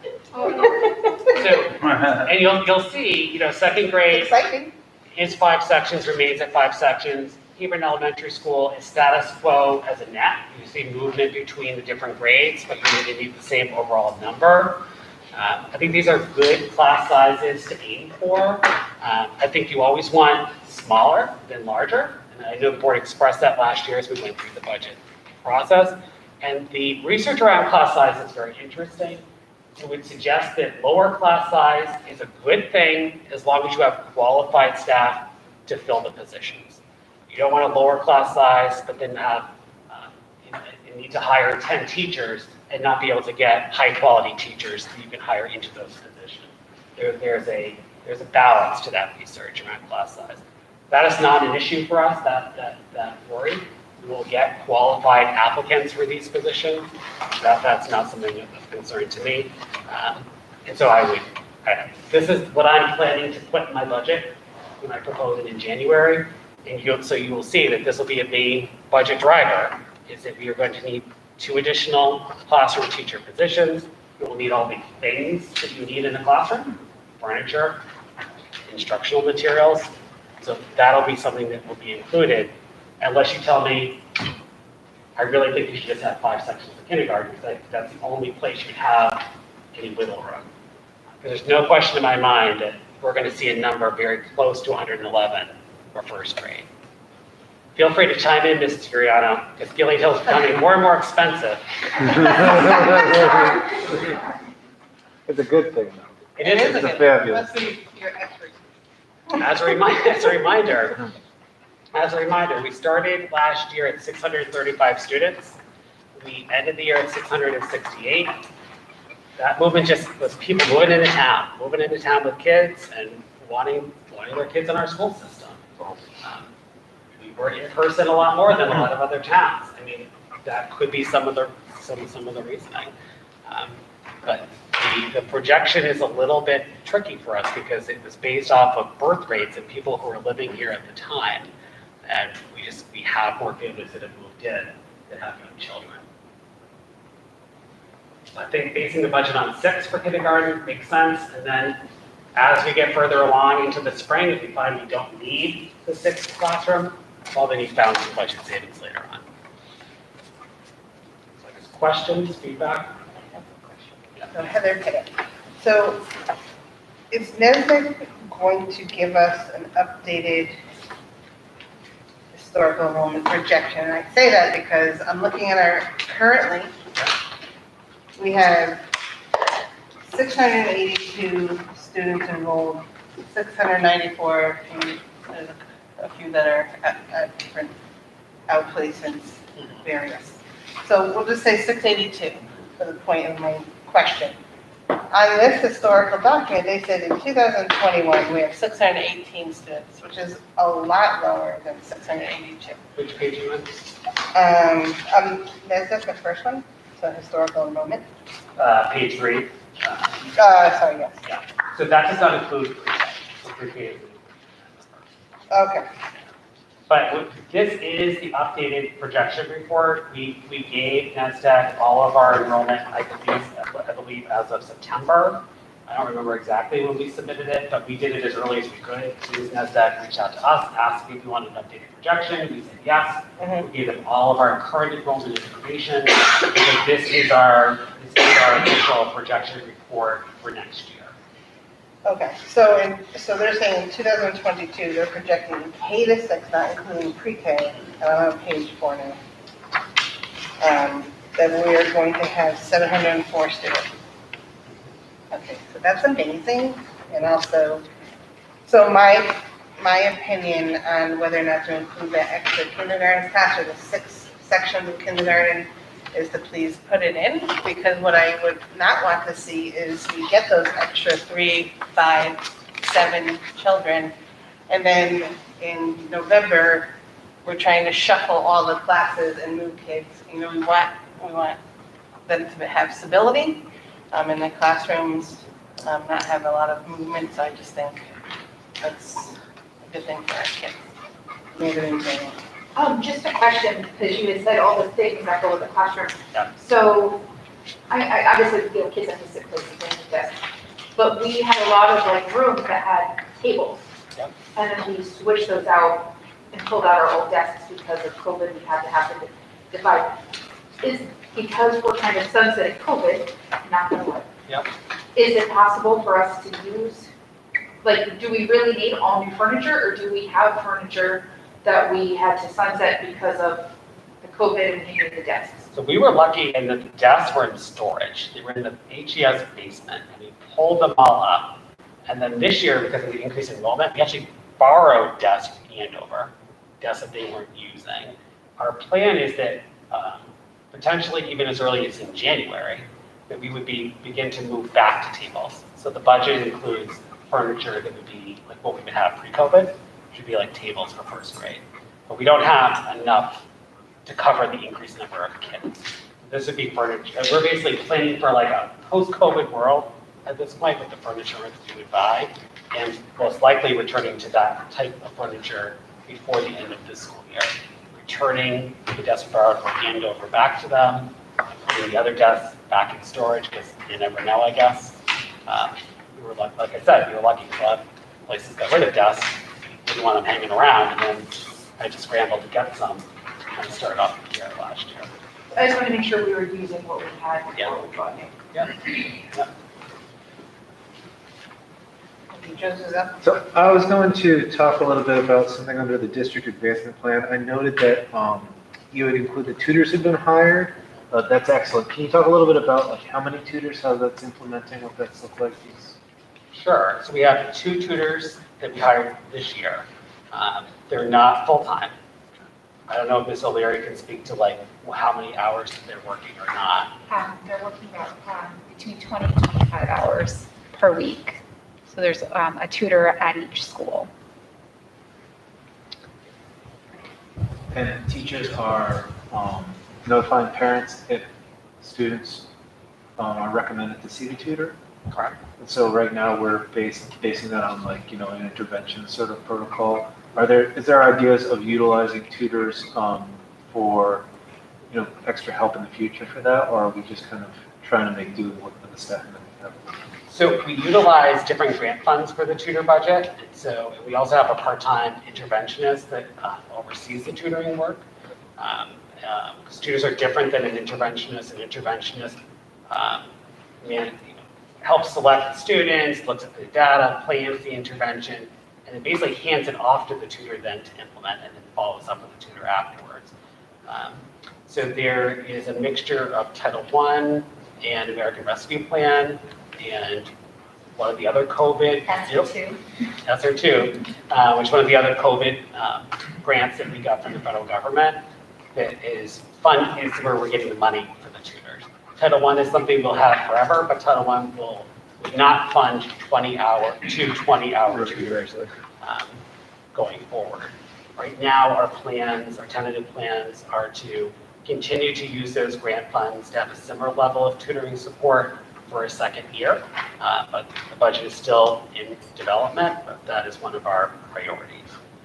Speaker 5: And you'll see, second grade
Speaker 2: exciting.
Speaker 5: is 5 sections, remains at 5 sections. Hebron Elementary School is status quo as a net. You see movement between the different grades, but you're going to need the same overall number. I think these are good class sizes to aim for. I think you always want smaller than larger. And I know the board expressed that last year as we went through the budget process. And the research around class size is very interesting. It would suggest that lower class size is a good thing as long as you have qualified staff to fill the positions. You don't want a lower class size, but then have you need to hire 10 teachers and not be able to get high quality teachers that you can hire into those positions. There's a balance to that research around class size. That is not an issue for us, that worry. We will get qualified applicants for these positions. That's not something that's concerning to me. And so this is what I'm planning to put in my budget when I propose it in January. And you will see that this will be a main budget driver, is that we are going to need 2 additional classroom teacher positions. You will need all the things that you need in a classroom, furniture, instructional materials. So that'll be something that will be included, unless you tell me, I really think you should just have 5 sections of kindergarten, because that's the only place you have any wiggle room. There's no question in my mind that we're going to see a number very close to 111 for first grade. Feel free to chime in, Mrs. Giuliano, because Gilead Hill is becoming more and more expensive.
Speaker 10: It's a good thing, though.
Speaker 5: It is.
Speaker 2: It's
Speaker 10: fabulous.
Speaker 2: Must be your expert.
Speaker 5: As a reminder, we started last year at 635 students. We ended the year at 668. That movement just was people moving into town with kids and wanting their kids in our school system. We were in person a lot more than a lot of other towns. I mean, that could be some of the reasoning. But the projection is a little bit tricky for us because it was based off of birth rates and people who were living here at the time. And we have more families that have moved in that have young children. I think basing the budget on 6 for kindergarten makes sense. And then as we get further along into the spring, if we find we don't need the 6th classroom, well, then you found some budget savings later on. So I guess questions, feedback?
Speaker 2: So Heather Pettit. So is NESDEC going to give us an updated historical enrollment projection? And I say that because I'm looking at our, currently, we have 682 students enrolled, 694, and there's a few that are at different outplacements, various. So we'll just say 682 for the point of my question. On this historical document, they said in 2021, we have 618 students, which is a lot lower than 682.
Speaker 5: Which page are you on?
Speaker 2: That's the first one, so historical enrollment.
Speaker 5: Page 3.
Speaker 2: Sorry, yes.
Speaker 5: Yeah. So that does not include pre-K.
Speaker 2: Okay.
Speaker 5: But this is the updated projection report. We gave NESDEC all of our enrollment, I believe as of September. I don't remember exactly when we submitted it, but we did it as early as we could. As soon as NESDEC reached out to us, asked if we wanted an updated projection, we said yes. We gave them all of our current enrollment information. Because this is our official projection report for next year.
Speaker 2: Okay, so they're saying in 2022, they're projecting K to 6, not including pre-K, and I'm on page 4 now, that we are going to have 704 students. Okay, so that's amazing, and also, so my opinion on whether or not to include that extra kindergarten class or the 6 sections of kindergarten is to please put it in, because what I would not want to see is we get those extra 3, 5, 7 children, and then in November, we're trying to shuffle all the classes and move kids. You know, we want them to have stability in the classrooms, not have a lot of movement, so I just think that's a good thing for our kids. Maybe
Speaker 12: Just a question, because you had said all the things that go with the classroom.
Speaker 5: Yeah.
Speaker 12: So, I obviously, you know, kids have to sit places and desks, but we had a lot of like rooms that had tables.
Speaker 5: Yep.
Speaker 12: And then we switched those out and pulled out our old desks because of COVID, we had to have to divide. Is, because we're kind of sunsetting COVID, not gonna work.
Speaker 5: Yep.
Speaker 12: Is it possible for us to use, like, do we really need all new furniture, or do we have furniture that we had to sunset because of the COVID and needing the desks?
Speaker 5: So we were lucky in that the desks were in storage. They were in the HES basement, and we pulled them all up. And then this year, because of the increase in enrollment, we actually borrowed desks from Andover, desks that they weren't using. Our plan is that potentially even as early as in January, that we would begin to move back to tables. So the budget includes furniture that would be like what we would have pre-COVID, which would be like tables for first grade. But we don't have enough to cover the increased number of kids. This would be furniture. We're basically planning for like a post-COVID world at this point with the furniture that we would buy, and most likely returning to that type of furniture before the end of this school year. Returning the desks borrowed from Andover back to them, putting the other desks back in storage because you never know, I guess. We were like I said, we were lucky to have places got rid of desks, didn't want them hanging around, and then I just scrambled to get some and started off the year last year.
Speaker 12: I just wanted to make sure we were using what we had before we bought new.
Speaker 5: Yeah.
Speaker 2: Joseph's up.
Speaker 10: So I was going to talk a little bit about something under the district advancement plan. I noted that you would include the tutors who've been hired. That's excellent. Can you talk a little bit about like how many tutors, how that's implementing, what that's look like?
Speaker 5: Sure. So we have 2 tutors that we hired this year. They're not full-time. I don't know if Ms. O'Leary can speak to like how many hours that they're working or not.
Speaker 13: They're working about between 20 and 25 hours per week. So there's a tutor at each school.
Speaker 10: And teachers are notifying parents if students are recommended to see the tutor.
Speaker 5: Correct.
Speaker 10: And so right now we're basing that on like, you know, an intervention sort of protocol. Is there ideas of utilizing tutors for, you know, extra help in the future for that? Or are we just kind of trying to make do with the staff that we have?
Speaker 5: So we utilize different grant funds for the tutor budget. And so we also have a part-time interventionist that oversees the tutoring work. Because tutors are different than an interventionist. An interventionist helps select the students, looks at the data, plans the intervention, and then basically hands it off to the tutor then to implement and then follows up with the tutor afterwards. So there is a mixture of Title I and American Rescue Plan and one of the other COVID. ESSER 2, which is one of the other COVID grants that we got from the federal government that is where we're getting the money for the tutors. Title I is something we'll have forever, but Title I will not fund 20-hour tutors going forward. Right now, our tentative plans are to continue to use those grant funds to have a similar level of tutoring support for a second year, but the budget is still in development, but that is one of our priorities.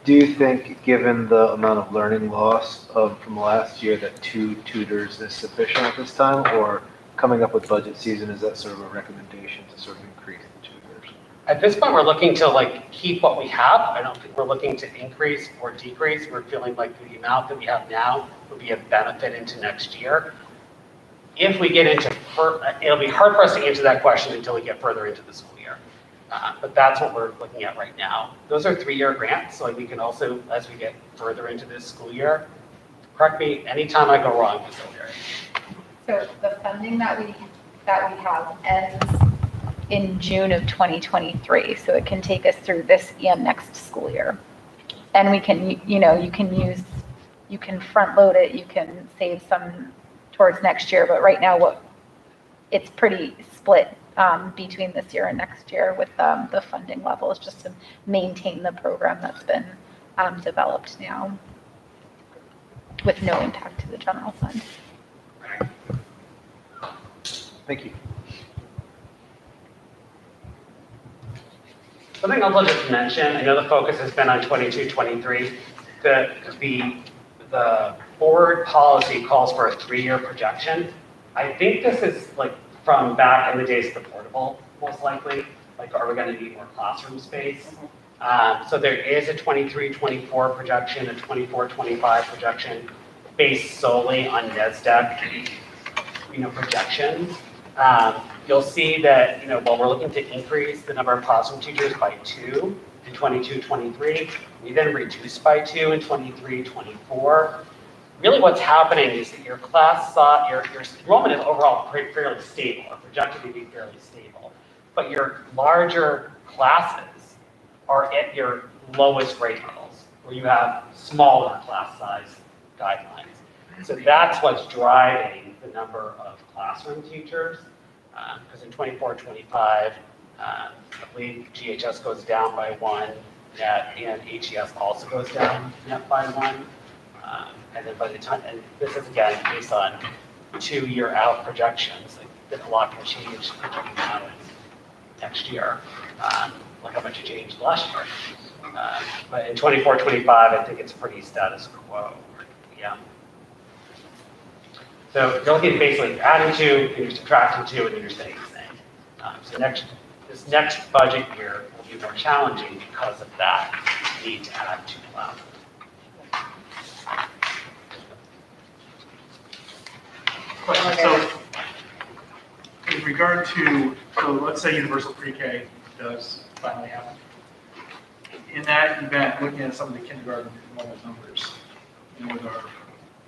Speaker 10: Do you think, given the amount of learning loss from last year, that 2 tutors is sufficient at this time, or coming up with budget season, is that sort of a recommendation to sort of increase the tutors?
Speaker 5: At this point, we're looking to keep what we have. I don't think we're looking to increase or decrease. We're feeling like the amount that we have now would be a benefit into next year. If we get into, it'll be hard for us to answer that question until we get further into the school year. But that's what we're looking at right now. Those are 3-year grants, so we can also, as we get further into this school year, correct me anytime I go wrong, Ms. O'Leary.
Speaker 13: So the funding that we have ends in June of 2023, so it can take us through this and next school year. And we can, you can front load it, you can save some towards next year, but right now it's pretty split between this year and next year with the funding levels, just to maintain the program that's been developed now with no impact to the general fund.
Speaker 10: Thank you.
Speaker 5: Something else I'll just mention, I know the focus has been on 22-23. The board policy calls for a 3-year projection. I think this is from back in the days of the portable, most likely. Are we going to need more classroom space? So there is a 23-24 projection, a 24-25 projection based solely on NESDEC, projections. You'll see that, while we're looking to increase the number of classroom teachers by 2 in 22-23, we then reduce by 2 in 23-24. Really what's happening is that your enrollment is overall fairly stable, or projected to be fairly stable, but your larger classes are at your lowest grade levels, where you have smaller class size guidelines. So that's what's driving the number of classroom teachers, because in 24-25, I believe GHS goes down by 1 net, and HES also goes down net by 1. And then by the time, and this is again based on 2-year out projections, a lot can change between now and next year, like how much it changed last year. But in 24-25, I think it's pretty status quo. Yeah. So you're looking at basically adding 2, and you're subtracting 2, and then you're staying the same. So this next budget year will be more challenging because of that need to add 2 classes.
Speaker 11: Question. So, in regard to, let's say universal pre-K does finally happen. In that event, looking at some of the kindergarten enrollment numbers, with our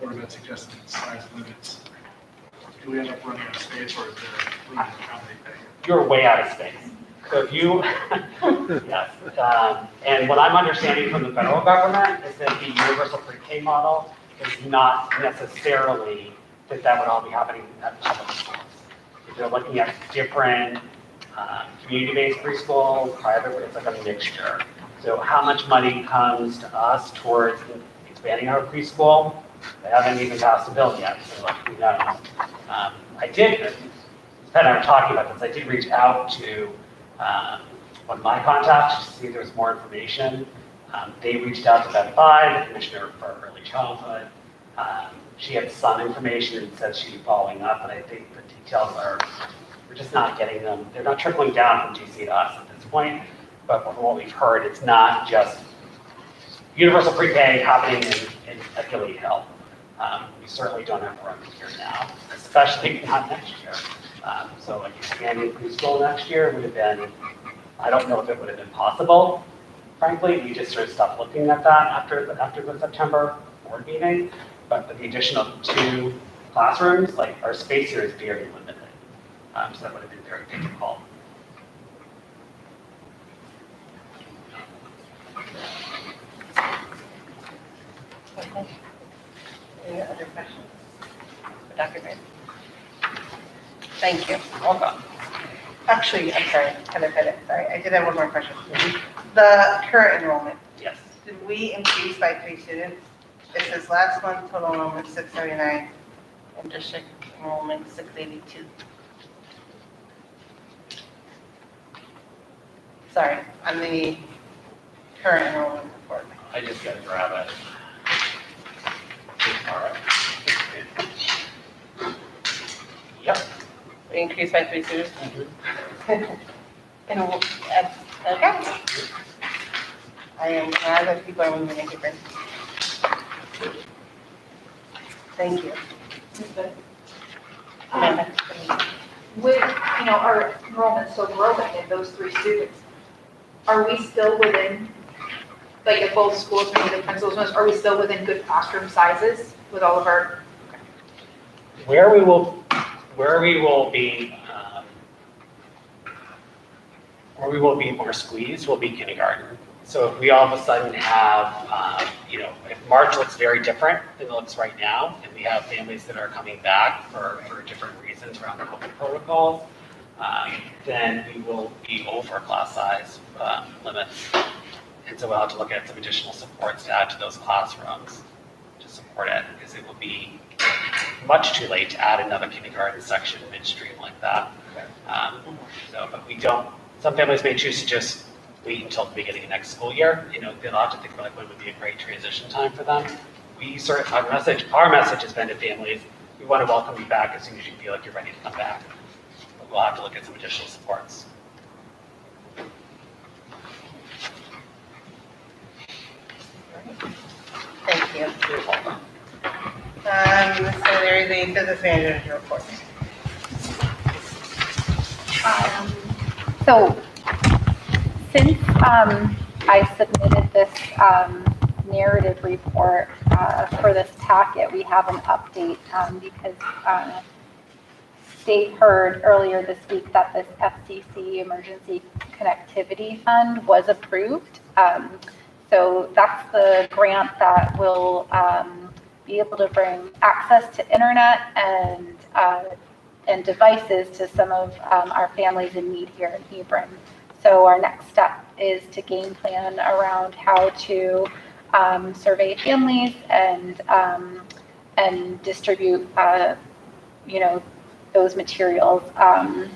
Speaker 11: Board of Ed suggested size limits, do we end up running out of space, or is there room to accommodate that?
Speaker 5: You're way out of space. So if you, yes, and what I'm understanding from the federal government is that the universal pre-K model is not necessarily that would all be happening at public schools. If you're looking at different community-based preschool, private, it's like a mixture. So how much money comes to us towards expanding our preschool? They haven't even passed a bill yet, so who knows? I did, Pat and I were talking about this, I did reach out to one of my contacts to see if there was more information. They reached out to Ben 5, the Commissioner for Early Childhood. She had some information and said she'd be following up, but I think the details we're just not getting them. They're not trickling down from GC to us at this point, but from what we've heard, it's not just universal pre-K happening at Gilead Hill. We certainly don't have room here now, especially not next year. So like expanding preschool next year would have been, I don't know if it would have been possible, frankly. We just sort of stopped looking at that after the September board meeting. But with the addition of 2 classrooms, like our space here is very limited. So that would have been very difficult.
Speaker 2: Okay. Any other questions for Dr. Green? Thank you.
Speaker 5: Welcome.
Speaker 2: Actually, I'm sorry, sorry, I did have one more question. The current enrollment,
Speaker 5: Yes.
Speaker 2: did we increase by 3 students? It says last month total enrollment 679 and district enrollment 682. Sorry, on the current enrollment report.
Speaker 5: I just gotta grab it. All right. Yep.
Speaker 2: We increased by 3 students? And, okay. I am glad that people are moving in different. Thank you.
Speaker 12: With, our enrollment still growing in those 3 students, are we still within, like at both schools, maybe the principals, are we still within good classroom sizes with all of our?
Speaker 5: Where we will be more squeezed will be kindergarten. So if we all of a sudden have, if March looks very different than it looks right now, and we have families that are coming back for different reasons around the COVID protocols, then we will be over class size limits. And so we'll have to look at some additional supports to add to those classrooms to support it, because it will be much too late to add another kindergarten section midstream like that. But we don't, some families may choose to just wait until the beginning of next school year. They'll have to think about when would be a great transition time for them. Our message has been to families, we want to welcome you back as soon as you feel like you're ready to come back. But we'll have to look at some additional supports.
Speaker 2: Thank you.
Speaker 5: You're welcome.
Speaker 2: So there is a business manager's report.
Speaker 13: So since I submitted this narrative report for this packet, we have an update because State heard earlier this week that this FCC Emergency Connectivity Fund was approved. So that's the grant that will be able to bring access to internet and devices to some of our families in need here in Hebron. So our next step is to game plan around how to survey families and distribute, those materials on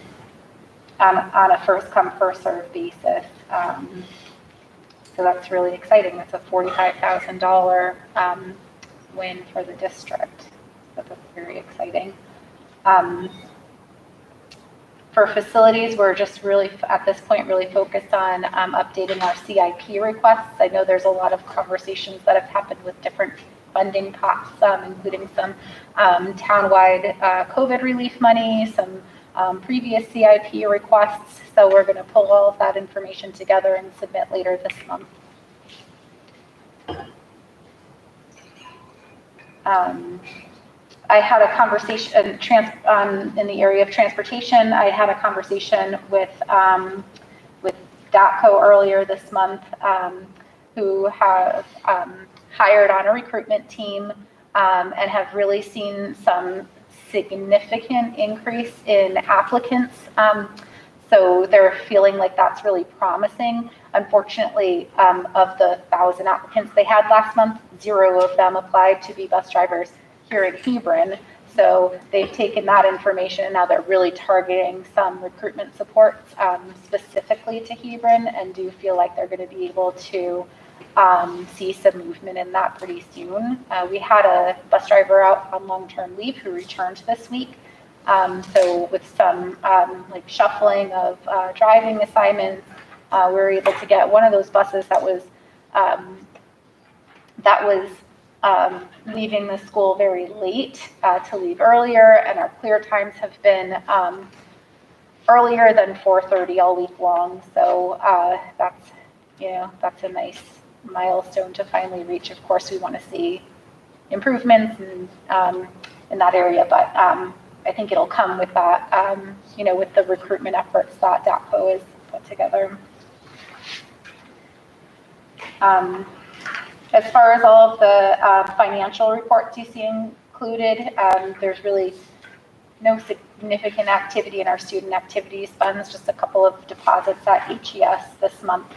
Speaker 13: a first come, first served basis. So that's really exciting. It's a $45,000 win for the district. So that's very exciting. For facilities, we're just really, at this point, really focused on updating our CIP requests. I know there's a lot of conversations that have happened with different funding pots, including some townwide COVID relief money, some previous CIP requests. So we're going to pull all of that information together and submit later this month. I had a conversation in the area of transportation. I had a conversation with DATCO earlier this month, who have hired on a recruitment team and have really seen some significant increase in applicants. So they're feeling like that's really promising. Unfortunately, of the 1,000 applicants they had last month, 0 of them applied to be bus drivers here in Hebron. So they've taken that information and now they're really targeting some recruitment supports specifically to Hebron, and do feel like they're going to be able to see some movement in that pretty soon. We had a bus driver out on long-term leave who returned this week. So with some like shuffling of driving assignments, we were able to get one of those buses that was leaving the school very late to leave earlier, and our clear times have been earlier than 4:30 all week long. So that's, that's a nice milestone to finally reach. Of course, we want to see improvements in that area, but I think it'll come with that, with the recruitment efforts that DAPO has put together. As far as all of the financial reports you see included, there's really no significant activity in our student activities funds, just a couple of deposits at HES this month.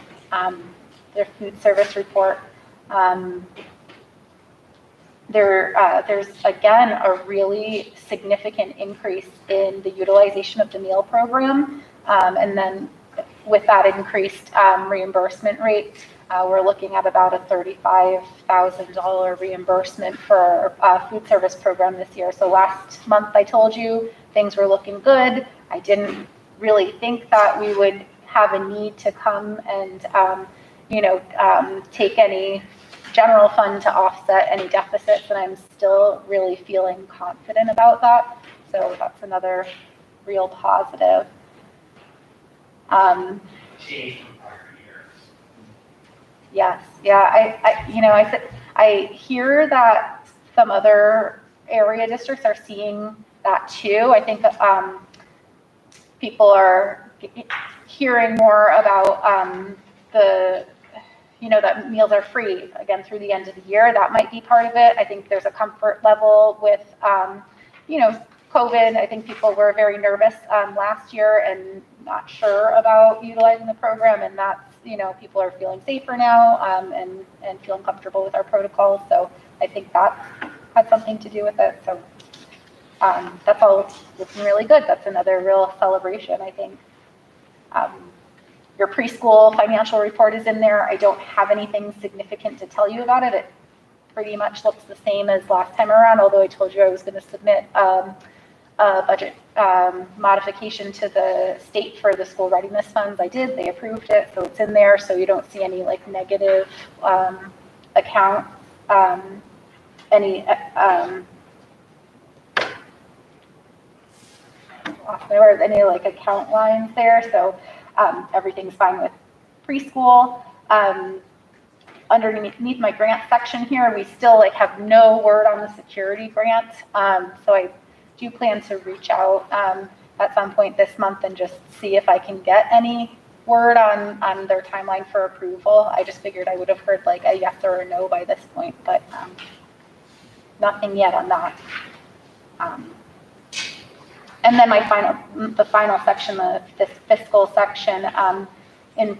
Speaker 13: Their food service report. There's again a really significant increase in the utilization of the meal program, and then with that increased reimbursement rate, we're looking at about a $35,000 reimbursement for our food service program this year. So last month I told you things were looking good. I didn't really think that we would have a need to come and take any general fund to offset any deficits, and I'm still really feeling confident about that. So that's another real positive. Yes, yeah, I hear that some other area districts are seeing that too. I think people are hearing more about that meals are free again through the end of the year. That might be part of it. I think there's a comfort level with, COVID. I think people were very nervous last year and not sure about utilizing the program, and that's, people are feeling safer now and feeling comfortable with our protocols. So I think that had something to do with it. So that's all looking really good. That's another real celebration, I think. Your preschool financial report is in there. I don't have anything significant to tell you about it. It pretty much looks the same as last time around, although I told you I was going to submit a budget modification to the state for the school readiness funds. I did. They approved it, so it's in there. So you don't see any negative account, any account lines there. So everything's fine with preschool. Underneath my grant section here, we still have no word on the security grant. So I do plan to reach out at some point this month and just see if I can get any word on their timeline for approval. I just figured I would have heard a yes or a no by this point, but nothing yet on that. And then the final section, this fiscal section, in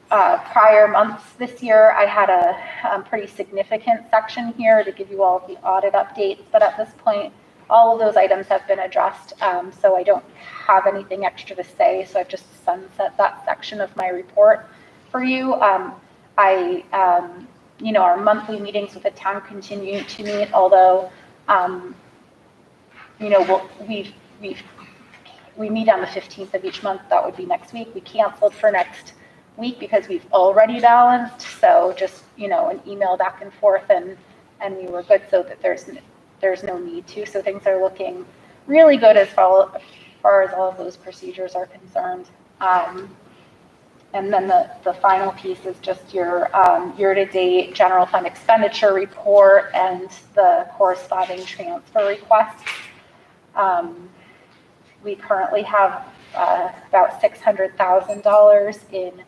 Speaker 13: prior months this year, I had a pretty significant section here to give you all the audit updates, but at this point, all of those items have been addressed, so I don't have anything extra to say, so I've just sunset that section of my report for you. Our monthly meetings with the town continue to meet, although, we meet on the 15th of each month. That would be next week. We canceled for next week because we've already balanced, so just, an email back and forth, and we were good, so that there's no need to. So things are looking really good as far as all of those procedures are concerned. And then the final piece is just your year-to-date general fund expenditure report and the corresponding transfer requests. We currently have about $600,000 in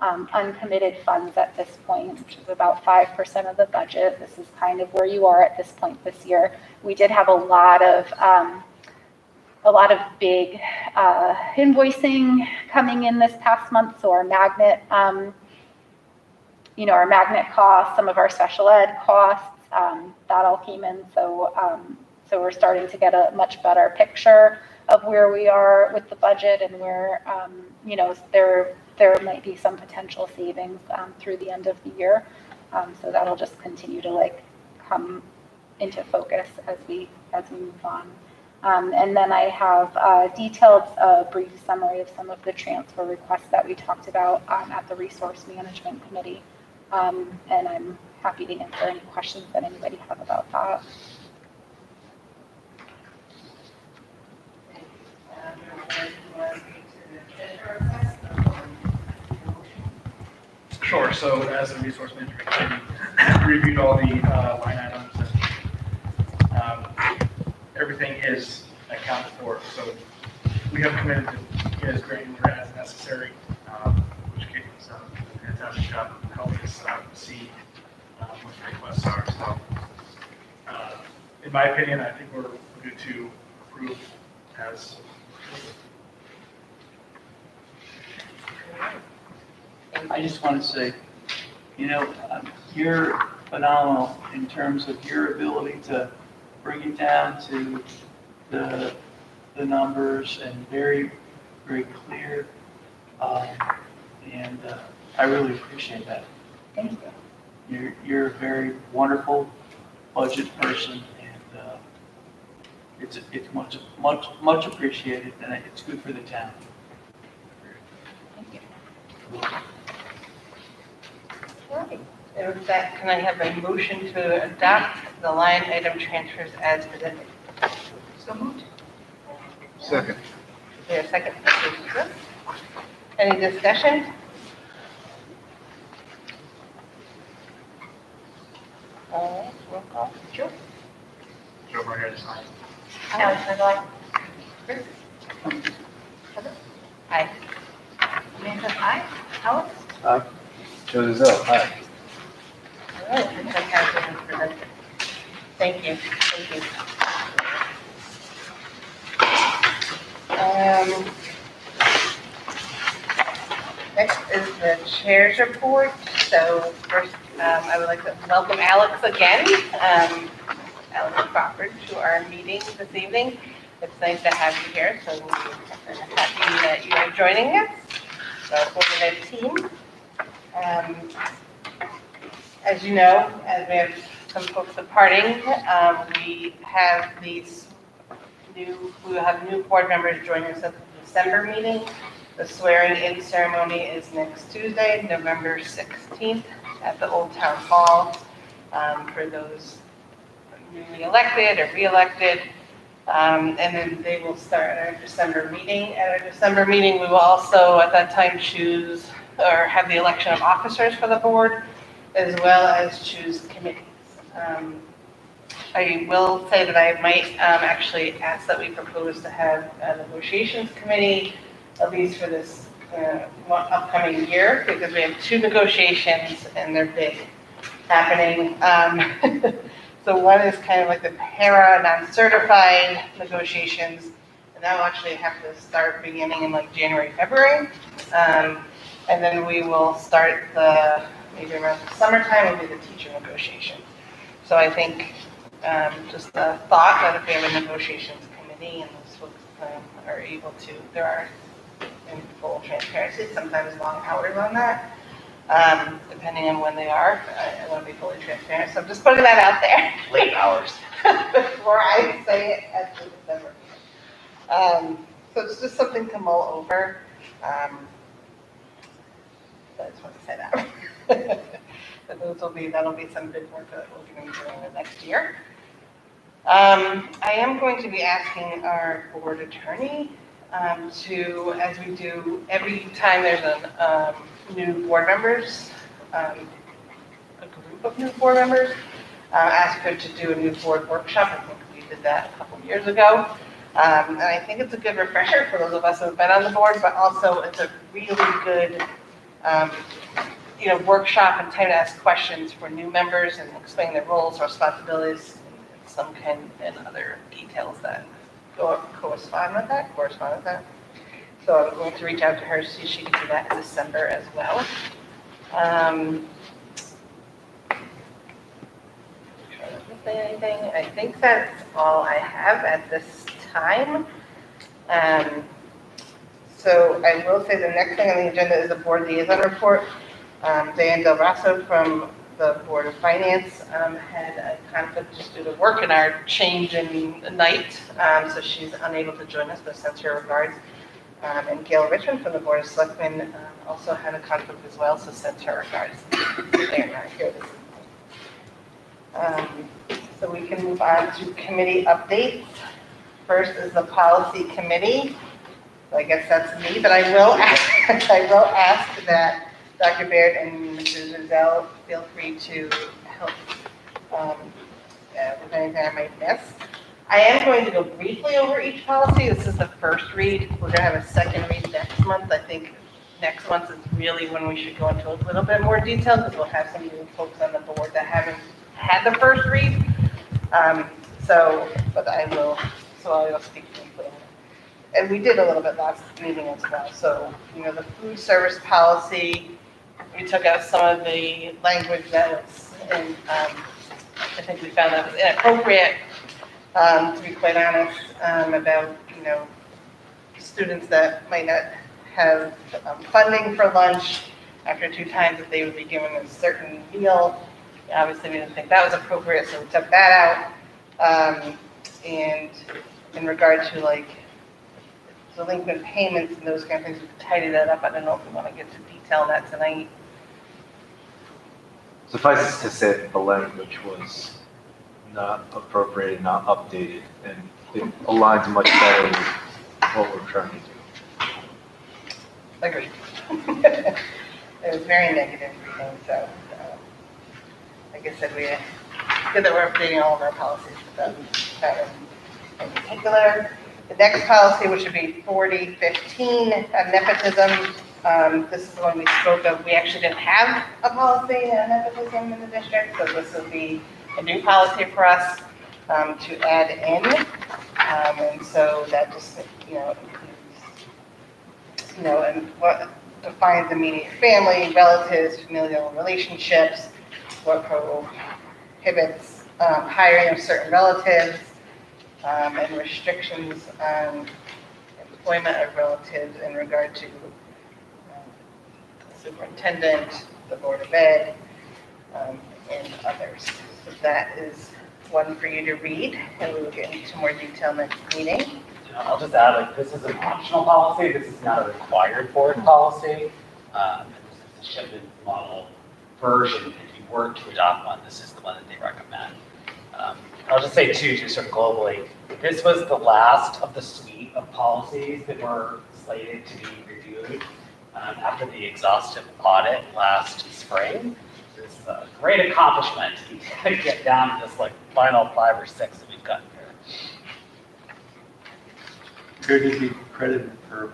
Speaker 13: uncommitted funds at this point, which is about 5% of the budget. This is kind of where you are at this point this year. We did have a lot of big invoicing coming in this past month. So our magnet, our magnet costs, some of our special ed costs, that all came in. So we're starting to get a much better picture of where we are with the budget and where, there might be some potential savings through the end of the year. So that'll just continue to come into focus as we move on. And then I have detailed brief summary of some of the transfer requests that we talked about at the Resource Management Committee. And I'm happy to answer any questions that anybody have about that.
Speaker 11: Sure, so as a resource management committee, reviewed all the line items and everything is accounted for. So we have committed to get as granular as necessary, which Kate has done a fantastic job of helping us see what the requests are. So in my opinion, I think we're good to approve as.
Speaker 6: I just want to say, you're phenomenal in terms of your ability to bring it down to the numbers and very, very clear. And I really appreciate that.
Speaker 13: Thank you.
Speaker 6: You're a very wonderful budget person, and it's much appreciated, and it's good for the town.
Speaker 13: Thank you.
Speaker 2: All right. And with that, can I have a motion to adopt the line item transfers as presented?
Speaker 12: So moved.
Speaker 10: Second.
Speaker 2: Is there a second? Mr. Smith? Any discussion? All right, roll call. Joe?
Speaker 11: Joe Martinez, aye.
Speaker 2: Alex, Madeline? Chris? Heather? Aye.
Speaker 12: Amanda, aye. Alex?
Speaker 10: Joe Zell, aye.
Speaker 2: All right, consent has been presented. Thank you, thank you. Next is the chair's report. So first, I would like to welcome Alex again, Alex Crawford, to our meeting this evening. It's nice to have you here, so we're happy that you are joining us, our board event team. As you know, as we have some folks departing, we will have new board members joining us at the December meeting. The swearing-in ceremony is next Tuesday, November 16th, at the Old Town Hall, for those newly elected or re-elected. And then they will start at our December meeting. At our December meeting, we will also at that time choose or have the election of officers for the board, as well as choose committees. I will say that I might actually ask that we propose to have a negotiations committee, at least for this upcoming year, because we have two negotiations and they're big happening. So one is kind of like the para non-certified negotiations, and that will actually have to start beginning in like January, February. And then we will start maybe around the summertime will be the teacher negotiation. So I think just the thought that if we have a negotiations committee and those folks are able to, there are in full transparency, sometimes long hours on that, depending on when they are. I want to be fully transparent, so I'm just putting that out there. Late hours. Before I say it at the December meeting. So it's just something to mull over. So I just want to say that. That'll be some good work that we'll be doing during the next year. I am going to be asking our board attorney to, as we do every time there's a new board members, a group of new board members, ask her to do a new board workshop. I think we did that a couple years ago. And I think it's a good refresher for those of us who have been on the board, but also it's a really good workshop and time to ask questions for new members and explain their roles, responsibilities, and some kind and other details that correspond with that. So I'm going to reach out to her, see if she can do that in December as well. Anything? I think that's all I have at this time. So I will say the next thing on the agenda is the board liaison report. Diane Del Rasso from the Board of Finance had a conflict just due to work and our change in night, so she's unable to join us, but sends her regards. And Gail Richmond from the Board of Selectmen also had a conflict as well, so sends her regards. They're not here this evening. So we can move on to committee updates. First is the policy committee. So I guess that's me, but I will ask that Dr. Baird and Mrs. Rizal feel free to help with anything I might miss. I am going to go briefly over each policy. This is the first read. We're going to have a second read next month. I think next month is really when we should go into a little bit more detail because we'll have some new folks on the board that haven't had the first read. But I will speak briefly on it. And we did a little bit last meeting as well. So, the food service policy, we took out some of the language that was in, I think we found that was inappropriate, to be quite honest, about, students that might not have funding for lunch after 2 times that they would be given a certain meal. Obviously, we didn't think that was appropriate, so we took that out. And in regard to like delinquent payments and those kind of things, we tidied that up. I don't know if we want to get to detail on that tonight.
Speaker 14: Suffice it to say that the language was not appropriate, not updated, and it aligns much better with what we're trying to do.
Speaker 2: Agreed. It was very negative reading, so like I said, good that we're updating all of our policies with that in particular. The next policy, which would be 4015, nepotism. This is the one we spoke of. We actually didn't have a policy on nepotism in the district, so this will be a new policy for us to add in. And so that just, includes, and what defines immediate family, relatives, familial relationships, what prohibits hiring of certain relatives, and restrictions on employment of relatives in regard to the superintendent, the board of ed, and others. So that is one for you to read, and we will get into more detail next meeting.
Speaker 5: I'll just add, this is an optional policy. This is not a required board policy. And this is a shipment model version. If you were to adopt one, this is the one that they recommend. I'll just say too, just sort of globally, this was the last of the suite of policies that were slated to be reviewed after the exhaustive audit last spring. It's a great accomplishment to get down to this final 5 or 6 that we've got here.
Speaker 6: You're to be credited for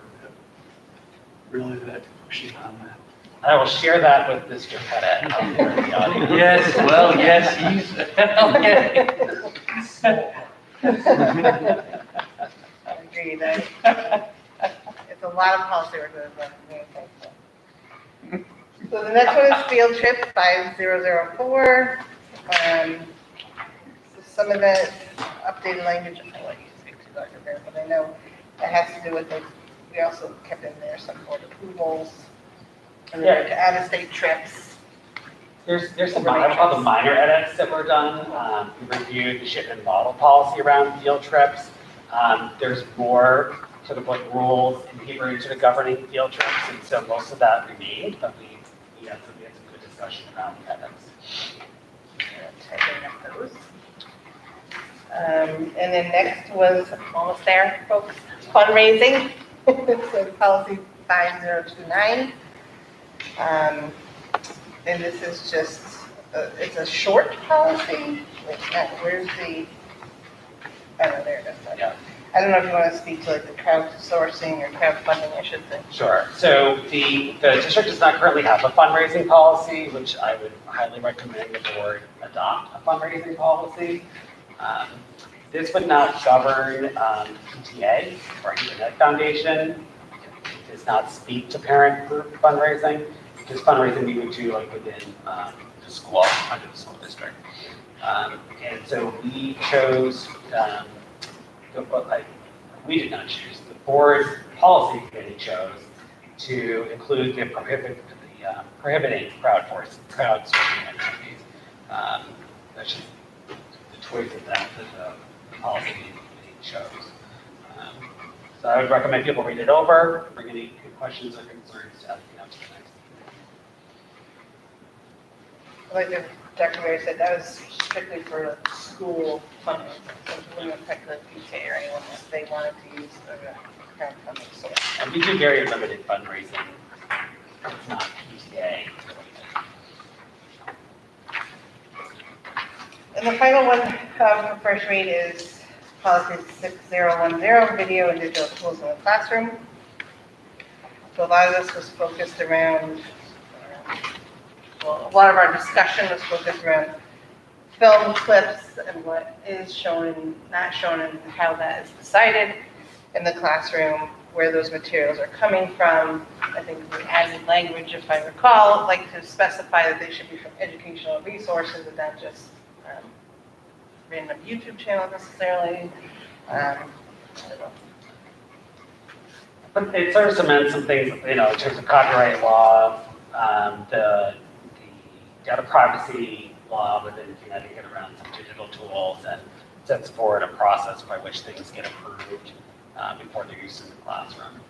Speaker 6: really that pushing on that.
Speaker 5: I will share that with Mr. Pettit out there in the audience.
Speaker 6: Yes, well, yes, he's, okay.
Speaker 2: Agreed. It's a lot of policy work that is done. So the next one is field trip 5004. So some of the updated language, I'll let you speak to Dr. Bear, but I know that has to do with we also kept in there some board approvals. And then to out-of-state trips.
Speaker 5: There's some minor edits that were done. We reviewed the shipment model policy around field trips. There's more sort of rules in Hebron sort of governing field trips, and so most of that remained, but we had some good discussion around the edits.
Speaker 2: Typing up those. And then next was almost there, folks. Fundraising. So policy 5029. And this is just, it's a short policy. Wait, where's the, oh, there it is.
Speaker 5: Yeah.
Speaker 2: I don't know if you want to speak to the crowdsourcing or crowdfunding, I should say.
Speaker 5: Sure. So the district does not currently have a fundraising policy, which I would highly recommend the board adopt a fundraising policy. This would not govern PTA or Internet Foundation. It does not speak to parent group fundraising. Because fundraising we would do within the school, under the school district. And so we chose, we did not choose, the board policy committee chose to include the prohibiting crowdsourcing activities. That's just the choice of that the policy committee chose. So I would recommend people read it over, bring any questions or concerns to the next.
Speaker 2: I'd like to Dr. Mary said that was strictly for school funding, so it wouldn't affect the PTA or anyone if they wanted to use the crowdfunding source.
Speaker 5: And we do very limited fundraising. It's not PTA.
Speaker 2: And the final one for first read is policy 6010, video and digital tools in the classroom. So a lot of this was focused around, well, a lot of our discussion was focused around film clips and what is shown and not shown and how that is decided in the classroom, where those materials are coming from. I think we added language, if I recall, like to specify that they should be from educational resources and not just random YouTube channel necessarily. I don't know.
Speaker 5: But it sort of cements some things, in terms of copyright law, the data privacy law within Connecticut around some digital tools, and sets forward a process by which things get approved before they're used in the classroom.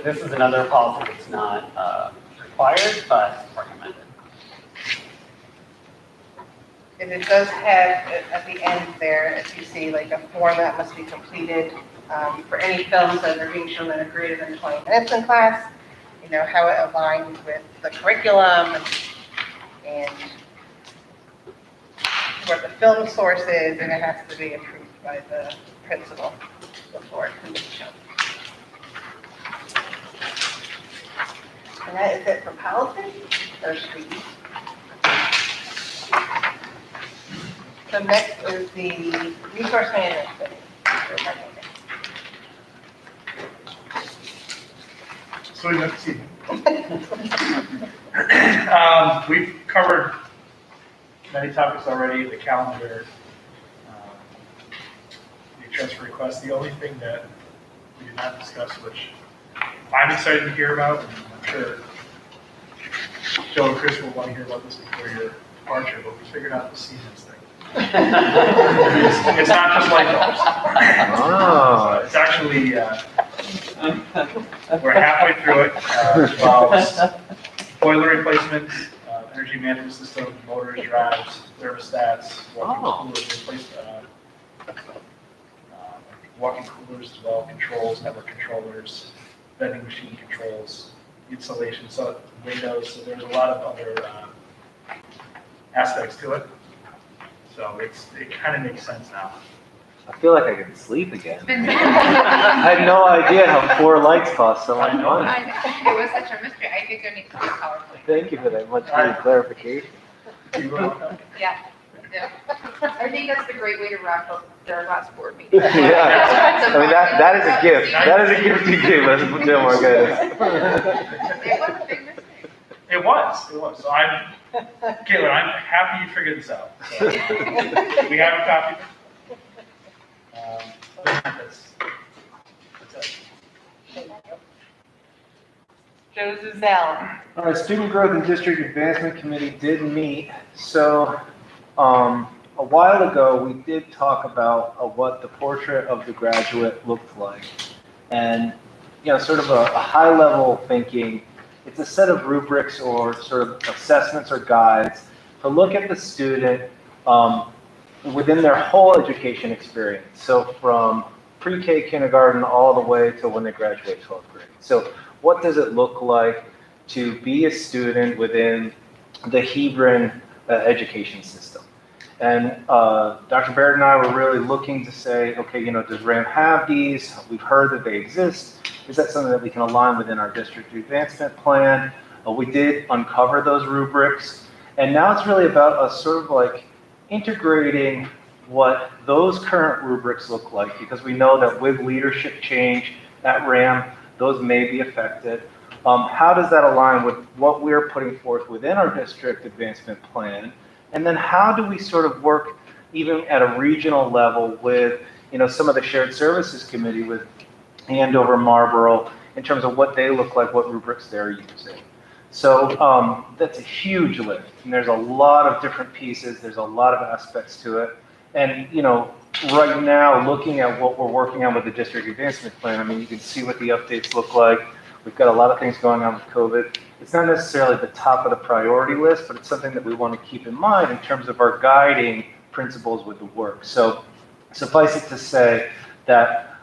Speaker 5: This is another policy that's not required, but recommended.
Speaker 2: And it does have, at the end there, as you see, like a form that must be completed for any films that are being shown that are greater than 20 minutes in class, how it aligns with the curriculum and what the film source is, and it has to be approved by the principal before it can be shown. And that is it for policy, first read. So next is the resource management study.
Speaker 11: So we have to see. We've covered many topics already, the calendar, the transfer request. The only thing that we did not discuss, which I'm excited to hear about, and I'm sure Joe and Chris will want to hear about this before your departure, but we figured out the seasons thing. It's not just light bulbs.
Speaker 14: Oh.
Speaker 11: It's actually, we're halfway through it. It involves boiler replacements, energy management system, motors, drives, thermostats, walking coolers, walking coolers as well, controls, network controllers, vending machine controls, insulation, so windows. So there's a lot of other aspects to it. So it kind of makes sense now.
Speaker 14: I feel like I can sleep again. I had no idea how 4 lights cost so much money.
Speaker 9: It was such a mystery. I think there needs to be a PowerPoint.
Speaker 14: Thank you for that much needed clarification.
Speaker 9: Yeah.
Speaker 12: I think that's the great way to wrap up their last board meeting.
Speaker 14: Yeah, I mean, that is a gift. That is a gift you gave us, Mark.
Speaker 9: It was a big mystery.
Speaker 11: It was. So Caitlin, I'm happy you figured this out. So, we have a copy. That's it.
Speaker 2: Joe Zuzell.
Speaker 14: All right, Student Growth and District Advancement Committee did meet. So a while ago, we did talk about what the portrait of the graduate looked like. And, sort of a high-level thinking, it's a set of rubrics or sort of assessments or guides to look at the student within their whole education experience. So from pre-K kindergarten all the way to when they graduate 12th grade. So what does it look like to be a student within the Hebron education system? And Dr. Barrett and I were really looking to say, okay, does RAM have these? We've heard that they exist. Is that something that we can align within our district advancement plan? We did uncover those rubrics. And now it's really about us sort of like integrating what those current rubrics look like, because we know that with leadership change at RAM, those may be affected. How does that align with what we're putting forth within our district advancement plan? And then how do we sort of work even at a regional level with, some of the shared services committee with Andover, Marlboro, in terms of what they look like, what rubrics they're using. So that's a huge lift, and there's a lot of different pieces, there's a lot of aspects to it. And, right now, looking at what we're working on with the district advancement plan, I mean, you can see what the updates look like. We've got a lot of things going on with COVID. it's not necessarily the top of the priority list, but it's something that we want to keep in mind in terms of our guiding principles with the work. So suffice it to say that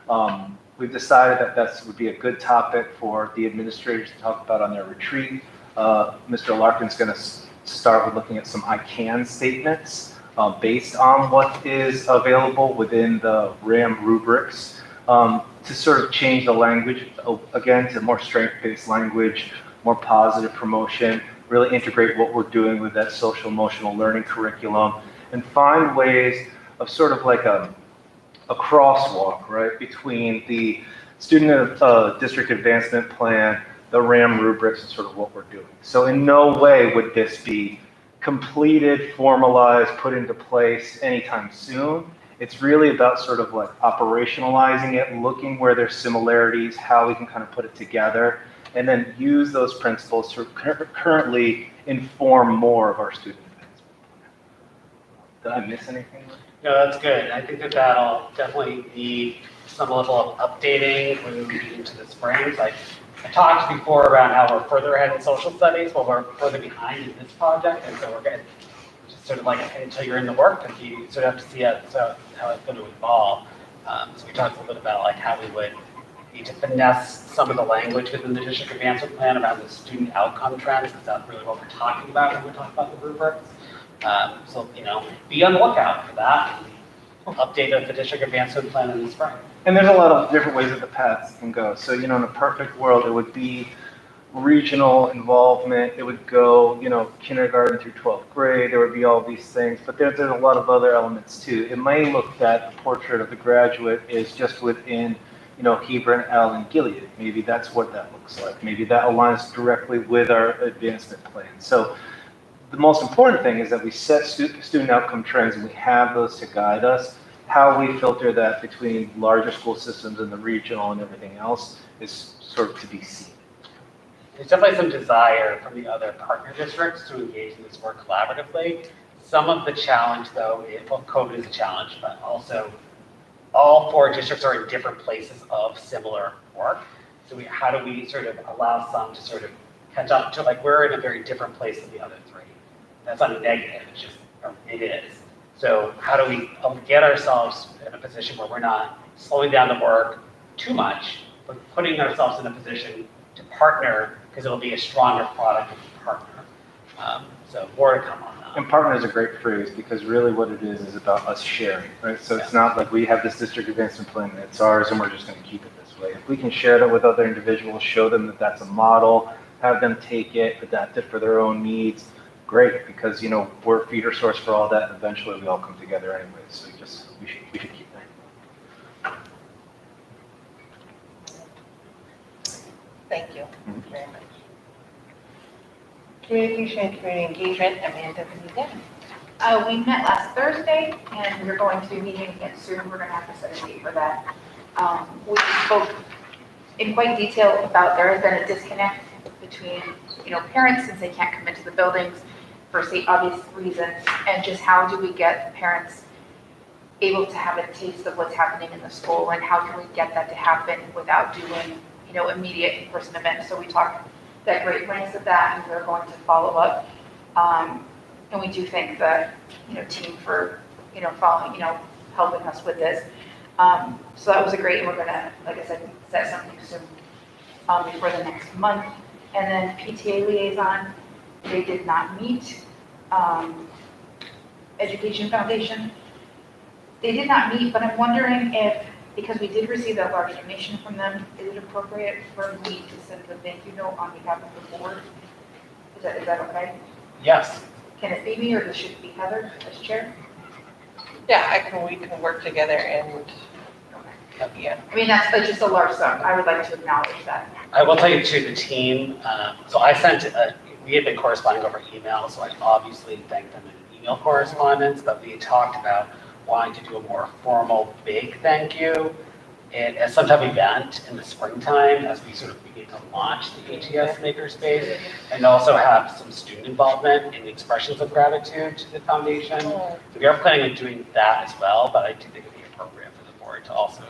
Speaker 14: we've decided that that would be a good topic for the administrators to talk about on their retreat. Mr. Larkin's going to start with looking at some I can statements based on what is available within the RAM rubrics to sort of change the language again to more strength-based language, more positive promotion, really integrate what we're doing with that social emotional learning curriculum, and find ways of sort of like a crosswalk, right, between the student district advancement plan, the RAM rubrics, and sort of what we're doing. So in no way would this be completed, formalized, put into place anytime soon. It's really about sort of like operationalizing it, looking where there's similarities, how we can kind of put it together, and then use those principles to currently inform more of our student advancement plan. Did I miss anything?
Speaker 5: No, that's good. I think that that'll definitely be some level of updating when we move into the spring. Like I talked before around how we're further ahead in social studies, while we're further behind in this project, and so we're going to just sort of like until you're in the work, and you sort of have to see how it's going to evolve. So we talked a little bit about like how we would need to finesse some of the language within the district advancement plan around the student outcome trends, because that's really what we're talking about when we talk about the rubrics. So, be on the lookout for that. Update of the district advancement plan in the spring.
Speaker 14: And there's a lot of different ways that the paths can go. So, in a perfect world, it would be regional involvement. It would go, kindergarten through 12th grade. There would be all these things. But there's a lot of other elements too. It may look that the portrait of the graduate is just within, Hebron, L, and Gilead. Maybe that's what that looks like. Maybe that aligns directly with our advancement plan. So the most important thing is that we set student outcome trends and we have those to guide us. How we filter that between larger school systems and the regional and everything else is sort of to be seen.
Speaker 5: There's definitely some desire from the other partner districts to engage in this work collaboratively. Some of the challenge, though, COVID is a challenge, but also all 4 districts are in different places of similar work. So how do we sort of allow some to sort of catch up to, like, we're in a very different place than the other 3. That's not a negative, it is. So how do we get ourselves in a position where we're not slowing down the work too much, but putting ourselves in a position to partner, because it'll be a stronger product if we partner. So more to come on that.
Speaker 14: And partner is a great phrase, because really what it is about us sharing, right? So it's not like we have this district advancement plan, it's ours, and we're just going to keep it this way. If we can share that with other individuals, show them that that's a model, have them take it, adapt it for their own needs, great, because we're a feeder source for all that, and eventually we all come together anyway. So we should keep that.
Speaker 2: Thank you very much. Communication and community engagement, Amanda, again.
Speaker 12: We met last Thursday, and we're going to be meeting again soon. We're going to have to set a date for that. We spoke in quite detail about there has been a disconnect between, parents, since they can't come into the buildings for obvious reasons, and just how do we get parents able to have a taste of what's happening in the school, and how can we get that to happen without doing, immediate in-person events. So we talked at great lengths of that, and we're going to follow up. And we do thank the, team for, following, helping us with this. So that was a great, and we're gonna, like I said, set something soon before the next month. And then PTA liaison, they did not meet. Education Foundation, they did not meet, but I'm wondering if, because we did receive that large donation from them, is it appropriate for me to send a thank you note on behalf of the board? Is that okay?
Speaker 5: Yes.
Speaker 12: Can it be me, or should it be Heather as chair?
Speaker 2: Yeah, we can work together and, yeah.
Speaker 12: I mean, that's just a large sum. I would like to acknowledge that.
Speaker 5: I will tell you too, the team, so I sent, we had been corresponding over email, so I obviously thanked them in email correspondence, but we had talked about wanting to do a more formal, big thank you at some type of event in the springtime as we sort of begin to launch the ATS Makerspace, and also have some student involvement in expressions of gratitude to the foundation. So we are planning on doing that as well, but I do think it would be appropriate for the board to also.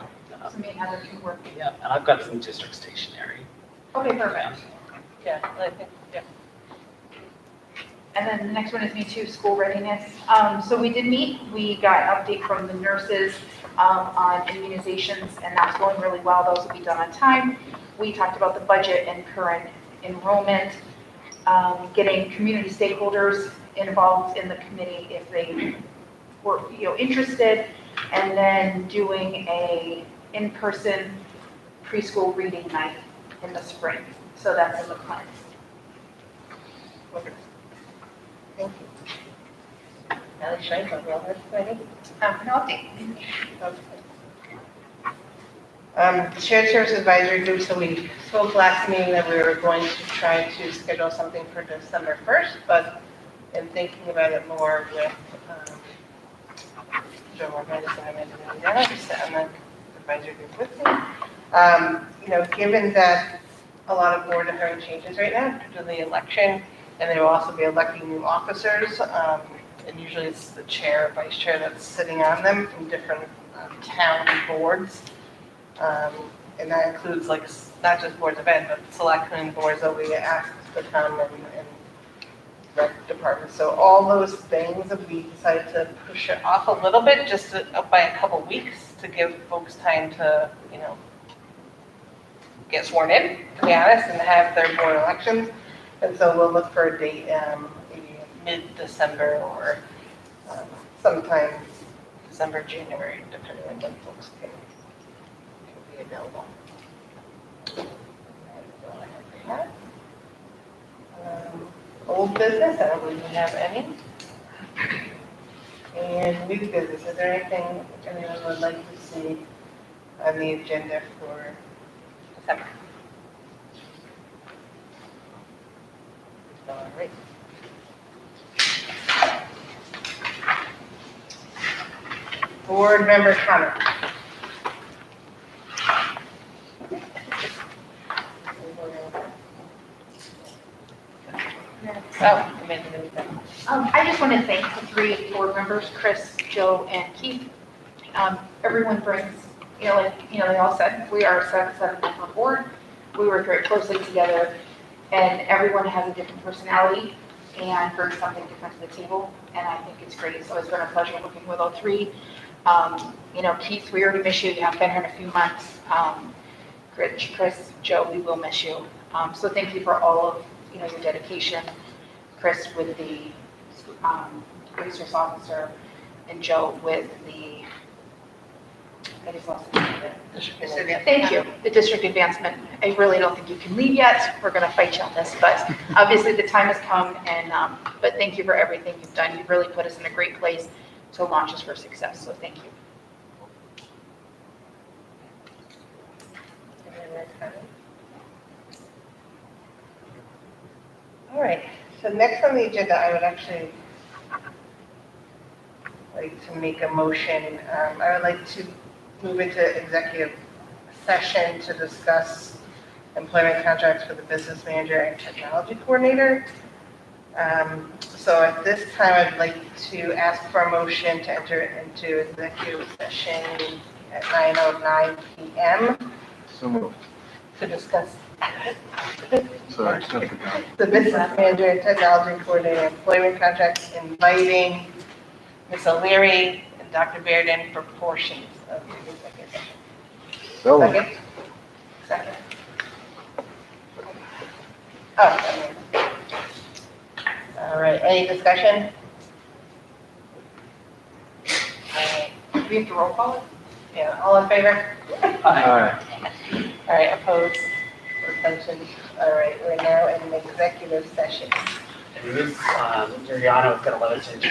Speaker 12: So me and Heather can work.
Speaker 5: Yeah, and I've got some district stationery.
Speaker 12: Okay, perfect.
Speaker 2: Yeah, I think, yeah.
Speaker 12: And then the next one is me too, school readiness. So we did meet, we got an update from the nurses on immunizations, and that's going really well. Those will be done on time. We talked about the budget and current enrollment, getting community stakeholders involved in the committee if they were, interested, and then doing a in-person preschool reading night in the spring. So that's in the plans.
Speaker 2: Thank you. Ally Schreiber, Wellness Committee.
Speaker 12: No update.
Speaker 2: Shared Service Advisory Group, so we spoke last meeting that we were going to try to schedule something for December 1st, but in thinking about it more with Joe Morgan, and Dennis, and the advisory group with me. Given that a lot of boards are having changes right now due to the election, and they will also be electing new officers, and usually it's the chair or vice chair that's sitting on them from different town boards. And that includes like not just boards of ed, but selecting boards that we asked to come and rec departments. So all those things, we decided to push it off a little bit, just by a couple weeks to give folks time to, get sworn in, to be honest, and have their board elections. And so we'll look for a date, maybe mid-December or sometime December, January, depending on when folks can be available. Old business, I don't believe we have any. And new business, is there anything anyone would like to see on the agenda for December? All right. Board member comment. Oh, Amanda, there we go.
Speaker 12: I just want to thank the 3 board members, Chris, Joe, and Keith. Everyone brings, they all said, we are a 7-member board. We work very closely together, and everyone has a different personality and brings something different to the table, and I think it's great. So it's been a pleasure working with all 3. Keith, we already miss you. You haven't been here in a few months. Chris, Joe, we will miss you. So thank you for all of, your dedication. Chris with the resource officer, and Joe with the, I just lost the name of it. Thank you, the district advancement. I really don't think you can leave yet. We're going to fight you on this, but obviously the time has come, and but thank you for everything you've done. You've really put us in a great place to launch us for success, so thank you.
Speaker 2: All right, so next on the agenda, I would actually like to make a motion. I would like to move into executive session to discuss employment contracts for the business manager and technology coordinator. So at this time, I'd like to ask for a motion to enter into executive session at 9:09 p.m.
Speaker 14: So moved.
Speaker 2: to discuss
Speaker 14: Sorry, I forgot.
Speaker 2: the business manager and technology coordinator employment contracts, inviting Ms. O'Leary and Dr. Bearden for portions of the executive session.
Speaker 14: So moved.
Speaker 2: Second? Second. Oh, okay. All right, any discussion? All right,
Speaker 12: Do we have to roll call it?
Speaker 2: yeah, all in favor?
Speaker 14: Aye.
Speaker 2: All right, opposed, or abstentions? All right, we're now in an executive session.
Speaker 5: And Ms. Juliana was going to let us into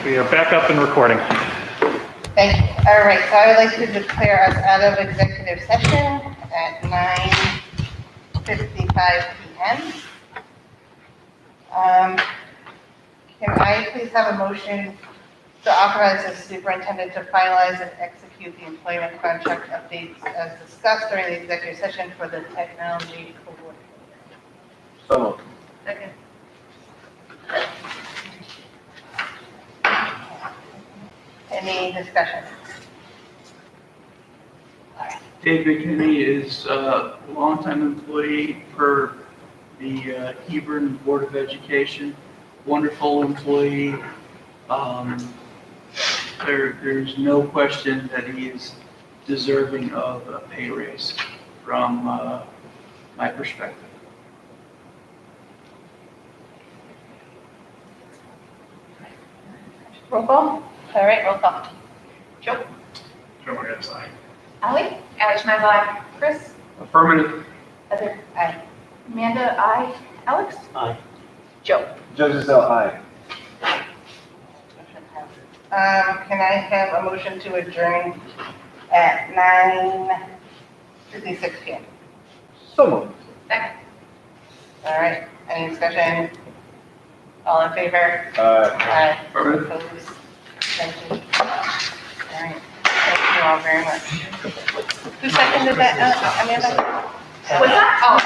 Speaker 11: We are back up and recording.
Speaker 2: Thank you. All right, so I would like to declare us out of executive session at 9:55 PM. Can I please have a motion to authorize the superintendent to finalize and execute the employment contract updates as discussed during the executive session for the technology coordinator?
Speaker 14: So moved.
Speaker 2: Second. Any discussion?
Speaker 6: Dave McKinney is a longtime employee for the Hebron Board of Education, wonderful employee. There's no question that he is deserving of a pay raise from my perspective.
Speaker 2: Roll call? All right, roll call.
Speaker 9: Joe?
Speaker 11: Joe Marquez, aye.
Speaker 12: Ally?
Speaker 9: Alex Schneidel, aye.
Speaker 12: Chris?
Speaker 6: Affirmative.
Speaker 12: Heather?
Speaker 2: Aye.
Speaker 12: Amanda, aye. Alex?
Speaker 5: Aye.
Speaker 12: Joe?
Speaker 14: Joe Giselle, aye.
Speaker 2: Can I have a motion to adjourn at 9:56 PM?
Speaker 14: So moved.
Speaker 9: Second.
Speaker 2: All right, any discussion? All in favor?
Speaker 14: Aye.
Speaker 2: Aye.
Speaker 6: Affirmative.
Speaker 2: Opposed? Thank you. All right, thank you all very much. Who seconded that, Amanda?
Speaker 9: What's that? Oh.